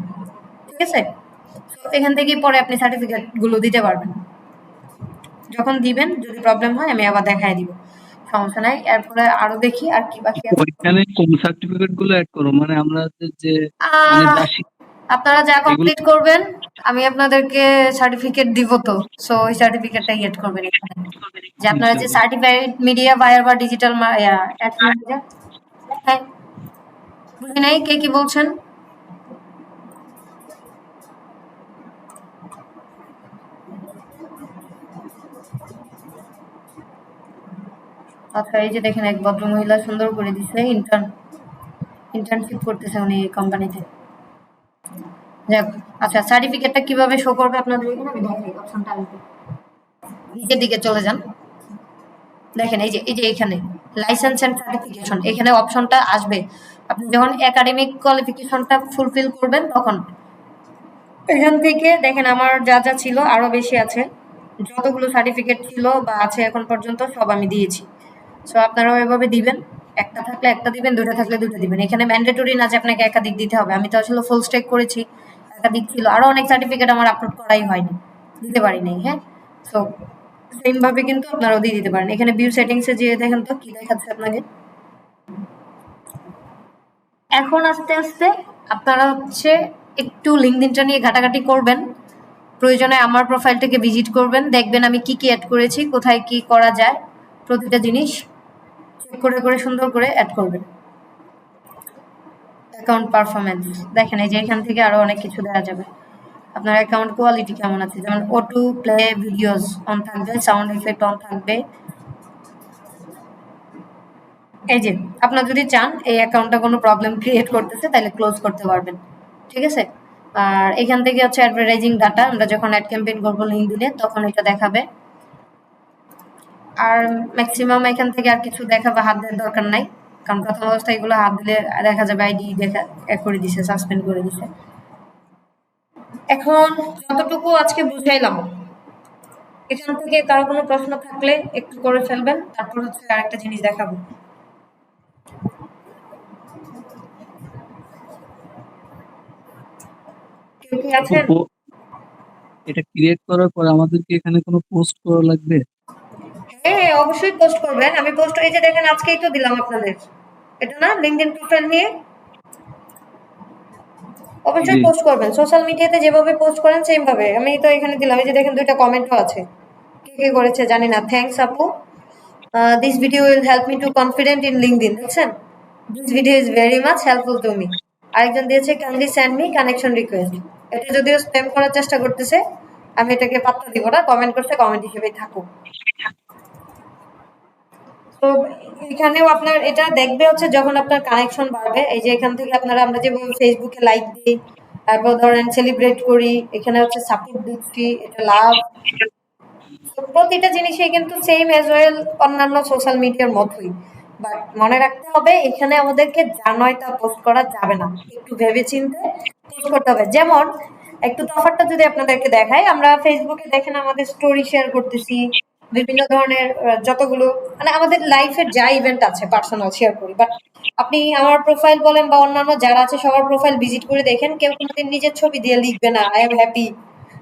ঠিক আছে। তো এখান থেকেই পরে আপনি সার্টিফিকেটগুলো দিতে পারবেন। যখন দিবেন যদি প্রবলেম হয় আমি আবার দেখাই দিব, সমস্যা নাই। এরপরে আরো দেখি আর কি বাকি আছে। ওইখানে কোন সার্টিফিকেট গুলো অ্যাড করো, মানে আমরা যে মানে আপনারা যা কমপ্লিট করবেন আমি আপনাদেরকে সার্টিফিকেট দিব, তো সো ওই সার্টিফিকেটটা এড করবেন এখানে। যে আপনারা যে সার্টিফাইড মিডিয়া বায়ার বা ডিজিটাল হ্যাঁ বুঝি নাই, কে কি বলছেন? আচ্ছা, এই যে দেখেন এক ভদ্র মহিলা সুন্দর করে দিচ্ছে, ইন্টার্নশিপ করতেছে উনি কোম্পানিতে। যাক, আচ্ছা সার্টিফিকেটটা কিভাবে শো করবে আপনাদের এখানে আমি দেখাই, অপশনটা আসবে, নিচের দিকে চলে যান, দেখেন এই যে এখানে লাইসেন্স এন্ড সার্টিফিকেশন, এখানে অপশনটা আসবে। আপনি যখন একাডেমিক কোয়ালিফিকেশনটা ফুলফিল করবেন তখন এখান থেকে দেখেন আমার যা যা ছিল আরো বেশি আছে, যতগুলো সার্টিফিকেট ছিল বা আছে এখন পর্যন্ত সব আমি দিয়েছি। সো আপনারাও এভাবে দিবেন, একটা থাকলে একটা দিবেন, দুটো থাকলে দুটো দিবেন। এখানে ম্যান্ডেটরি না যে আপনাকে একাধিক দিতে হবে, আমি তো আসলে ফুল স্টেক করেছি, একাধিক ছিল, আরো অনেক সার্টিফিকেট আমার আপলোড করাই হয়নি, দিতে পারি নাই। হ্যাঁ, সো সেম ভাবে কিন্তু আপনারাও দিয়ে দিতে পারেন। এখানে ভিউ সেটিংসে যেয়ে দেখেন তো কি দেখাচ্ছে আপনাকে। এখন আস্তে আস্তে আপনারা হচ্ছে একটু লিঙ্কডইনটা নিয়ে ঘাটাঘাটি করবেন, প্রয়োজনে আমার প্রোফাইলটাকে ভিজিট করবেন, দেখবেন আমি কি কি অ্যাড করেছি, কোথায় কি করা যায়, প্রতিটা জিনিস চেক করে করে সুন্দর করে অ্যাড করবেন। অ্যাকাউন্ট পারফরমেন্স দেখেন, এই যে এখান থেকে আরো অনেক কিছু দেওয়া যাবে। আপনার অ্যাকাউন্ট কোয়ালিটি কেমন আছে, যেমন অটো প্লে ভিডিওস অন থাকবে, সাউন্ড এফেক্ট অন থাকবে। এই যে আপনার যদি চান এই অ্যাকাউন্টটা কোনো প্রবলেম ক্রিয়েট করতেছে তাহলে ক্লোজ করতে পারবেন, ঠিক আছে। আর এখান থেকে হচ্ছে অ্যাডভার্টাইজিং ডাটা, আমরা যখন অ্যাড ক্যাম্পেইন করবো লিঙ্কডইনে তখন এটা দেখাবে। আর ম্যাক্সিমাম এখান থেকে আর কিছু দেখাবে হাত দেওয়ার দরকার নাই, কারণ প্রথম অবস্থায় এগুলো হাত দিলে দেখা যাবে আইডি দেখা করে দিছে, সাসপেন্ড করে দিছে। এখন যতটুকু আজকে বুঝাইলাম, এখান থেকে কারো কোনো প্রশ্ন থাকলে একটু করে ফেলবেন, তারপর হচ্ছে আরেকটা জিনিস দেখাবো। কেউ কি আছেন? আপু, এটা ক্রিয়েট করার পর আমাদের কি এখানে কোনো পোস্ট করা লাগবে? হ্যাঁ, অবশ্যই পোস্ট করবেন। আমি পোস্ট এই যে দেখেন আজকেই তো দিলাম আপনাদের, এটা না লিঙ্কডইন প্রোফাইল নিয়ে, অবশ্যই জি। পোস্ট করবেন। সোশ্যাল মিডিয়াতে যেভাবে পোস্ট করেন সেম ভাবে। আমি তো এখানে দিলাম, এই যে দেখেন দুইটা কমেন্টও আছে, কে কে করেছে জানি না। থ্যাঙ্কস আপু, this video will help me to confident in LinkedIn, দেখছেন, this video is very much helpful to me. আরেকজন দিয়েছে kindly send me connection request, এটা যদিও স্প্যাম করার চেষ্টা করতেছে, আমি এটাকে পাত্তা দিব না, কমেন্ট করতে কমেন্ট হিসেবেই থাকুক। তো এখানেও আপনার এটা দেখবে হচ্ছে যখন আপনার কানেকশন বাড়বে, এই যে এখান থেকে আপনারা আমরা যেভাবে ফেসবুকে লাইক দিই, তারপর ধরেন সেলিব্রেট করি, এখানে হচ্ছে সাপোর্ট দিচ্ছি, এটা লাভ, প্রতিটা জিনিসই কিন্তু সেম এজ ওয়েল অন্যান্য সোশ্যাল মিডিয়ার মতোই। বাট মনে রাখতে হবে এখানে আমাদেরকে যা নয় তা পোস্ট করা যাবে না, একটু ভেবে চিন্তে পোস্ট করতে হবে। যেমন একটু তফাৎটা যদি আপনাদেরকে দেখাই, আমরা ফেসবুকে দেখেন আমাদের স্টোরি শেয়ার করতেছি, বিভিন্ন ধরনের যতগুলো মানে আমাদের লাইফের যা ইভেন্ট আছে পার্সোনাল শেয়ার করি। বাট আপনি আমার প্রোফাইল বলেন বা অন্যান্য যারা আছে সবার প্রোফাইল ভিজিট করে দেখেন, কেউ কোনোদিন নিজের ছবি দিয়ে লিখবে না আই এম হ্যাপি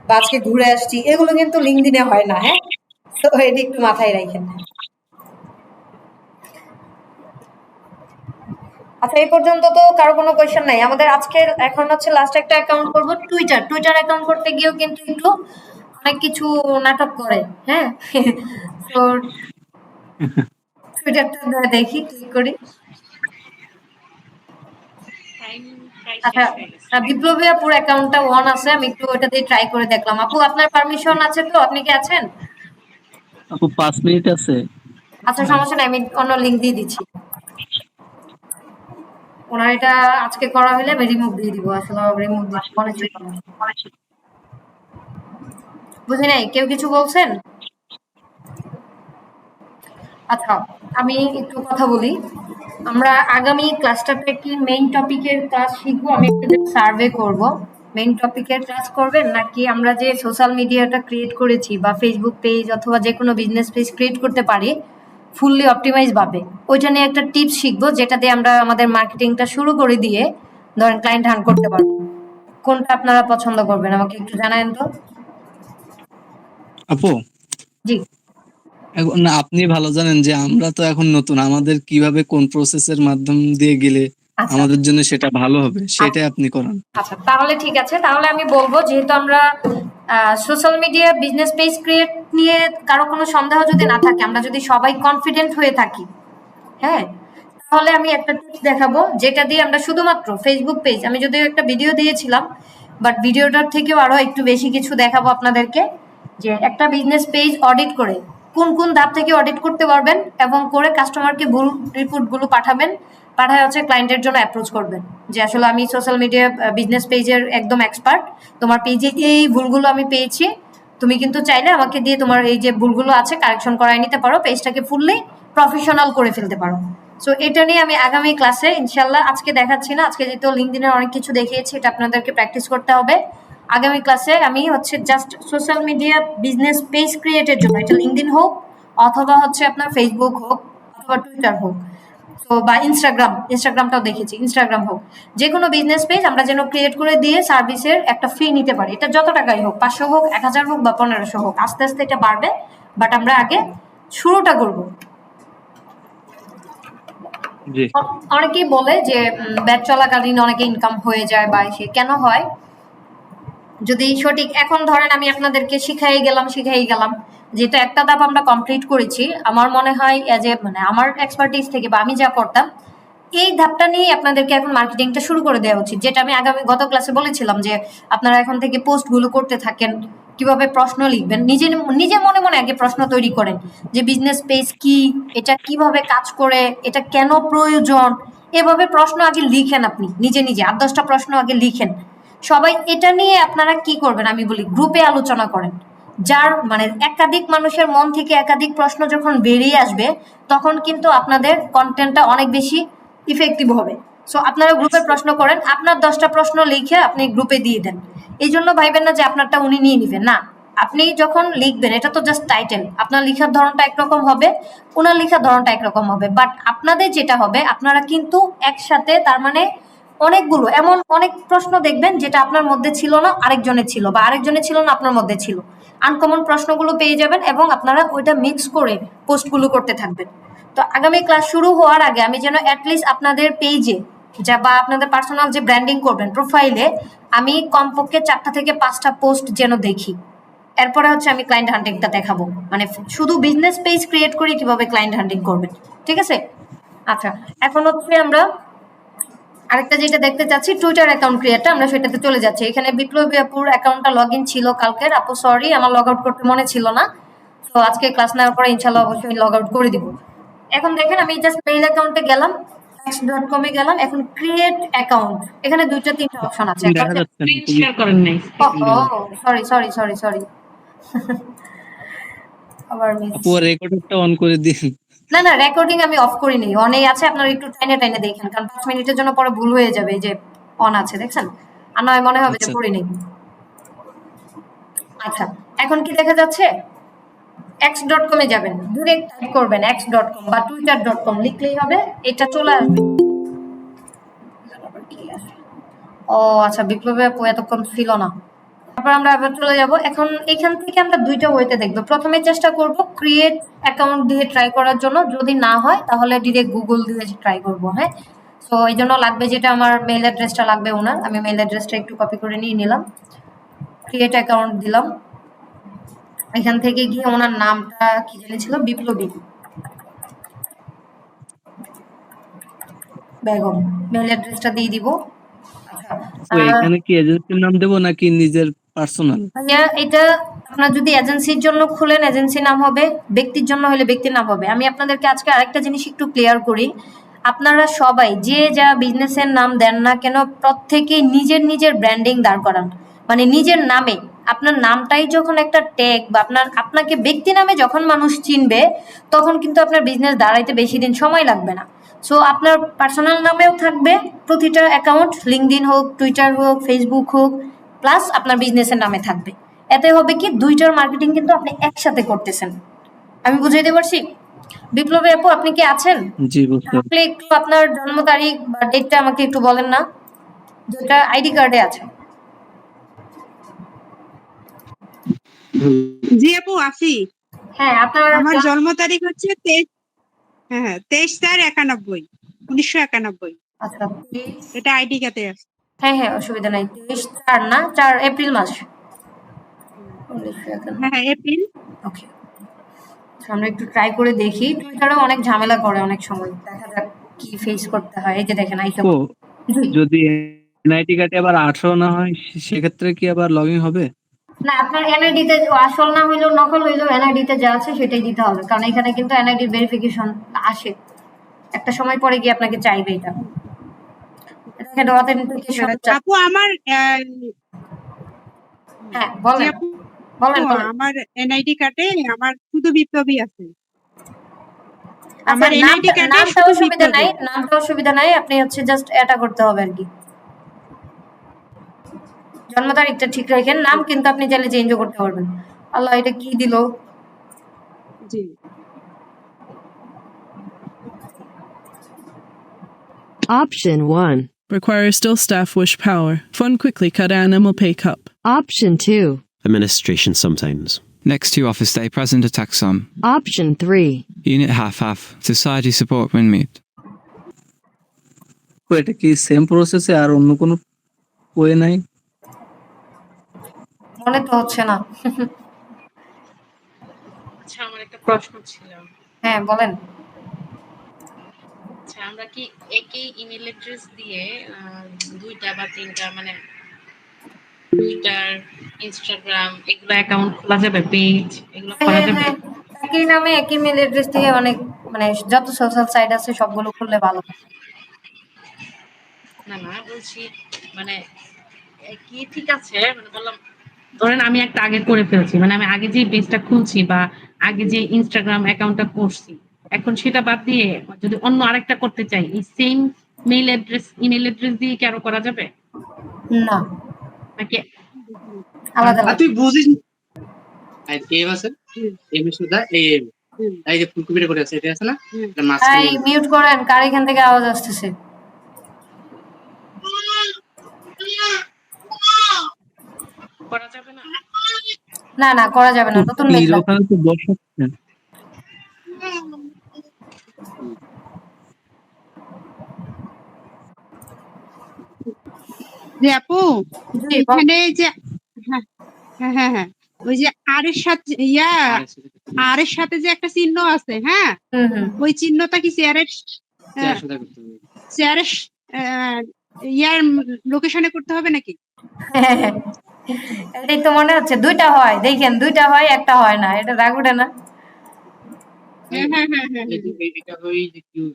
বা আজকে ঘুরে আসছি, এগুলো কিন্তু লিঙ্কডইনে হয় না। হ্যাঁ, তো এটা একটু মাথায় রাখেন। আচ্ছা, এই পর্যন্ত তো কারো কোনো কোয়েশ্চেন নাই আমাদের আজকে। এখন হচ্ছে লাস্ট একটা অ্যাকাউন্ট করব, টুইটার অ্যাকাউন্ট করতে গিয়েও কিন্তু একটু অনেক কিছু নাটক করে। হ্যাঁ, তো টুইটারটা দেখি ক্লিক করি। আচ্ছা, বিপ্লবী আপুর অ্যাকাউন্টটা অন আছে, আমি একটু ওটা দিয়ে ট্রাই করে দেখলাম। আপু আপনার পারমিশন আছে তো, আপনি কি আছেন? আপু 5 মিনিট আছে। আচ্ছা সমস্যা নাই, আমি অন্য লিংক দিয়ে দিচ্ছি। ওনার এটা আজকে করা হলে আমি রিমুভ দিয়ে দিব, আসলে রিমুভ দিচ্ছি মনে ছিল না। বুঝি নাই, কেউ কিছু বলছেন? আচ্ছা, আমি একটু কথা বলি। আমরা আগামী ক্লাসটাতে কি মেইন টপিকের ক্লাস শিখবো? আমি একটা সার্ভে করব, মেইন টপিকের ক্লাস করবেন নাকি আমরা যে সোশ্যাল মিডিয়াটা ক্রিয়েট করেছি বা ফেসবুক পেজ অথবা যে কোনো বিজনেস পেজ ক্রিয়েট করতে পারি ফুললি অপটিমাইজ ভাবে, ওইটা নিয়ে একটা টিপস শিখবো, যেটা দিয়ে আমরা আমাদের মার্কেটিংটা শুরু করে দিয়ে ধরেন ক্লায়েন্ট হান্ট করতে পারবো। কোনটা আপনারা পছন্দ করবেন আমাকে একটু জানায়েন তো। আপু, জি, এখন না আপনি ভালো জানেন যে আমরা তো এখন নতুন, আমাদের কিভাবে কোন প্রসেসের মাধ্যম দিয়ে গেলে আচ্ছা আমাদের জন্য সেটা ভালো হবে সেটাই আপনি করান। আচ্ছা, তাহলে ঠিক আছে, তাহলে আমি বলবো যেহেতু আমরা social media business page create নিয়ে কারো কোনো সন্দেহ যদি না থাকে, আমরা যদি সবাই কনফিডেন্ট হয়ে থাকি, হ্যাঁ, তাহলে আমি একটা টিপস দেখাবো যেটা দিয়ে আমরা শুধুমাত্র ফেসবুক পেজ, আমি যদিও একটা ভিডিও দিয়েছিলাম বাট ভিডিওটার থেকেও আরো একটু বেশি কিছু দেখাবো আপনাদেরকে, যে একটা বিজনেস পেজ অডিট করে কোন কোন ধাপ থেকে অডিট করতে পারবেন এবং করে কাস্টমারকে ভুল রিপোর্টগুলো পাঠাবেন, পাঠায় হচ্ছে ক্লায়েন্টের জন্য অ্যাপ্রোচ করবেন যে আসলে আমি সোশ্যাল মিডিয়া বিজনেস পেজের একদম এক্সপার্ট, তোমার পেজে এই ভুলগুলো আমি পেয়েছি, তুমি কিন্তু চাইলে আমাকে দিয়ে তোমার এই যে ভুলগুলো আছে কারেকশন করায় নিতে পারো, পেজটাকে ফুললি প্রফেশনাল করে ফেলতে পারো। সো এটা নিয়ে আমি আগামী ক্লাসে ইনশাল্লাহ, আজকে দেখাচ্ছি না, আজকে যেহেতু লিঙ্কডইনের অনেক কিছু দেখিয়েছি, এটা আপনাদেরকে প্র্যাকটিস করতে হবে। আগামী ক্লাসে আমি হচ্ছে just social media business page ক্রিয়েটের জন্য, এটা লিঙ্কডইন হোক অথবা হচ্ছে আপনার ফেসবুক হোক অথবা টুইটার হোক, তো বা ইনস্টাগ্রামটাও দেখেছি, ইনস্টাগ্রাম হোক, যে কোনো বিজনেস পেজ আমরা যেন ক্রিয়েট করে দিয়ে সার্ভিসের একটা ফি নিতে পারি। এটা যত টাকাই হোক, 500 হোক, 1000 হোক বা 1500 হোক, আস্তে আস্তে এটা বাড়বে, বাট আমরা আগে শুরুটা করবো। অনেকেই বলে যে ব্যাচ চলাকালীন অনেকে ইনকাম হয়ে যায় বা সে কেন হয়, যদি সঠিক, এখন ধরেন আমি আপনাদেরকে শিখাই গেলাম, যেটা একটা ধাপ আমরা কমপ্লিট করেছি, আমার মনে হয় এজ এ মানে আমার এক্সপার্টিস থেকে বা আমি যা করতাম এই ধাপটা নিয়ে আপনাদেরকে এখন মার্কেটিংটা শুরু করে দেওয়া উচিত, যেটা আমি গত ক্লাসে বলেছিলাম যে আপনারা এখন থেকে পোস্টগুলো করতে থাকেন, কিভাবে প্রশ্ন লিখবেন, নিজে মনে মনে আগে প্রশ্ন তৈরি করেন যে বিজনেস পেজ কি, এটা কিভাবে কাজ করে, এটা কেন প্রয়োজন, এভাবে প্রশ্ন আগে লিখেন, আপনি নিজে 8-10টা প্রশ্ন আগে লিখেন। সবাই এটা নিয়ে আপনারা কি করবেন আমি বলি, গ্রুপে আলোচনা করেন, যার মানে একাধিক মানুষের মন থেকে একাধিক প্রশ্ন যখন বেরিয়ে আসবে তখন কিন্তু আপনাদের কন্টেন্টটা অনেক বেশি ইফেক্টিভ হবে। সো আপনারা গ্রুপে প্রশ্ন করেন, আপনার 10টা প্রশ্ন লিখে আপনি গ্রুপে দিয়ে দেন। এই জন্য ভাইবেন না যে আপনারটা উনি নিয়ে নিবেন, না, আপনি যখন লিখবেন এটা তো জাস্ট টাইটেল, আপনার লেখার ধরনটা একরকম হবে, ওনার লেখার ধরনটা একরকম হবে, বাট আপনাদের যেটা হবে আপনারা কিন্তু একসাথে, তার মানে অনেকগুলো এমন অনেক প্রশ্ন দেখবেন যেটা আপনার মধ্যে ছিল না আরেকজনের ছিল, বা আরেকজনের ছিল না আপনার মধ্যে ছিল, আনকমন প্রশ্নগুলো পেয়ে যাবেন এবং আপনারা ওইটা মিক্স করে পোস্টগুলো করতে থাকবেন। তো আগামী ক্লাস শুরু হওয়ার আগে আমি যেন অ্যাটলিস্ট আপনাদের পেজে যা বা আপনাদের পার্সোনাল যে ব্র্যান্ডিং করবেন প্রোফাইলে আমি কমপক্ষে 4টা থেকে 5টা পোস্ট যেন দেখি, এরপরে হচ্ছে আমি ক্লায়েন্ট হান্টিংটা দেখাবো, মানে শুধু বিজনেস পেজ ক্রিয়েট করে কিভাবে ক্লায়েন্ট হান্টিং করবেন, ঠিক আছে? আচ্ছা, এখন হচ্ছে আমরা আরেকটা যেটা দেখতে চাচ্ছি, টুইটার অ্যাকাউন্ট ক্রিয়েটটা, আমরা সেটাতে চলে যাচ্ছি। এখানে বিপ্লবী আপুর অ্যাকাউন্টটা লগ ইন ছিল কালকের, আপু সরি আমার লগ আউট করতে মনে ছিল না, তো আজকে ক্লাস নেওয়ার পরে ইনশাল্লাহ অবশ্যই লগ আউট করে দিব। এখন দেখেন আমি জাস্ট মেইল অ্যাকাউন্টে গেলাম, x.com এ গেলাম, এখন ক্রিয়েট অ্যাকাউন্ট, এখানে 2-3টা অপশন আছে। স্ক্রিন শেয়ার করেন নাই। সরি আবার মিস, আপু রেকর্ডারটা অন করে দিন। না রেকর্ডিং আমি অফ করি নাই, অনেই আছে, আপনারা একটু টাইনে দেখেন, কারণ 5 মিনিটের জন্য পরে ভুল হয়ে যাবে যে অন আছে, দেখছেন, আর নয় মনে হবে যে করি নাই। আচ্ছা, এখন কি দেখা যাচ্ছে, x.com এ যাবেন, ডিরেক্ট টাইপ করবেন x.com বা twitter.com লিখলেই হবে, এটা চলে আসবে। ও আচ্ছা, বিপ্লবী আপু এতক্ষণ ছিল না, তারপর আমরা আবার চলে যাব। এখন এখান থেকে আমরা 2টা ওয়েতে দেখবো, প্রথমে চেষ্টা করব ক্রিয়েট অ্যাকাউন্ট দিয়ে ট্রাই করার জন্য, যদি না হয় তাহলে ডিরেক্ট গুগল দিয়ে ট্রাই করব। হ্যাঁ, সো এই জন্য লাগবে যেটা আমার মেইল অ্যাড্রেসটা লাগবে ওনার, আমি মেইল অ্যাড্রেসটা একটু কপি করে নিয়ে নিলাম, ক্রিয়েট অ্যাকাউন্ট দিলাম, এখান থেকে গিয়ে ওনার নামটা কি জেনেছিল, বিপ্লবী বেগম, মেইল অ্যাড্রেসটা দিয়ে দিব। এখানে কি এজেন্সির নাম দেবো নাকি নিজের পার্সোনাল? ভাইয়া এটা আপনার যদি এজেন্সির জন্য খুলেন এজেন্সি নাম হবে, ব্যক্তির জন্য হলে ব্যক্তির নাম হবে। আমি আপনাদেরকে আজকে আরেকটা জিনিস একটু ক্লিয়ার করি, আপনারা সবাই যে যা বিজনেসের নাম দেন না কেন প্রত্যেকেই নিজের ব্র্যান্ডিং দাঁড় করান, মানে নিজের নামে, আপনার নামটাই যখন একটা ট্যাগ বা আপনাকে ব্যক্তি নামে যখন মানুষ চিনবে তখন কিন্তু আপনার বিজনেস দাঁড়াইতে বেশি দিন সময় লাগবে না। সো আপনার পার্সোনাল নামেও থাকবে প্রতিটা অ্যাকাউন্ট, লিঙ্কডইন হোক, টুইটার হোক, ফেসবুক হোক, প্লাস আপনার বিজনেসের নামে থাকবে। এতে হবে কি, 2টার মার্কেটিং কিন্তু আপনি একসাথে করতেছেন। আমি বুঝাইতে পারছি? বিপ্লবী আপু আপনি কি আছেন? জি বুঝতে পারছি। আপনি একটু আপনার জন্ম তারিখ বা ডেটটা আমাকে একটু বলেন না, যেটা আইডি কার্ডে আছে। জি আপু আছি। হ্যাঁ, আপনার আমার জন্ম তারিখ হচ্ছে 23/4/91 1991। আচ্ছা, এটা আইডি কার্ডে আছে। হ্যাঁ অসুবিধা নাই। 23/4 না, 4 এপ্রিল মাস 1991। হ্যাঁ এপ্রিল। ওকে, আমরা একটু ট্রাই করে দেখি। টুইটারে অনেক ঝামেলা করে অনেক সময়, দেখা যাক কি ফেস করতে হয়। এই যে দেখেন আইসা ও যদি এনআইডি কার্ডে আবার 18 না হয় সেক্ষেত্রে কি আবার লগইন হবে? না, আপনার এনআইডি তে আসল না হইলেও নকল হইলেও এনআইডি তে যা আছে সেটাই দিতে হবে, কারণ এখানে কিন্তু এনআইডি ভেরিফিকেশন আসে, একটা সময় পরে গিয়ে আপনাকে চাইবে এটা। এখানে অথেন্টিকেশন। আপু আমার হ্যাঁ জি বলেন আপু, বলেন বলেন। আমার এনআইডি কার্ডে আমার শুধু বিপ্লবী আছে। আচ্ছা, আমার এনআইডি কার্ডে নামটা শুধু অসুবিধা নাই, বিপ্লবী। নামটা অসুবিধা নাই, আপনি হচ্ছে জাস্ট এটা করতে হবে আর কি, জন্ম তারিখটা ঠিক রাখেন, নাম কিন্তু আপনি চাইলে চেঞ্জও করতে পারবেন। আল্লাহ, এটা কি দিল? জি Option 1. Requires still staff wish power. Fund quickly, cut animal pay cup. Option 2. Administration sometimes. Next to office day, present a tax sum. Option 3. Unit half-half. Society support when meet. এটা কি সেম প্রসেসে আর অন্য কোনো ওয়ে নাই? মনে তো হচ্ছে না। আচ্ছা, আমার একটা প্রশ্ন ছিল। হ্যাঁ বলেন। আচ্ছা, আমরা কি একই ইমেল অ্যাড্রেস দিয়ে দুইটা বা তিনটা মানে টুইটার, ইনস্টাগ্রাম এগুলো অ্যাকাউন্ট খোলা যাবে, পেজ এগুলো করা যাবে? হ্যাঁ, একই নামে একই মেল অ্যাড্রেস থেকে অনেক মানে যত সোশ্যাল সাইট আছে সবগুলো খুললে ভালো। না না, বলছি মানে কি ঠিক আছে, মানে বললাম ধরেন আমি একটা আগে করে ফেলছি, মানে আমি আগে যে পেজটা খুলছি বা আগে যে ইনস্টাগ্রাম অ্যাকাউন্টটা করছি, এখন সেটা বাদ দিয়ে যদি অন্য আরেকটা করতে চাই, এই same mail address email address দিয়ে কি আরো করা যাবে না, নাকি আলাদা তুই বুঝিস এম আছে, এম সুদা এম, এই যে ফুলকপিটা করে আছে এটা আছে না, এটা মাঝখানে। এই মিউট করেন, কার এখান থেকে আওয়াজ আসতেছে? করা যাবে না? না না, করা যাবে না, নতুন মেল। ওখানে তো বসাচ্ছে। যে আপু জি, এখানে যে হ্যাঁ হ্যাঁ হ্যাঁ হ্যাঁ, ওই যে আর এর সাথে আর এর সাথে যে একটা চিহ্ন আছে, হ্যাঁ ওই চিহ্নটা কি চেয়ারের চেয়ারের ইয়ার লোকেশনে করতে হবে নাকি? এটাই তো মনে হচ্ছে দুইটা হয়, দেখেন দুইটা হয় একটা হয় না, এটা রাগ উঠে না? হ্যাঁ হ্যাঁ হ্যাঁ হ্যাঁ, এটা ওই যে কিউ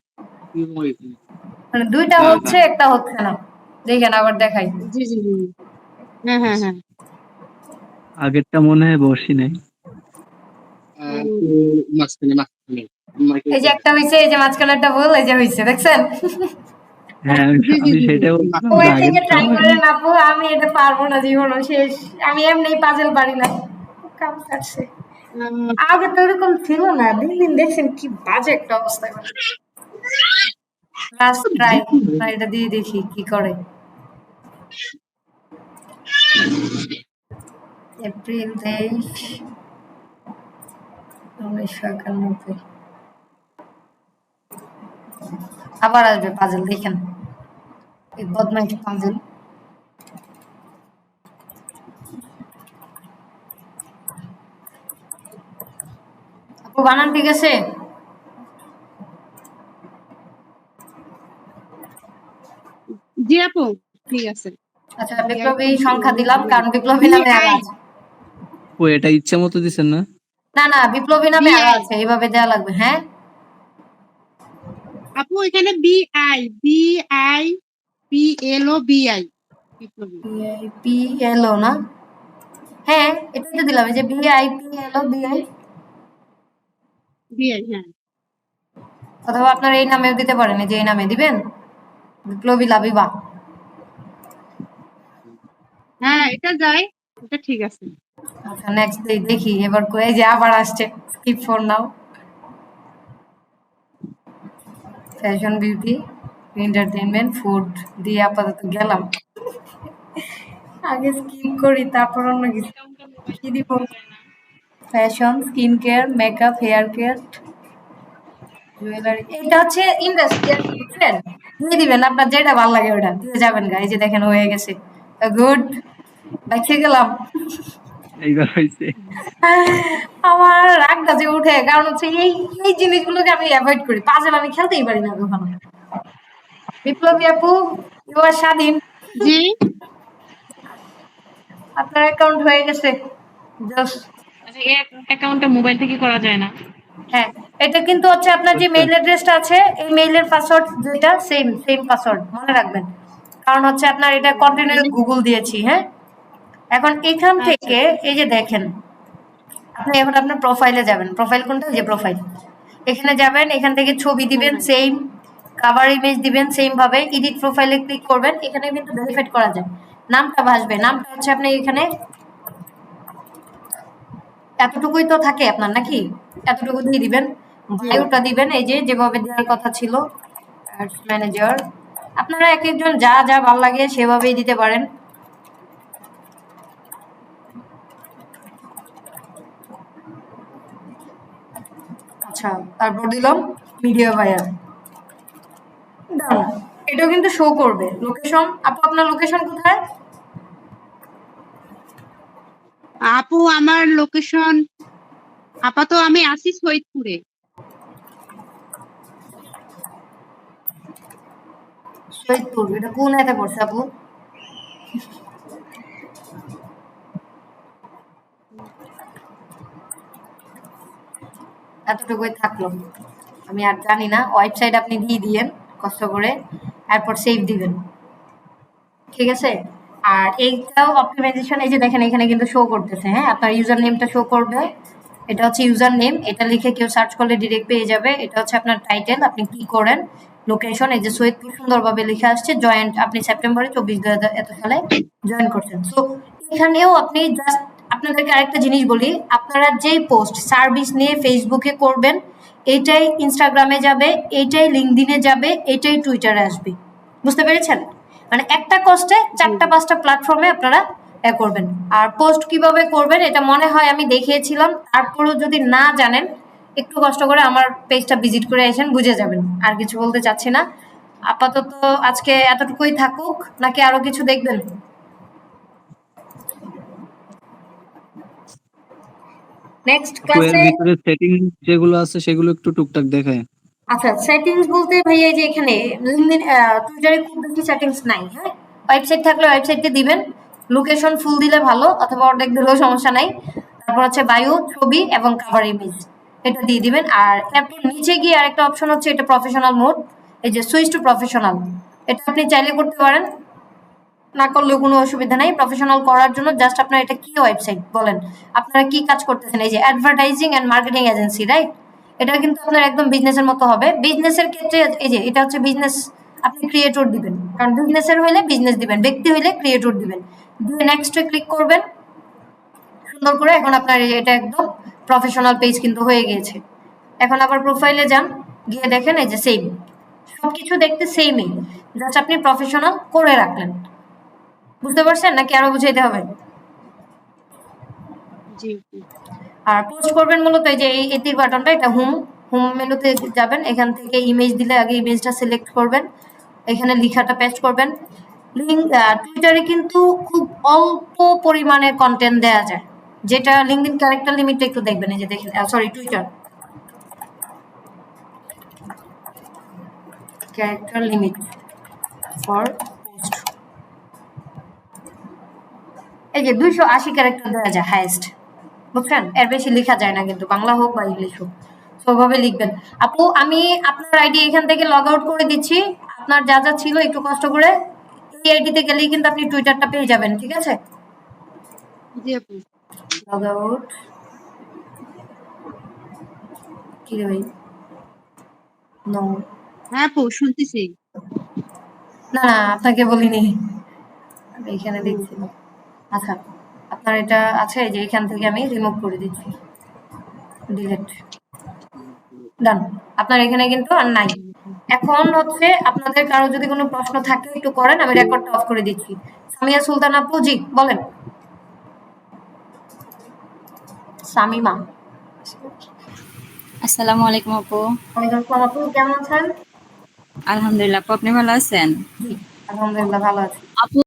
মানে দুইটা হচ্ছে একটা হচ্ছে না, দেখেন আবার দেখাই। জি জি জি, হ্যাঁ হ্যাঁ হ্যাঁ, আগেরটা মনে হয় বসি নাই। মাঝখানে মাঝখানে এই যে একটা হইছে, এই যে মাঝখানেরটা ভুল, এই যে হইছে, দেখছেন? হ্যাঁ আমি সেটাও ওই থেকে ট্রাই করেন আপু, আমি এটা পারবো না, জীবনও শেষ, আমি এমনি পাজল পারি না, কাম কাটছে। আগে তো এরকম ছিল না, দিন দিন দেখছেন কি বাজে একটা অবস্থা। লাস্ট ট্রাই, এটা দিয়ে দেখি কি করে। এপ্রিল 23, 1991। আবার আসবে পাজল, দেখেন এই বদমাইশ পাজল। আপু বানান ঠিক আছে? জি আপু ঠিক আছে। আচ্ছা, বিপ্লবী সংখ্যা দিলাম, কারণ বিপ্লবী নামে আরো আছে। ও এটা ইচ্ছা মতো দিছেন না? না না, বিপ্লবী নামে আরো আছে, এইভাবে দেওয়া লাগবে। হ্যাঁ আপু এখানে BIPLO PLO না? হ্যাঁ এটাই তো দিলাম, এই যে BIPLO BI। হ্যাঁ, অথবা আপনার এই নামেও দিতে পারেন, এই যে এই নামে দিবেন, বিপ্লবী লাবিবা। হ্যাঁ এটা যায়, এটা ঠিক আছে। আচ্ছা নেক্সট দেখি এবার, এই যে আবার আসছে, skip for now, fashion beauty entertainment food দিয়ে আপাতত গেলাম। আগে স্কিপ করি, তারপর অন্য কিছু কি দিব। Fashion, skin care, makeup, hair care, jewellery, এটা হচ্ছে ইন্ডাস্ট্রিয়াল, বুঝছেন? দিয়ে দিবেন আপনার যেটা ভালো লাগে ওটা দিয়ে যাবেন। এই যে দেখেন হয়ে গেছে, গুড, দেখে গেলাম। এইবার হয়েছে। আমার রাগটা যে উঠে, কারণ হচ্ছে এই এই জিনিসগুলোকে আমি অ্যাভয়েড করি, পাজল আমি খেলতেই পারি না কখনো। বিপ্লবী আপু, ইউ আর স্বাধীন। জি আপনার অ্যাকাউন্ট হয়ে গেছে। Just আচ্ছা, এই অ্যাকাউন্টটা মোবাইল থেকে করা যায় না? হ্যাঁ, এটা কিন্তু হচ্ছে আপনার যে মেইল অ্যাড্রেসটা আছে, এই মেইলের পাসওয়ার্ড যেটা সেম পাসওয়ার্ড মনে রাখবেন। কারণ হচ্ছে আপনার এটা কন্টিনিউ গুগল দিয়েছি, হ্যাঁ। এখন এখান থেকে এই যে দেখেন, আপনি এখন আপনার প্রোফাইলে যাবেন। প্রোফাইল কোনটা? যে প্রোফাইল, এখানে যাবেন, এখান থেকে ছবি দিবেন সেম, কভার ইমেজ দিবেন সেম ভাবে, এডিট প্রোফাইলে ক্লিক করবেন। এখানে কিন্তু ভেরিফাইড করা যায়, নামটা ভাসবে। নামটা হচ্ছে আপনি এখানে এতটুকুই তো থাকে আপনার, নাকি? এতটুকু দিয়ে দিবেন। বায়োটা দিবেন এই যে যেভাবে দেওয়ার কথা ছিল, অ্যাডস ম্যানেজার। আপনারা এক একজন যা যা ভালো লাগে সেভাবেই দিতে পারেন। আচ্ছা, তারপর দিলাম মিডিয়া বায়ার। ডান। এটাও কিন্তু শো করবে লোকেশন। আপু আপনার লোকেশন কোথায়? আপু আমার লোকেশন আপাতত আমি আছি সৈয়দপুরে। সৈয়দপুর, এটা কোন এতে পড়ছে আপু? এতটুকুই থাকলো, আমি আর জানি না। ওয়েবসাইট আপনি দিয়ে দিয়েন কষ্ট করে, এরপর সেভ দিবেন, ঠিক আছে? আর এইটাও অপটিমাইজেশন, এই যে দেখেন এখানে কিন্তু শো করতেছে, হ্যাঁ। আপনার ইউজার নেমটা শো করবে, এটা হচ্ছে ইউজার নেম। এটা লিখে কেউ সার্চ করলে ডিরেক্ট পেয়ে যাবে। এটা হচ্ছে আপনার টাইটেল, আপনি কি করেন। লোকেশন এই যে সৈয়দপুর সুন্দরভাবে লেখা আসছে। জয়েন্ট আপনি সেপ্টেম্বরে 24 এত সালে জয়েন করছেন। তো এখানেও আপনি জাস্ট, আপনাদেরকে আরেকটা জিনিস বলি, আপনারা যেই পোস্ট সার্ভিস নিয়ে ফেসবুকে করবেন, এটাই ইনস্টাগ্রামে যাবে, এটাই লিঙ্কডইনে যাবে, এটাই টুইটারে আসবে। বুঝতে পেরেছেন? মানে একটা কস্টে 4-5টা প্ল্যাটফর্মে আপনারা করবেন। আর পোস্ট কিভাবে করবেন এটা মনে হয় আমি দেখিয়েছিলাম। তারপরেও যদি না জানেন, একটু কষ্ট করে আমার পেজটা ভিজিট করে আসেন, বুঝে যাবেন। আর কিছু বলতে চাচ্ছি না। আপাতত আজকে এতটুকুই থাকুক, নাকি আরো কিছু দেখবেন? নেক্সট এর ক্লাসে ভিতরে সেটিং যেগুলো আছে সেগুলো একটু টুকটাক দেখায়। আচ্ছা, সেটিংস বলতে ভাইয়া যে এখানে লিঙ্কডইন টুইটারে খুব বেশি সেটিংস নাই, হ্যাঁ। ওয়েবসাইট থাকলে ওয়েবসাইটে দিবেন, লোকেশন ফুল দিলে ভালো, অথবা অর্ধেক দিলেও সমস্যা নাই। তারপর হচ্ছে বায়ো, ছবি এবং কভার ইমেজ, এটা দিয়ে দিবেন। আর এরপর নিচে গিয়ে আরেকটা অপশন হচ্ছে এটা প্রফেশনাল মোড, এই যে সুইচ টু প্রফেশনাল, এটা আপনি চাইলে করতে পারেন, না করলেও কোনো অসুবিধা নাই। প্রফেশনাল করার জন্য জাস্ট আপনার এটা কি ওয়েবসাইট বলেন, আপনারা কি কাজ করতেছেন। এই যে advertising and marketing agency, right? এটা কিন্তু আপনার একদম বিজনেসের মতো হবে। বিজনেসের ক্ষেত্রে এই যে এটা হচ্ছে বিজনেস, আপনি ক্রিয়েটর দিবেন, কারণ বিজনেসের হইলে বিজনেস দিবেন, ব্যক্তি হইলে ক্রিয়েটর দিবেন। দিয়ে নেক্সটে ক্লিক করবেন সুন্দর করে। এখন আপনার এটা একদম প্রফেশনাল পেজ কিন্তু হয়ে গিয়েছে। এখন আবার প্রোফাইলে যান, গিয়ে দেখেন এই যে সেম, সবকিছু দেখতে সেমই, জাস্ট আপনি প্রফেশনাল করে রাখলেন। বুঝতে পারছেন নাকি আরো বুঝাইতে হবে? জি আর পোস্ট করবেন মূলত এই যে এই তীর বাটনটা, এটা হোম মেনুতে যাবেন। এখান থেকে ইমেজ দিলে আগে ইমেজটা সিলেক্ট করবেন, এখানে লেখাটা পেস্ট করবেন। লিঙ্ক টুইটারে কিন্তু খুব অল্প পরিমাণে কন্টেন্ট দেওয়া যায়, যেটা লিঙ্কডইন ক্যারেক্টার লিমিটটা একটু দেখবেন। এই যে দেখেন, sorry, Twitter character limit for post, এই যে 280 ক্যারেক্টার দেওয়া যায় হাইয়েস্ট, বুঝছেন? এর বেশি লেখা যায় না কিন্তু, বাংলা হোক বা ইংলিশ হোক, ওভাবে লিখবেন। আপু আমি আপনার আইডি এখান থেকে লগ আউট করে দিচ্ছি। আপনার যা যা ছিল একটু কষ্ট করে এই আইডিতে গেলেই কিন্তু আপনি টুইটারটা পেয়ে যাবেন, ঠিক আছে? জি আপু। লগ আউট, কি রে ভাই? নো, হ্যাঁ আপু শুনতেছি। না না, আপনাকে বলিনি, আমি এখানে দেখছিলাম। আচ্ছা, আপনার এটা আছে, যে এখান থেকে আমি রিমুভ করে দিচ্ছি, ডিলিট, ডান। আপনার এখানে কিন্তু আর নাই। এখন হচ্ছে আপনাদের কারো যদি কোনো প্রশ্ন থাকে একটু করেন, আমি রেকর্ডটা অফ করে দিচ্ছি। সামিয়া সুলতান আপু, জি বলেন। সামিমা, আসসালামু আলাইকুম আপু। ওয়ালাইকুম আসসালাম আপু, কেমন আছেন? আলহামদুলিল্লাহ, আপু আপনি ভালো আছেন? জি আলহামদুলিল্লাহ ভালো আছি। আপু